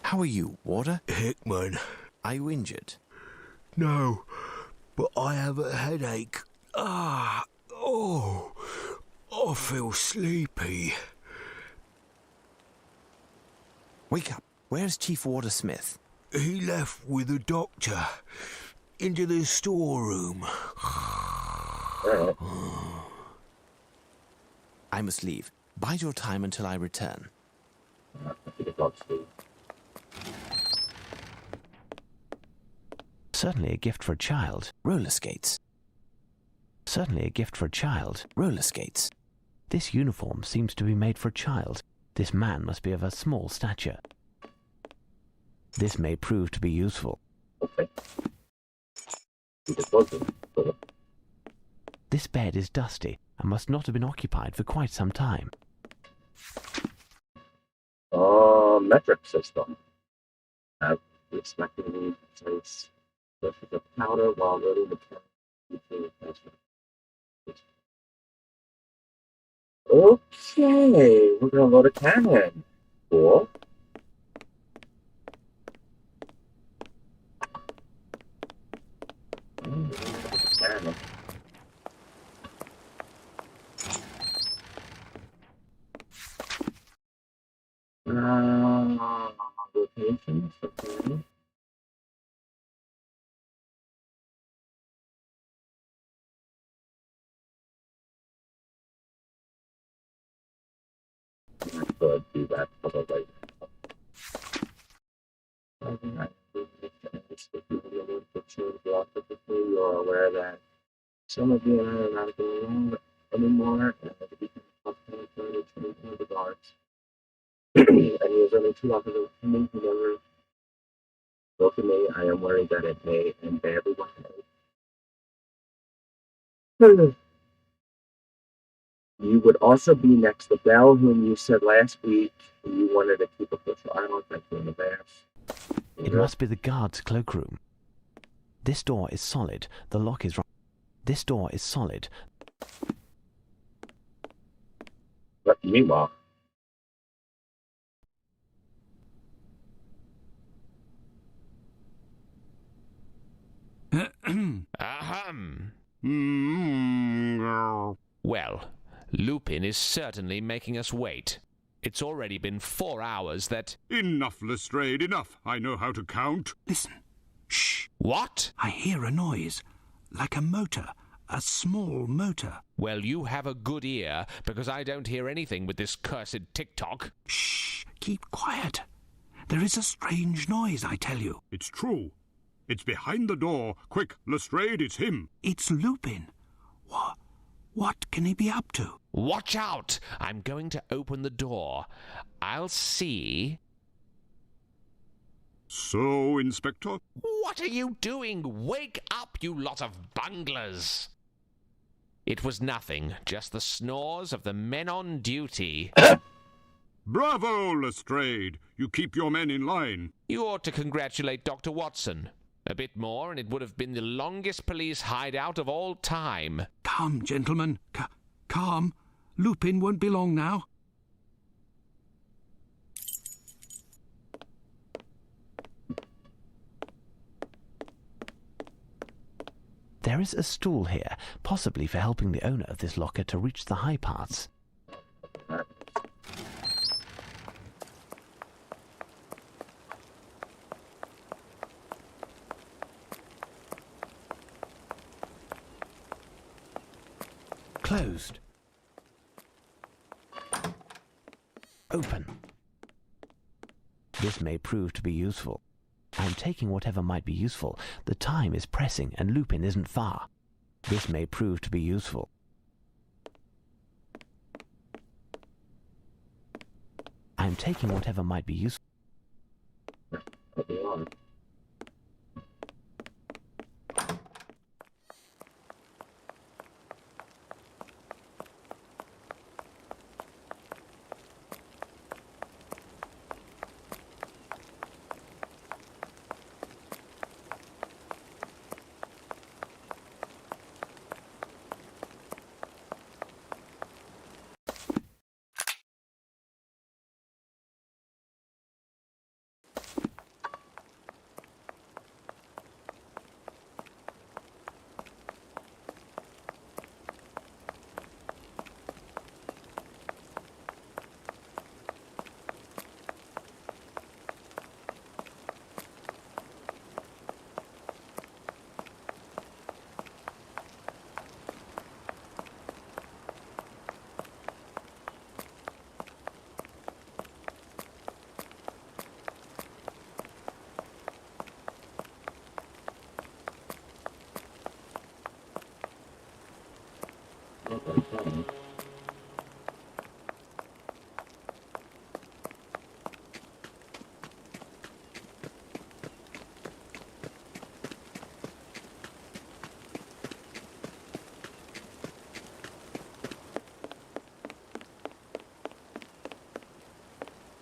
How are you, Warder? Hickman. Are you injured? No, but I have a headache. I feel sleepy. Wake up. Where's Chief Warder Smith? He left with the doctor into the storeroom. I must leave. Bide your time until I return. Certainly a gift for a child. Roller skates. Certainly a gift for a child. Roller skates. This uniform seems to be made for a child. This man must be of a small stature. This may prove to be useful. This bed is dusty and must not have been occupied for quite some time. Metric system. Have respectively place the powder while loading the Okay, we're gonna load a cannon. Cool. Cannon. Locations, okay. I could do that probably. You're aware that some of you are not going on anymore, and it becomes possible to the guards. And he has only two officers coming who never spoke to me. I am worried that it may end badly one day. You would also be next to Belle, whom you said last week you wanted to keep a close eye on. Thank you in advance. It must be the guard's cloakroom. This door is solid. The lock is right. This door is solid. But meanwhile, Ahem. Well, Lupin is certainly making us wait. It's already been 4 hours that... Enough, Lestrade, enough. I know how to count. Listen. Shh. What? I hear a noise. Like a motor. A small motor. Well, you have a good ear, because I don't hear anything with this cursed tick-tock. Shh. Keep quiet. There is a strange noise, I tell you. It's true. It's behind the door. Quick, Lestrade, it's him. It's Lupin. What can he be up to? Watch out! I'm going to open the door. I'll see... So, Inspector? What are you doing? Wake up, you lot of bunglers! It was nothing, just the snores of the men on duty. Bravo, Lestrade! You keep your men in line. You ought to congratulate Dr. Watson. A bit more, and it would have been the longest police hideout of all time. Calm, gentlemen. Calm. Lupin won't be long now. There is a stool here, possibly for helping the owner of this locker to reach the high parts. Closed. Open. This may prove to be useful. I'm taking whatever might be useful. The time is pressing and Lupin isn't far. This may prove to be useful. I'm taking whatever might be useful.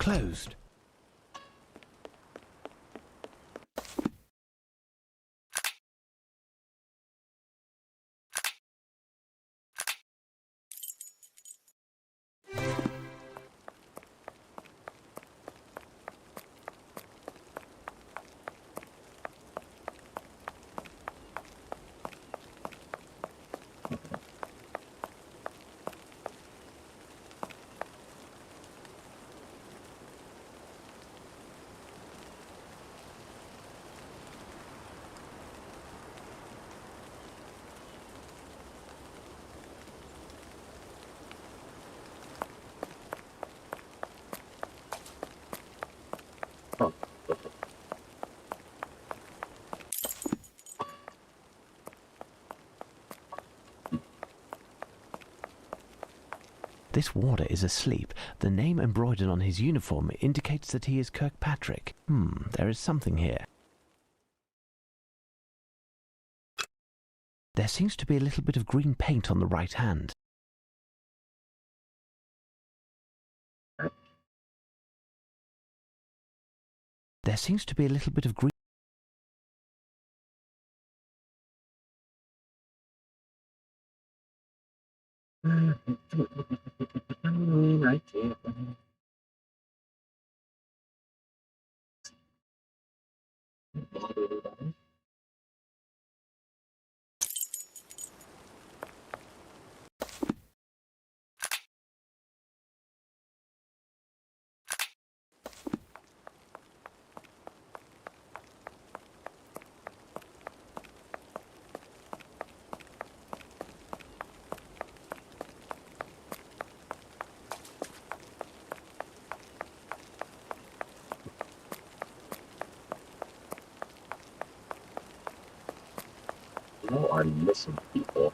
closed. Oh, This warder is asleep. The name embroidered on his uniform indicates that he is Kirkpatrick. There is something here. There seems to be a little bit of green paint on the right hand. There seems to be a little bit of green. I can't. No, I'm missing people.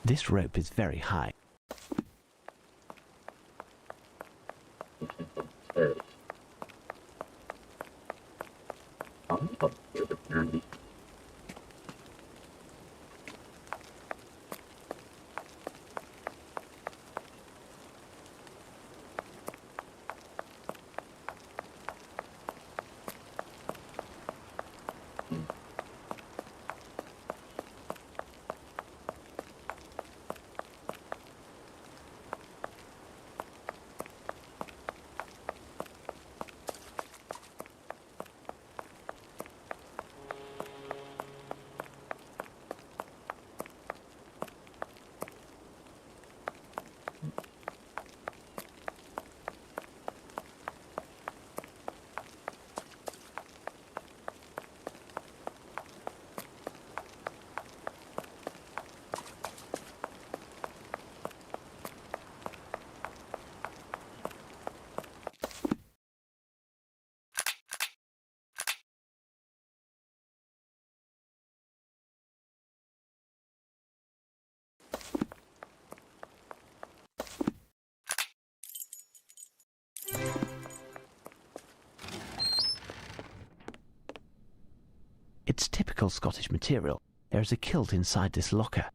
This rope is very high. There. I'm up here, apparently. It's typical Scottish material. There is a kilt inside this locker.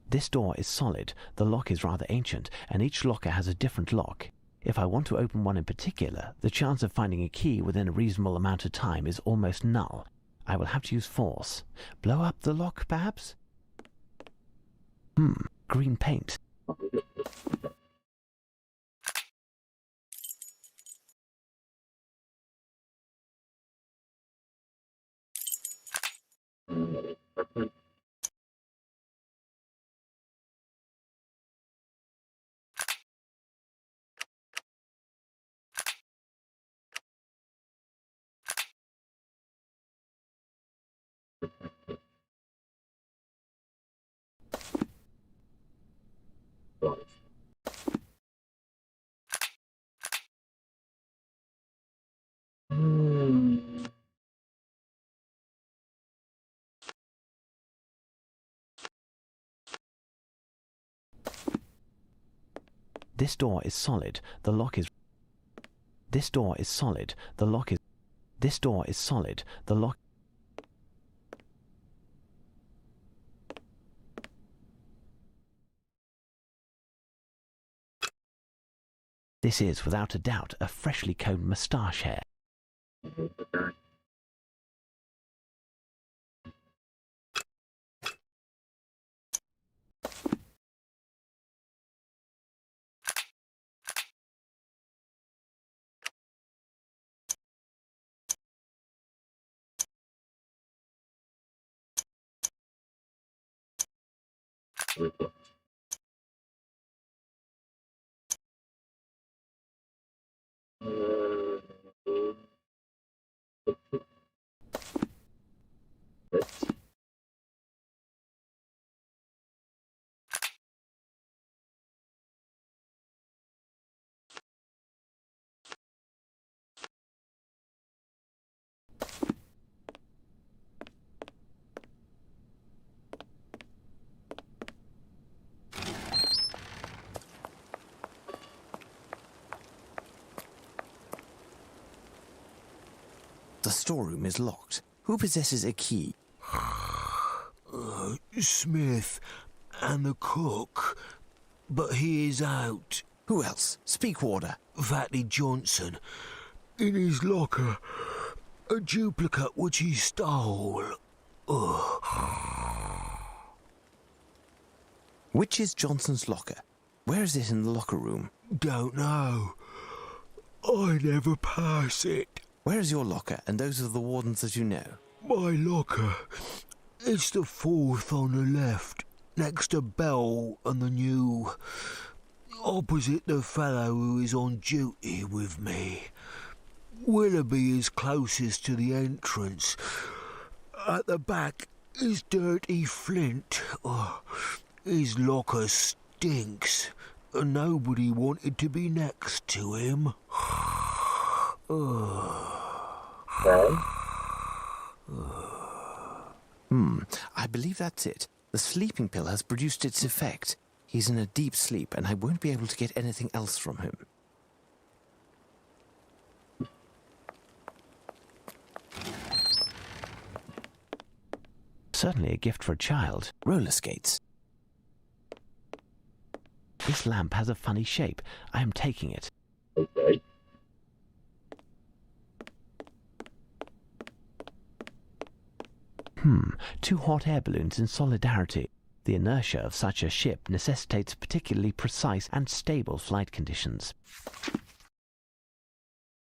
This door is solid, the lock is rather ancient, and each locker has a different lock. If I want to open one in particular, the chance of finding a key within a reasonable amount of time is almost null. I will have to use force. Blow up the lock, perhaps? Green paint. This door is solid, the lock is This door is solid. The lock is... This door is solid. The lock... This is, without a doubt, a freshly combed moustache hair. The storeroom is locked. Who possesses a key? Smith and the cook, but he is out. Who else? Speak, Warder. Fatty Johnson. In his locker. A duplicate which he stole. Which is Johnson's locker? Where is it in the locker room? Don't know. I never pass it. Where is your locker and those of the wardens that you know? My locker. It's the fourth on the left, next to Bell and the new. Opposite the fellow who is on duty with me. Willoughby is closest to the entrance. At the back is Dirty Flint. His locker stinks, and nobody wanted to be next to him. I believe that's it. The sleeping pill has produced its effect. He's in a deep sleep, and I won't be able to get anything else from him. Certainly a gift for a child. Roller skates. This lamp has a funny shape. I am taking it. Okay. Two hot air balloons in solidarity. The inertia of such a ship necessitates particularly precise and stable flight conditions.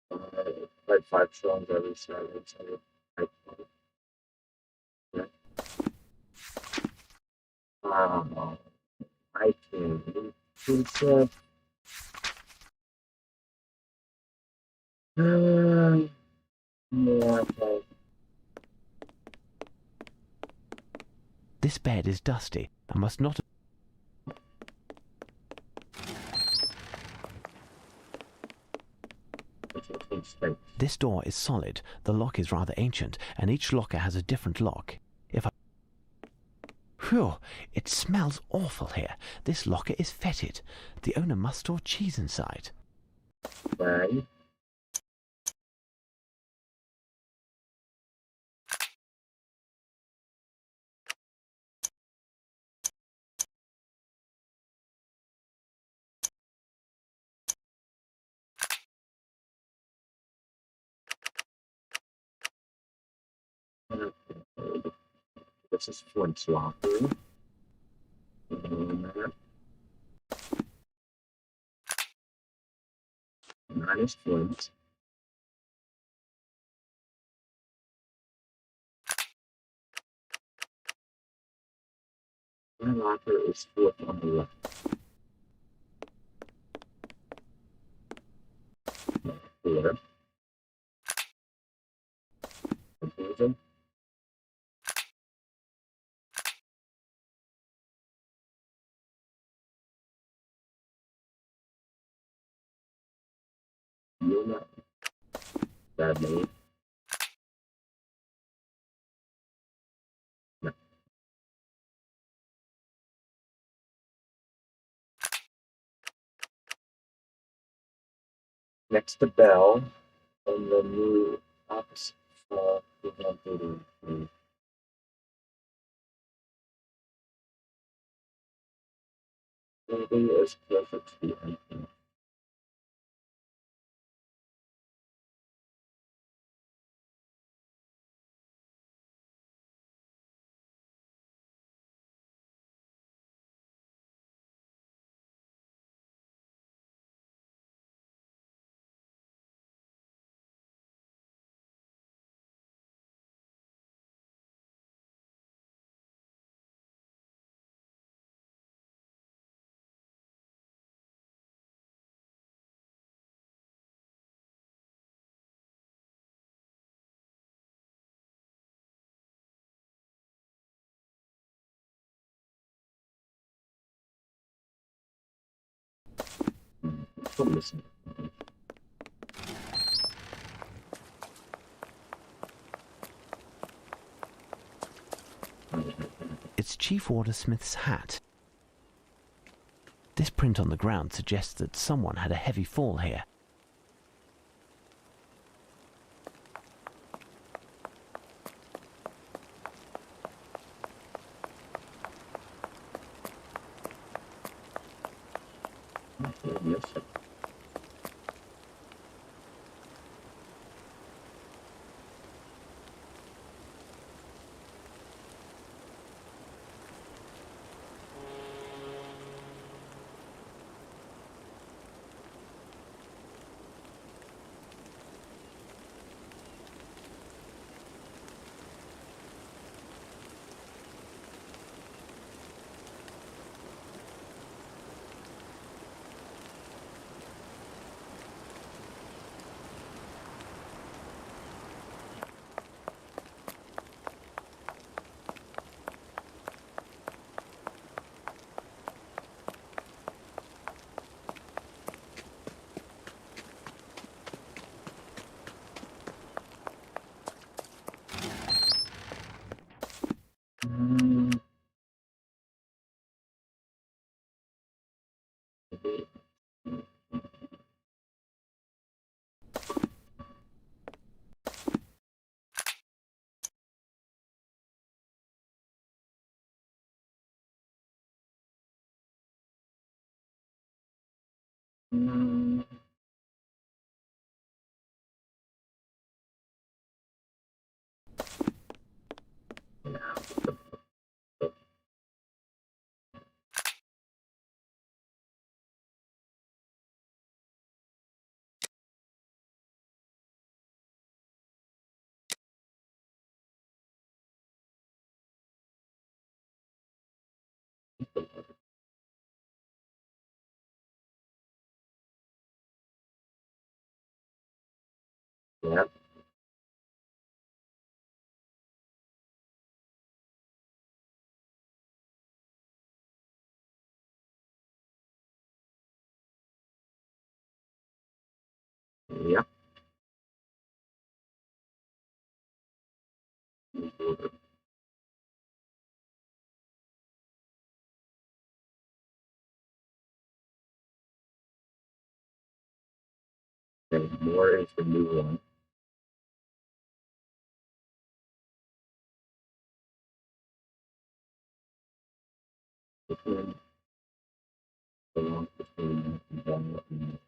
Like 5 songs every Saturday. Okay. I can't. Yeah, okay. This bed is dusty and must not... This door is solid. The lock is rather ancient, and each locker has a different lock. If I... Phew! It smells awful here. This locker is fetid. The owner must store cheese inside. Right. This is Flint's locker. That is Flint. My locker is fourth on the left. Four. Confusion. Yuma. Bad name. No. next to Bell on the new opposite floor. Maybe it's closer to the end. Listen. It's Chief Warder Smith's hat. This print on the ground suggests that someone had a heavy fall here. Yes. Yeah. Yep. And more is the new one. Between the one between Bell and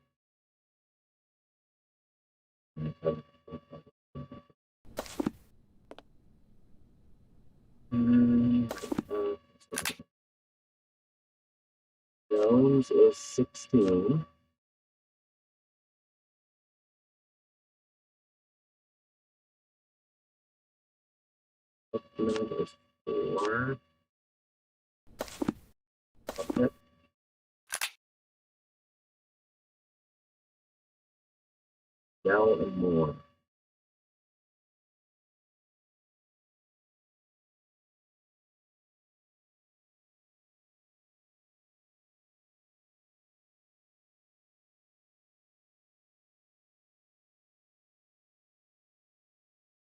Jones is 16. Upland is 4. Puppet. Bell and more.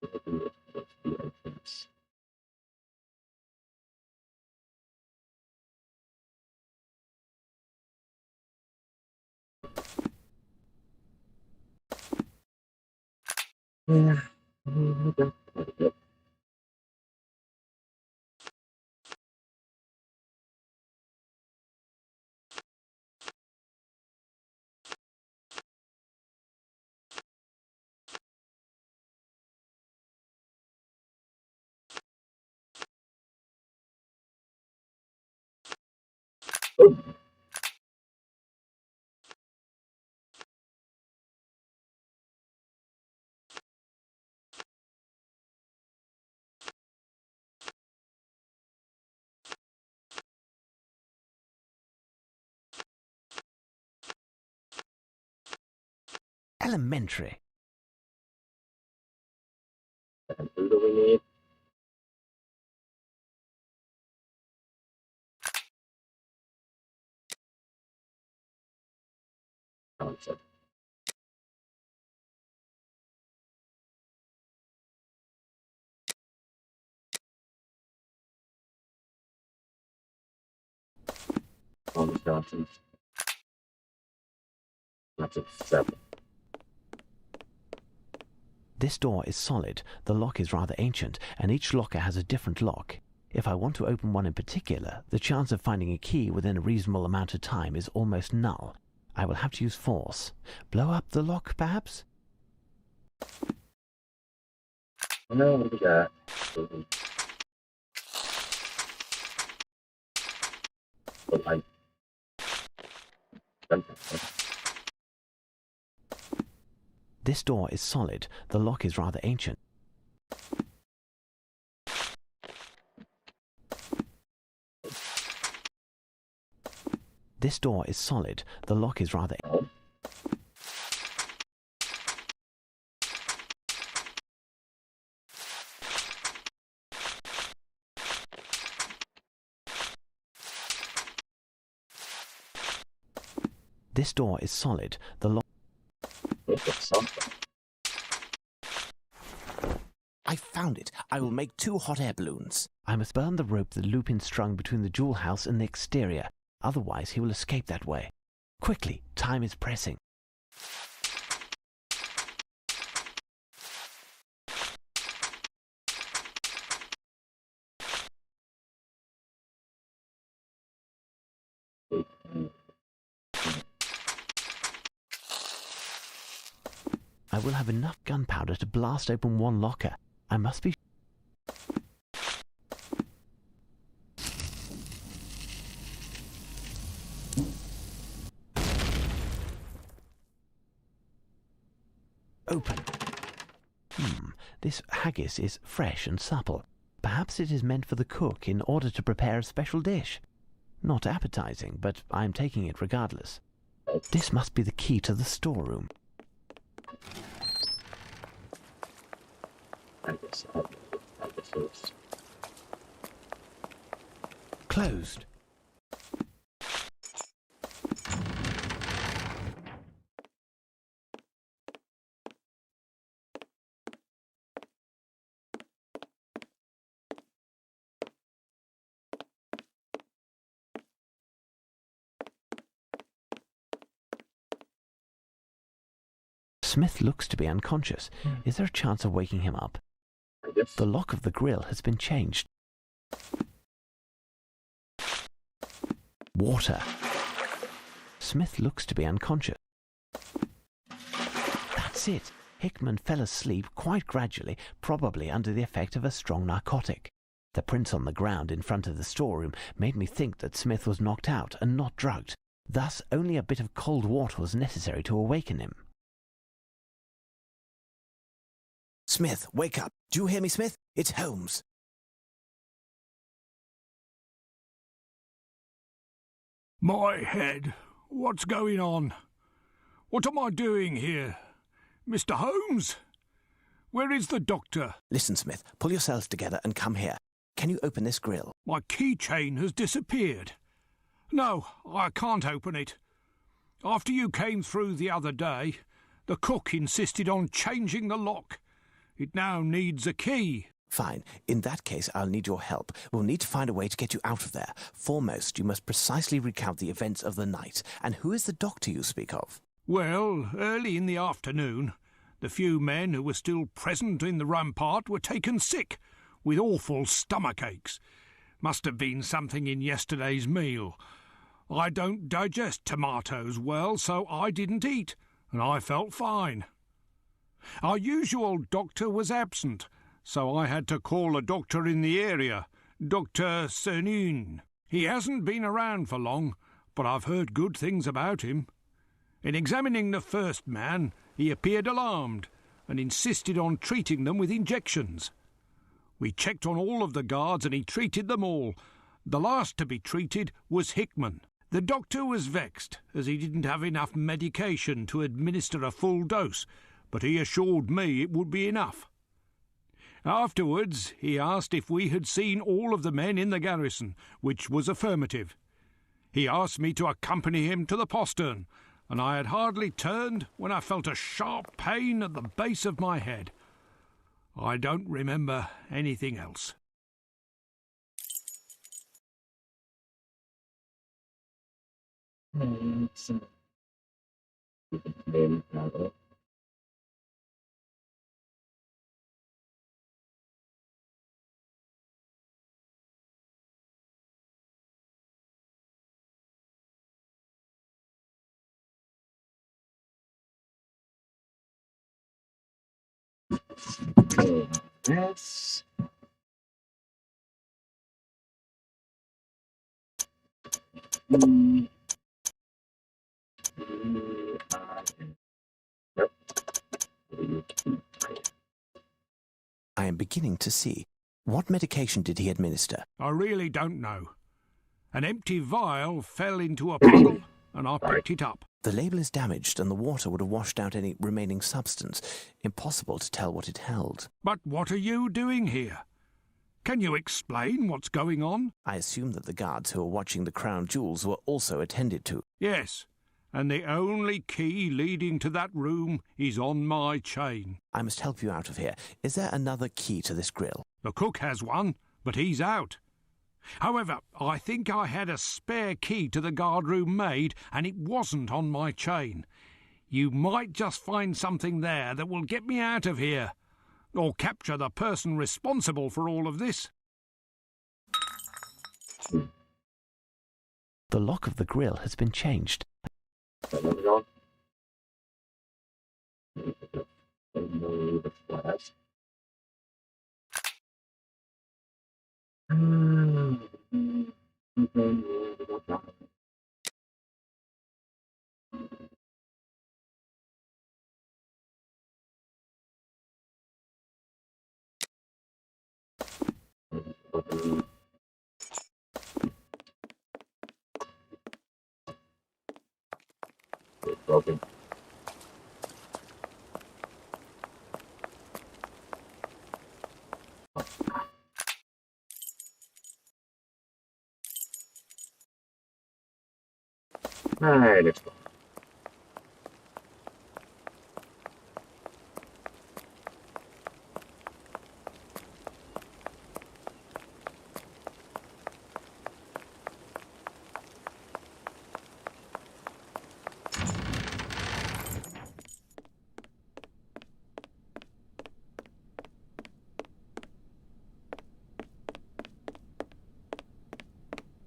That's the entrance. Yeah. Okay. Yep. Oh, Elementary. and who do we need? Concept. Holmes Johnson. That's a 7. This door is solid, the lock is rather ancient, and each locker has a different lock. If I want to open one in particular, the chance of finding a key within a reasonable amount of time is almost null. I will have to use force. Blow up the lock, perhaps? No, look at that. But I. This door is solid, the lock is rather ancient. This door is solid, the lock is rather... This door is solid, the lock... I found it. I will make 2 hot air balloons. I must burn the rope that Lupin strung between the jewel house and the exterior. Otherwise he will escape that way. Quickly, time is pressing. I will have enough gunpowder to blast open one locker. I must be... Open. This haggis is fresh and supple. Perhaps it is meant for the cook in order to prepare a special dish. Not appetizing, but I am taking it regardless. This must be the key to the storeroom. Closed. Smith looks to be unconscious. Is there a chance of waking him up? The lock of the grill has been changed. Water. Smith looks to be unconscious. That's it. Hickman fell asleep quite gradually, probably under the effect of a strong narcotic. The prints on the ground in front of the storeroom made me think that Smith was knocked out and not drugged. Thus, only a bit of cold water was necessary to awaken him. Smith, wake up. Do you hear me, Smith? It's Holmes. My head. What's going on? What am I doing here? Mr. Holmes? Where is the doctor? Listen, Smith, pull yourself together and come here. Can you open this grill? My keychain has disappeared. No, I can't open it. After you came through the other day, the cook insisted on changing the lock. It now needs a key. Fine. In that case, I'll need your help. We'll need to find a way to get you out of there. Foremost, you must precisely recount the events of the night. And who is the doctor you speak of? Well, early in the afternoon, The few men who were still present in the rampart were taken sick, with awful stomach aches. Must have been something in yesterday's meal. I don't digest tomatoes well, so I didn't eat, and I felt fine. Our usual doctor was absent, so I had to call a doctor in the area, Dr. Cernin. He hasn't been around for long, but I've heard good things about him. In examining the first man, he appeared alarmed and insisted on treating them with injections. We checked on all of the guards and he treated them all. The last to be treated was Hickman. The doctor was vexed, as he didn't have enough medication to administer a full dose, but he assured me it would be enough. Afterwards, he asked if we had seen all of the men in the garrison, which was affirmative. He asked me to accompany him to the postern, and I had hardly turned when I felt a sharp pain at the base of my head. I don't remember anything else. Yes. I am beginning to see. What medication did he administer? I really don't know. An empty vial fell into a puddle, and I picked it up. The label is damaged, and the water would have washed out any remaining substance. Impossible to tell what it held. But what are you doing here? Can you explain what's going on? I assume that the guards who are watching the crown jewels were also attended to. Yes, and the only key leading to that room is on my chain. I must help you out of here. Is there another key to this grill? The cook has one, but he's out. However, I think I had a spare key to the guardroom maid, and it wasn't on my chain. You might just find something there that will get me out of here, or capture the person responsible for all of this. The lock of the grill has been changed. Broken. Alright, let's go.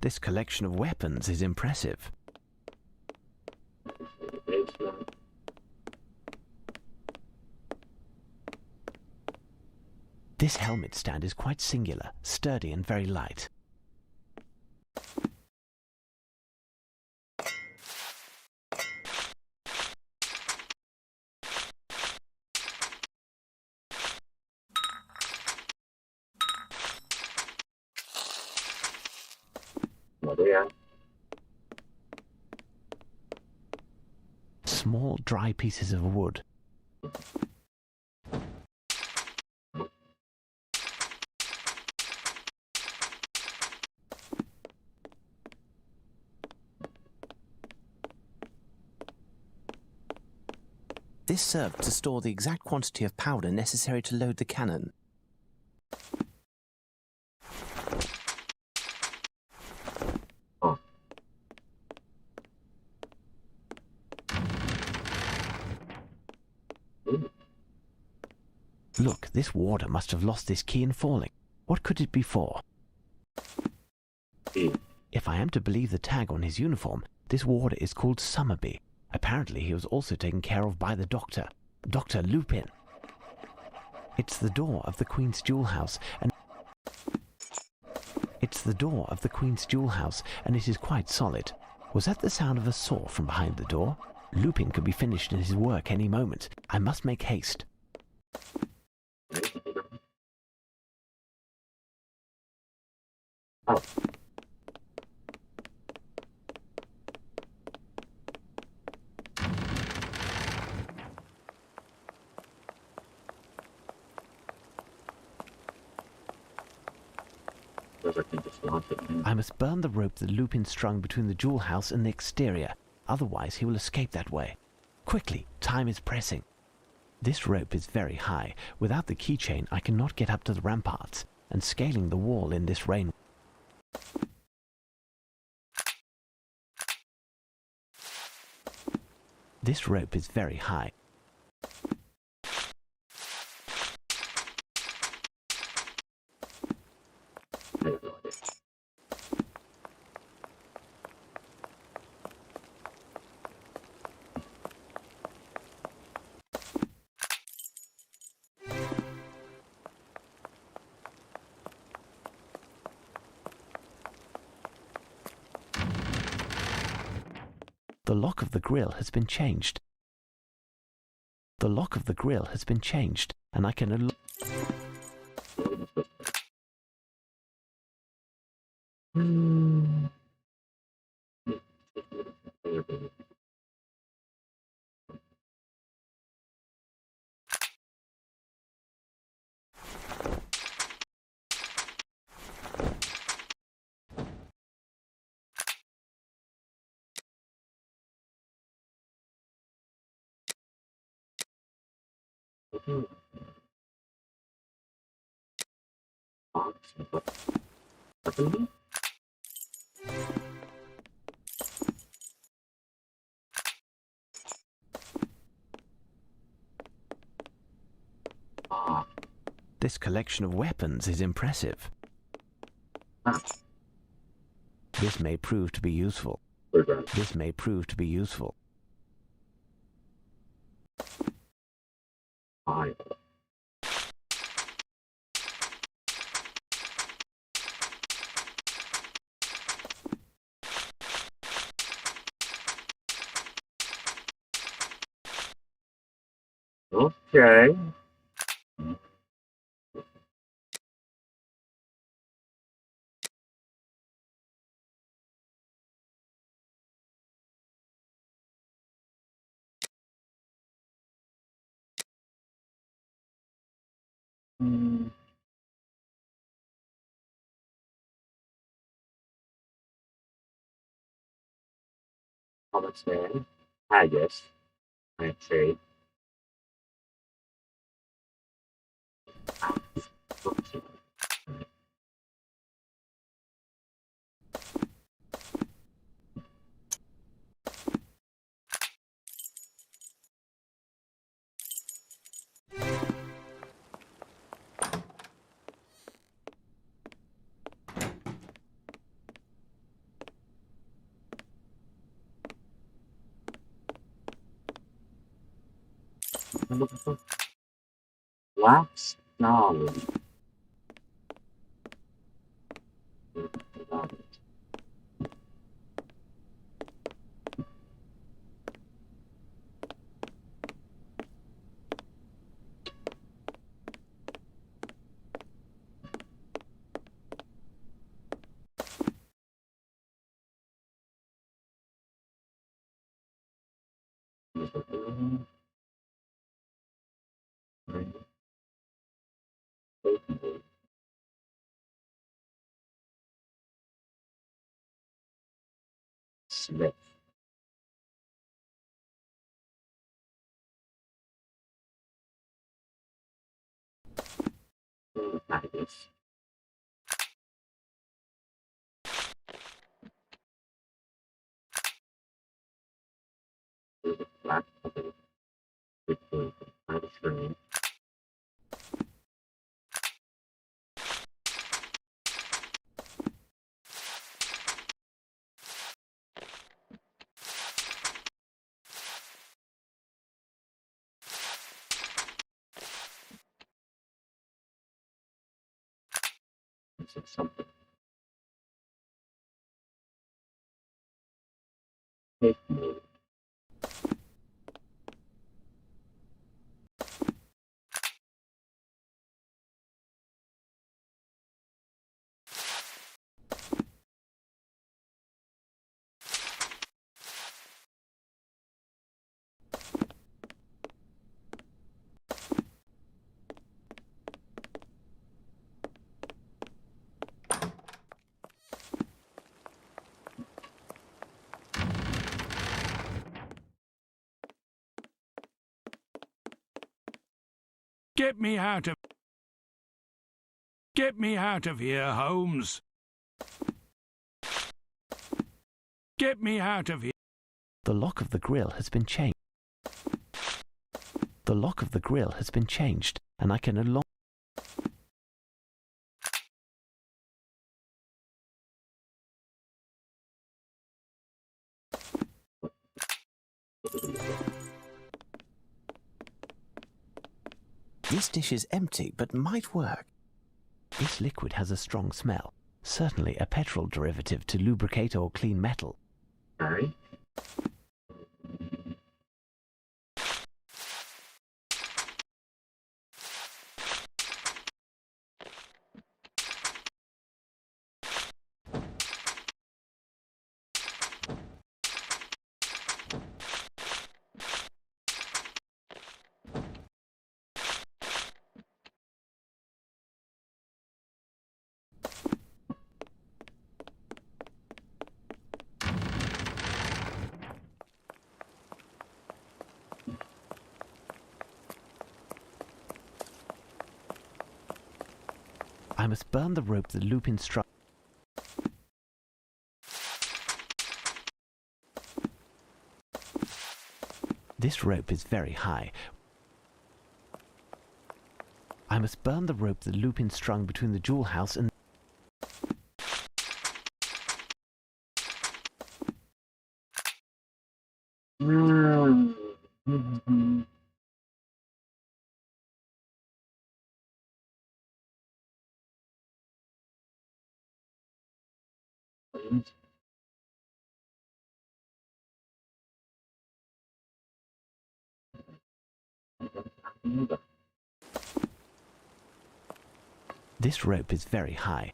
This collection of weapons is impressive. This helmet stand is quite singular, sturdy and very light. Small, dry pieces of wood. This served to store the exact quantity of powder necessary to load the cannon. Look, this warder must have lost this key in falling. What could it be for? If I am to believe the tag on his uniform, this warder is called Summerby. Apparently he was also taken care of by the doctor, Dr. Lupin. It's the door of the Queen's Jewel House, and it is quite solid. Was that the sound of a saw from behind the door? Lupin could be finished in his work any moment. I must make haste. Oh. I must burn the rope that Lupin strung between the jewel house and the exterior. Otherwise he will escape that way. Quickly, time is pressing. This rope is very high. Without the keychain I cannot get up to the ramparts, and scaling the wall in this rain. This rope is very high. The lock of the grill has been changed. The lock of the grill has been changed, and I can unlock. This collection of weapons is impressive. This may prove to be useful. This may prove to be useful. Okay. Understand? I guess. I'd say. Wax dolly. Smith. I guess. Black. Screen. missing something. Take me. Get me out of here, Holmes. Get me out of here. The lock of the grill has been changed. The lock of the grill has been changed, and I can no longer... This dish is empty, but might work. This liquid has a strong smell. Certainly a petrol derivative to lubricate or clean metal. Alright. I must burn the rope that Lupin struck. This rope is very high. I must burn the rope that Lupin strung between the jewel house and... This rope is very high.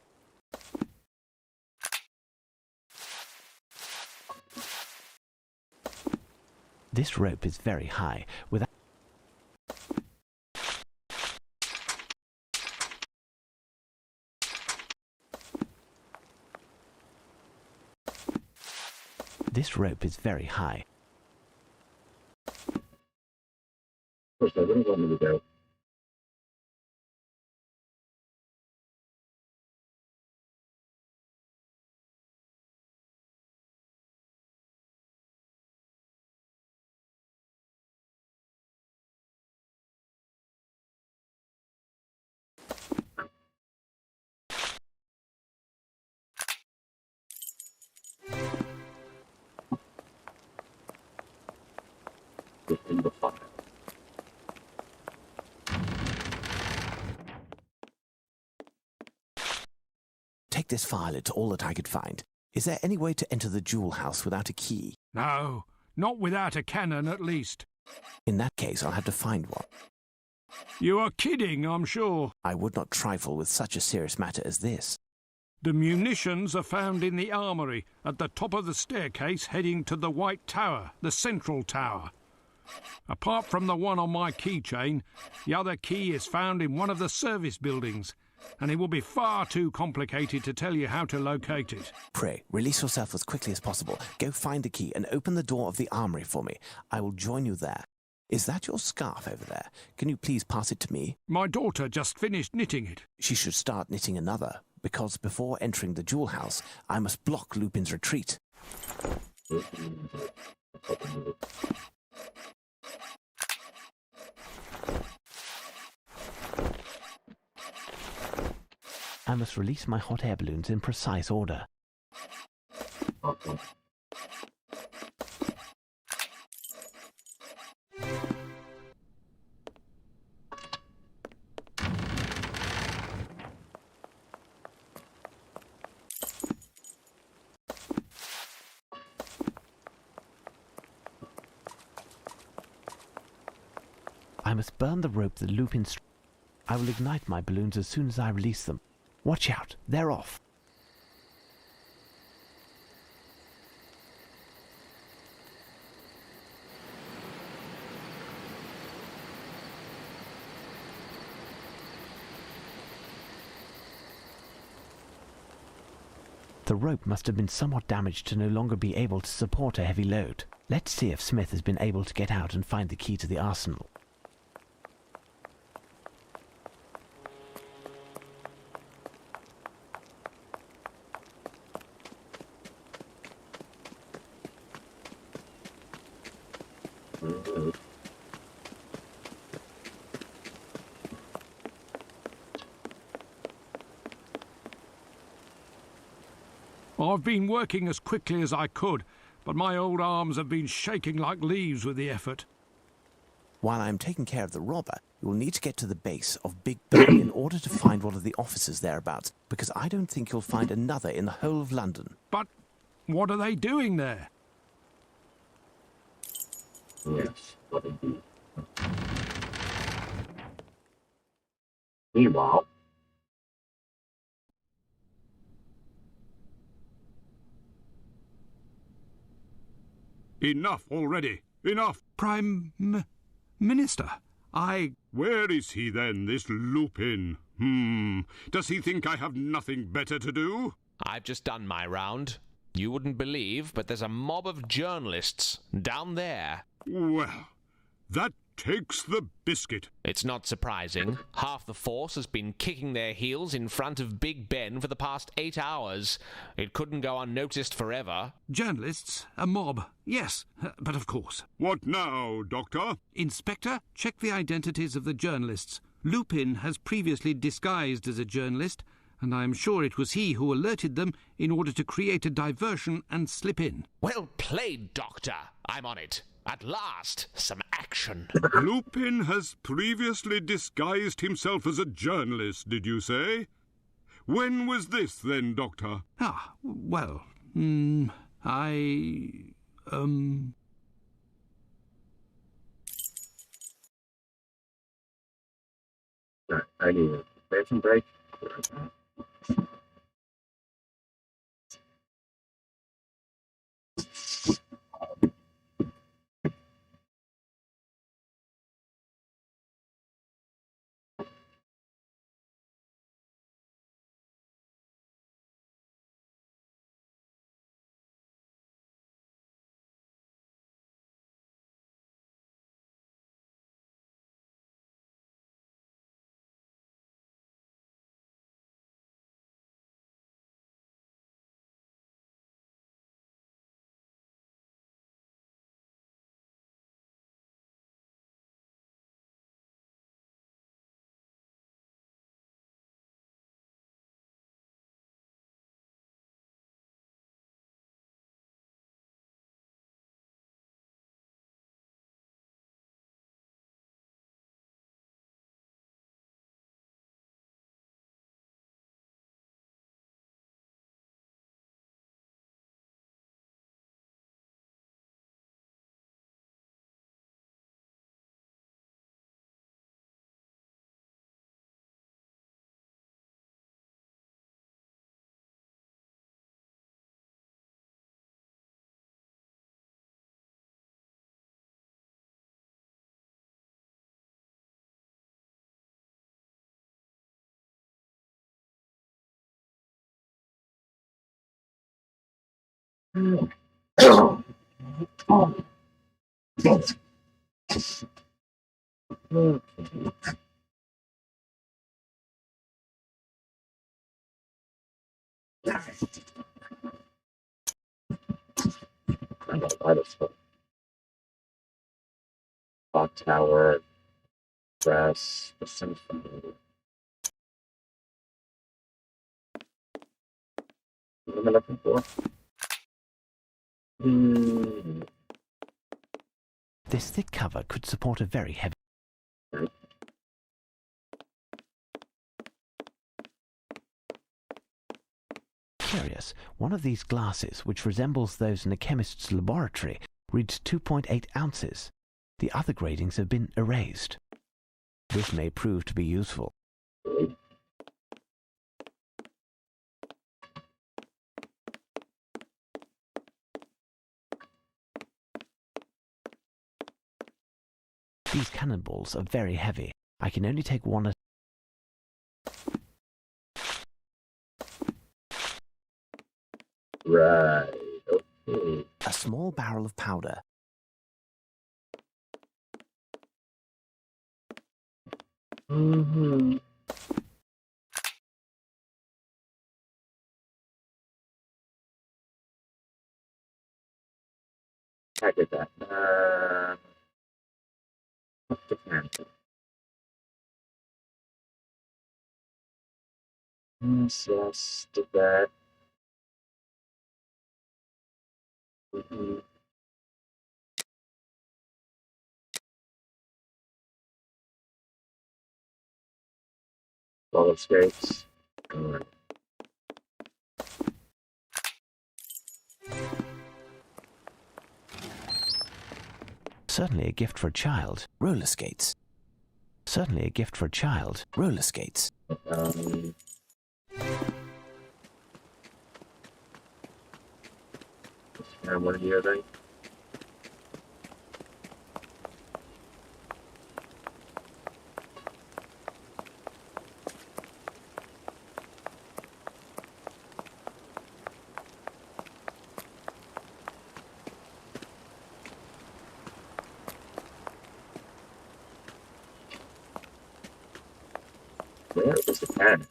This rope is very high. Without... This rope is very high. Of course, they wouldn't want me to go. In the fire. Take this file, it's all that I could find. Is there any way to enter the jewel house without a key? No, not without a cannon at least. In that case, I'll have to find one. You are kidding, I'm sure. I would not trifle with such a serious matter as this. The munitions are found in the armoury, at the top of the staircase heading to the White Tower, the central tower. Apart from the one on my keychain, the other key is found in one of the service buildings, and it will be far too complicated to tell you how to locate it. Pray, release yourself as quickly as possible. Go find a key and open the door of the armoury for me. I will join you there. Is that your scarf over there? Can you please pass it to me? My daughter just finished knitting it. She should start knitting another, because before entering the jewel house, I must block Lupin's retreat. I must release my hot air balloons in precise order. I must burn the rope that Lupin I will ignite my balloons as soon as I release them. Watch out, they're off. The rope must have been somewhat damaged to no longer be able to support a heavy load. Let's see if Smith has been able to get out and find the key to the arsenal. I've been working as quickly as I could, but my old arms have been shaking like leaves with the effort. While I am taking care of the robber, you will need to get to the base of Big Ben in order to find one of the officers thereabouts, because I don't think you'll find another in the whole of London. But what are they doing there? Yes, what indeed. Meanwhile, Enough already. Enough. Prime Minister, Where is he then, this Lupin? Does he think I have nothing better to do? I've just done my round. You wouldn't believe, but there's a mob of journalists down there. Well, that takes the biscuit. It's not surprising. Half the force has been kicking their heels in front of Big Ben for the past 8 hours. It couldn't go unnoticed forever. Journalists, a mob, yes, but of course. What now, Doctor? Inspector, check the identities of the journalists. Lupin has previously disguised as a journalist, and I am sure it was he who alerted them in order to create a diversion and slip in. Well played, Doctor. I'm on it. At last, some action. Lupin has previously disguised himself as a journalist, did you say? When was this, then, Doctor? Well, I need a bathroom break. I got a lot of stuff. Clock tower, dress, the symphony. What am I looking for? This thick cover could support a very heavy... Curious, one of these glasses, which resembles those in a chemist's laboratory, reads 2.8 ounces. The other gradings have been erased. This may prove to be useful. These cannonballs are very heavy. I can only take one at Right. Okay. a small barrel of powder. Mm-hmm. I get that. What's the can? Yes, did that. Mm-hmm. Roller skates. Alright. Certainly a gift for a child. Roller skates. Certainly a gift for a child. Roller skates. Um, and one of the other. Where is the pen?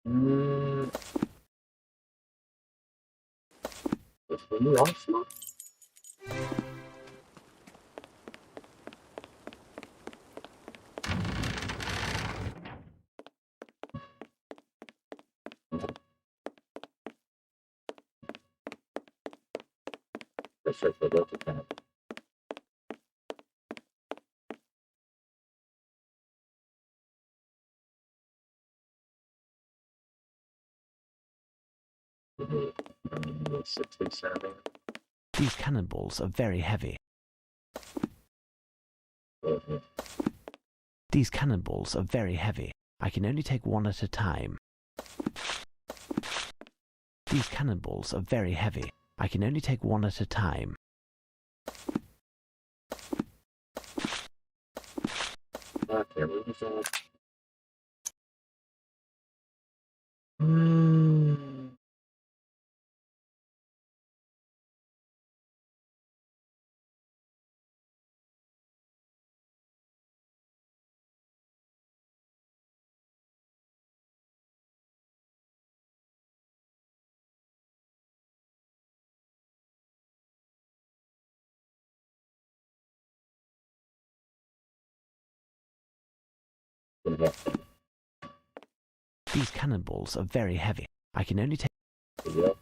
Mm, this one also? Let's check the local pen. Mm-hmm. 67. These cannonballs are very heavy. Mm-hmm. These cannonballs are very heavy. I can only take one at a time. These cannonballs are very heavy. I can only take one at a time. Okay, what was that? Mm. Yeah. These cannonballs are very heavy. I can only take... Yep.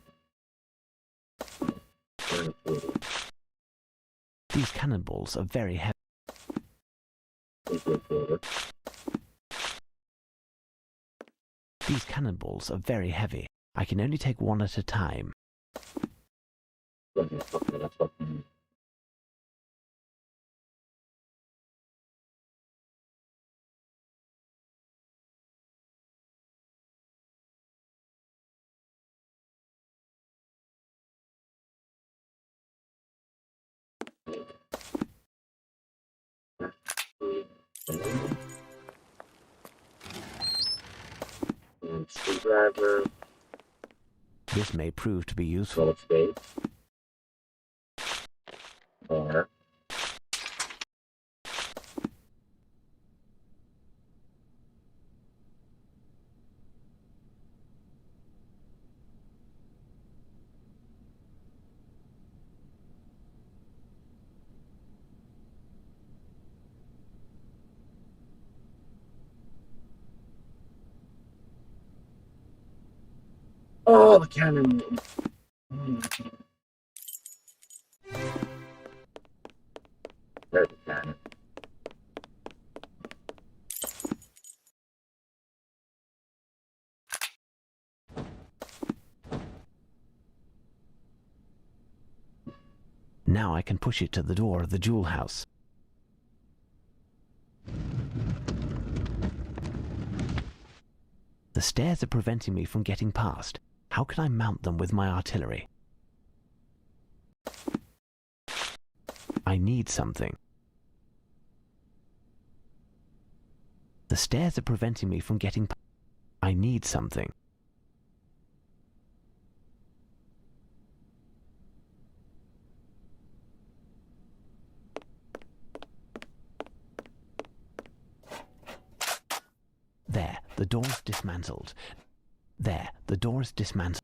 These cannonballs are very heavy. These cannonballs are very heavy. I can only take one at a time. Okay, that's fucking. Screwdriver. This may prove to be useful. Roller skates. Bar. Oh, the cannon. There's the cannon. Now I can push it to the door of the jewel house. The stairs are preventing me from getting past. How can I mount them with my artillery? I need something. The stairs are preventing me from getting past. I need something. There, the door is dismantled. There, the door is dismantled.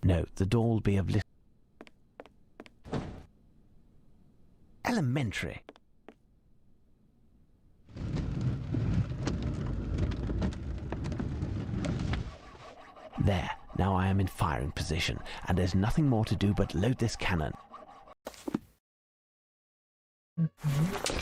No, the door will be of little. Elementary. There, now I am in firing position, and there's nothing more to do but load this cannon. Mm-hmm.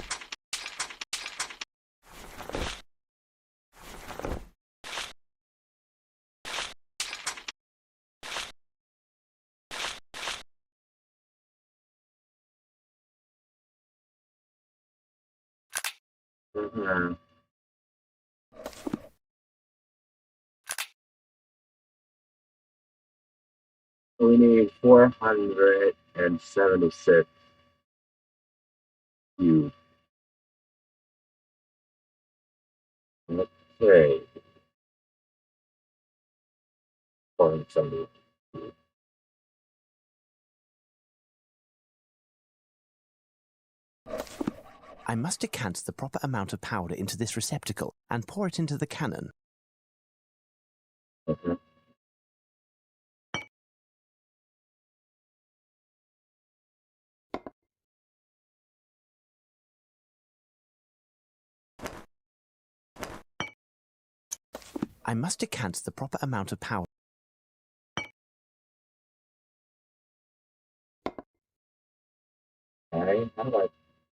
We need 476 cubes. Okay. 470. I must decant the proper amount of powder into this receptacle and pour it into the cannon. Mm-hmm. I must decant the proper amount of powder. Okay, how do I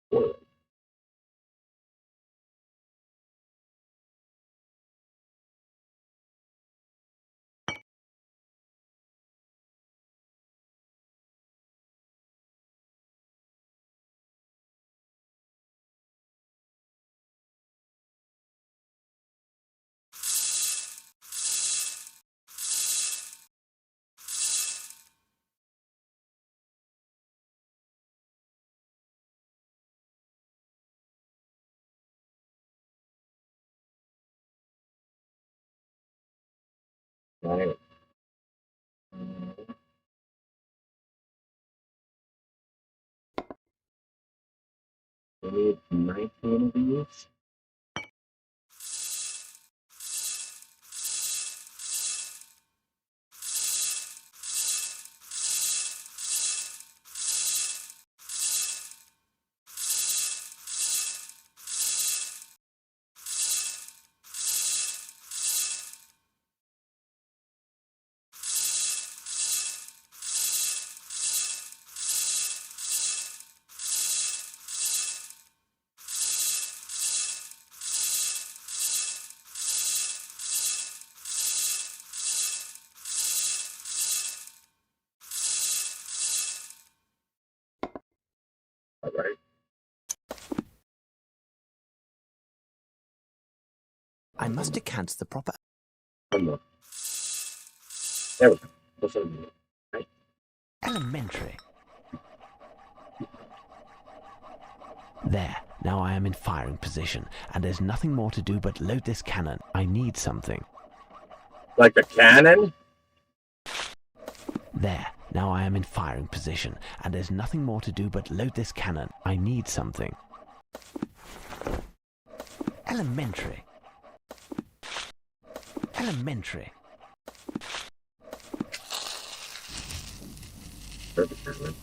pour it? Right. We need 19 of these. All right. I must decant the proper... One more. There we go. That's what I need. Right. Elementary. There, now I am in firing position, and there's nothing more to do but load this cannon. I need something. Like a cannon? There, now I am in firing position, and there's nothing more to do but load this cannon. I need something. Elementary. Elementary. Perfect cannon.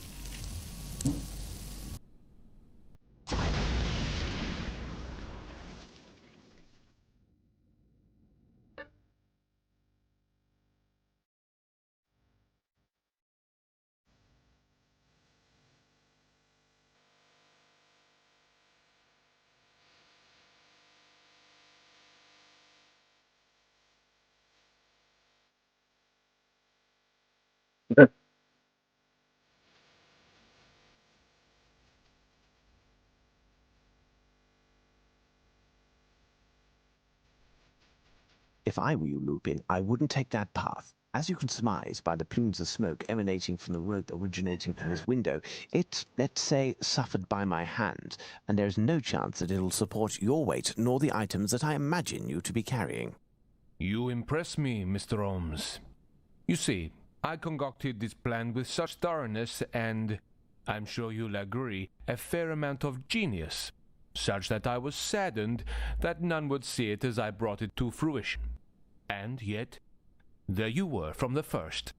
If I were you, Lupin, I wouldn't take that path. As you can surmise by the plumes of smoke emanating from the road originating from his window, it, let's say, suffered by my hand, and there's no chance that it'll support your weight nor the items that I imagine you to be carrying. You impress me, Mr. Holmes. You see, I concocted this plan with such thoroughness and, I'm sure you'll agree, a fair amount of genius, such that I was saddened that none would see it as I brought it to fruition. And yet, there you were from the first.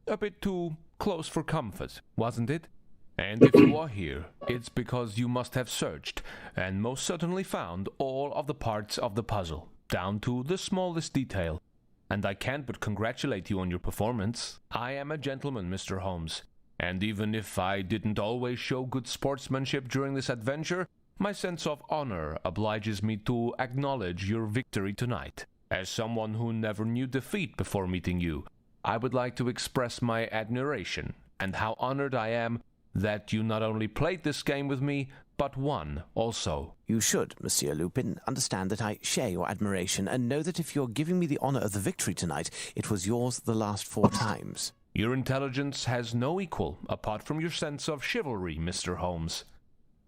A bit too close for comfort, wasn't it? And if you are here, it's because you must have searched, and most certainly found all of the parts of the puzzle, down to the smallest detail. And I can't but congratulate you on your performance. I am a gentleman, Mr. Holmes, and even if I didn't always show good sportsmanship during this adventure, my sense of honor obliges me to acknowledge your victory tonight. As someone who never knew defeat before meeting you, I would like to express my admiration and how honored I am that you not only played this game with me, but won also. You should, Monsieur Lupin, understand that I share your admiration and know that if you're giving me the honor of the victory tonight, it was yours the last 4 times. Your intelligence has no equal apart from your sense of chivalry, Mr. Holmes.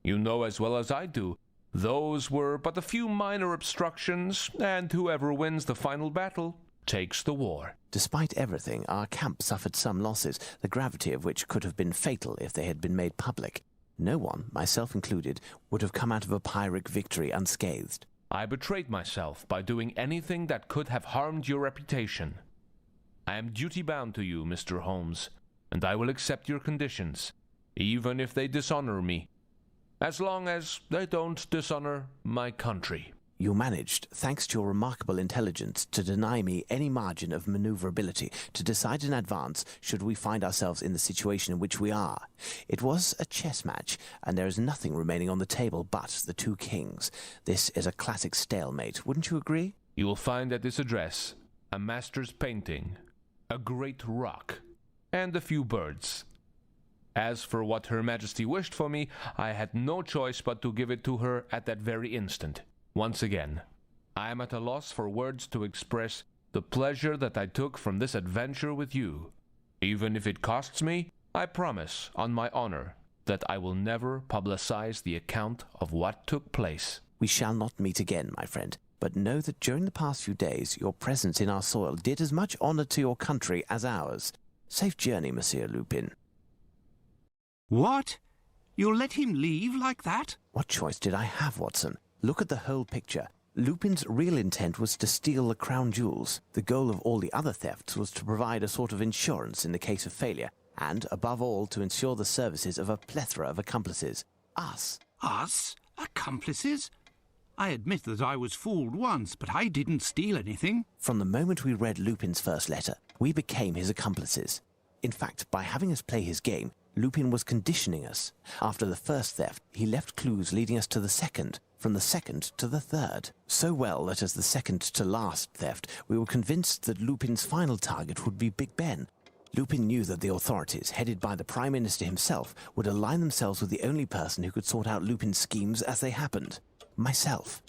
You know as well as I do, those were but a few minor obstructions, and whoever wins the final battle takes the war. Despite everything, our camp suffered some losses, the gravity of which could have been fatal if they had been made public. No one, myself included, would have come out of a Pyrrhic victory unscathed. I betrayed myself by doing anything that could have harmed your reputation. I am duty-bound to you, Mr. Holmes, and I will accept your conditions, even if they dishonor me, as long as they don't dishonor my country. You managed, thanks to your remarkable intelligence, to deny me any margin of maneuverability, to decide in advance should we find ourselves in the situation in which we are. It was a chess match, and there is nothing remaining on the table but the 2 kings. This is a classic stalemate, wouldn't you agree? You will find at this address a master's painting, a great rock, and a few birds. As for what Her Majesty wished for me, I had no choice but to give it to her at that very instant. Once again, I am at a loss for words to express the pleasure that I took from this adventure with you. Even if it costs me, I promise, on my honor, that I will never publicize the account of what took place. We shall not meet again, my friend, but know that during the past few days your presence in our soil did as much honor to your country as ours. Safe journey, Monsieur Lupin. What? You'll let him leave like that? What choice did I have, Watson? Look at the whole picture. Lupin's real intent was to steal the crown jewels. The goal of all the other thefts was to provide a sort of insurance in the case of failure, and, above all, to ensure the services of a plethora of accomplices. Us. Us? Accomplices? I admit that I was fooled once, but I didn't steal anything. From the moment we read Lupin's first letter, we became his accomplices. In fact, by having us play his game, Lupin was conditioning us. After the first theft, he left clues leading us to the second, from the second to the third. So well that as the second to last theft, we were convinced that Lupin's final target would be Big Ben. Lupin knew that the authorities, headed by the Prime Minister himself, would align themselves with the only person who could sort out Lupin's schemes as they happened. Myself.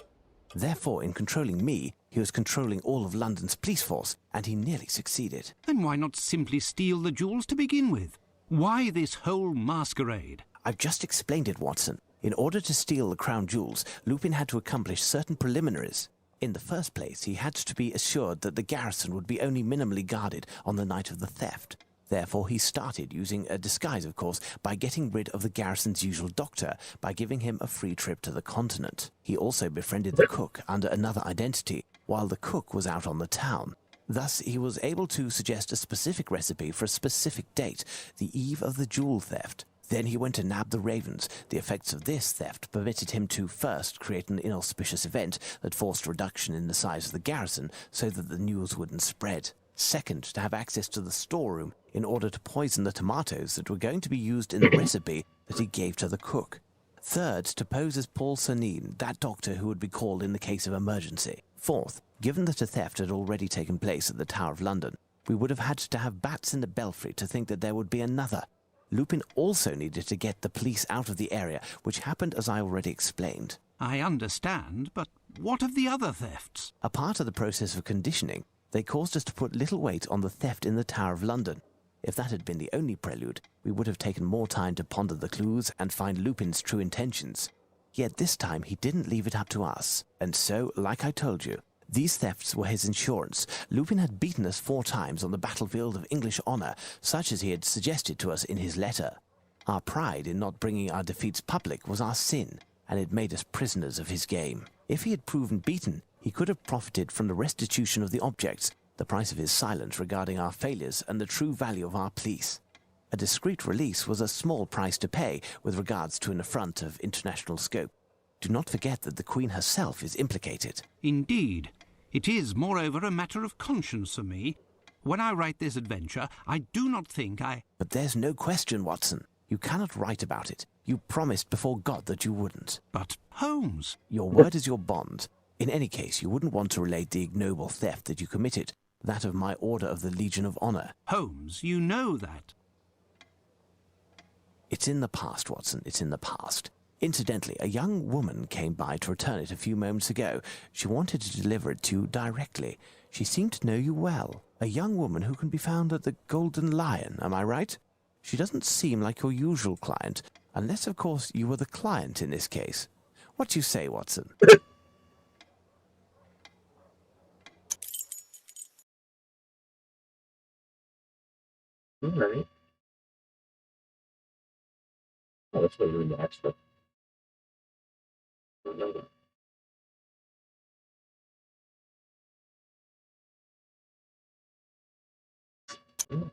Therefore, in controlling me, he was controlling all of London's police force, and he nearly succeeded. Then why not simply steal the jewels to begin with? Why this whole masquerade? I've just explained it, Watson. In order to steal the crown jewels, Lupin had to accomplish certain preliminaries. In the first place, he had to be assured that the garrison would be only minimally guarded on the night of the theft. Therefore, he started using a disguise, of course, by getting rid of the garrison's usual doctor, by giving him a free trip to the continent. He also befriended the cook under another identity, while the cook was out on the town. Thus, he was able to suggest a specific recipe for a specific date, the eve of the jewel theft. Then he went to nab the ravens. The effects of this theft permitted him to first create an inauspicious event that forced a reduction in the size of the garrison so that the news wouldn't spread. Second, to have access to the storeroom in order to poison the tomatoes that were going to be used in the recipe that he gave to the cook. Third, to pose as Paul Cernin, that doctor who would be called in the case of emergency. Fourth, given that a theft had already taken place at the Tower of London, We would have had to have bats in the belfry to think that there would be another. Lupin also needed to get the police out of the area, which happened as I already explained. I understand, but what of the other thefts? A part of the process of conditioning, they caused us to put little weight on the theft in the Tower of London. If that had been the only prelude, we would have taken more time to ponder the clues and find Lupin's true intentions. Yet this time he didn't leave it up to us. And so, like I told you, these thefts were his insurance. Lupin had beaten us 4 times on the battlefield of English honour, such as he had suggested to us in his letter. Our pride in not bringing our defeats public was our sin, and it made us prisoners of his game. If he had proven beaten, he could have profited from the restitution of the objects, the price of his silence regarding our failures, and the true value of our police. A discreet release was a small price to pay with regards to an affront of international scope. Do not forget that the Queen herself is implicated. Indeed. It is, moreover, a matter of conscience for me. When I write this adventure, I do not think I... But there's no question, Watson. You cannot write about it. You promised before God that you wouldn't. But, Holmes... Your word is your bond. In any case, you wouldn't want to relate the ignoble theft that you committed, that of my Order of the Legion of Honour. Holmes, you know that. It's in the past, Watson. It's in the past. Incidentally, a young woman came by to return it a few moments ago. She wanted to deliver it to you directly. She seemed to know you well. A young woman who can be found at the Golden Lion, am I right? She doesn't seem like your usual client, unless, of course, you were the client in this case. What do you say, Watson? All right. Oh, that's what you're in the extra. I know that.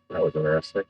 That was interesting.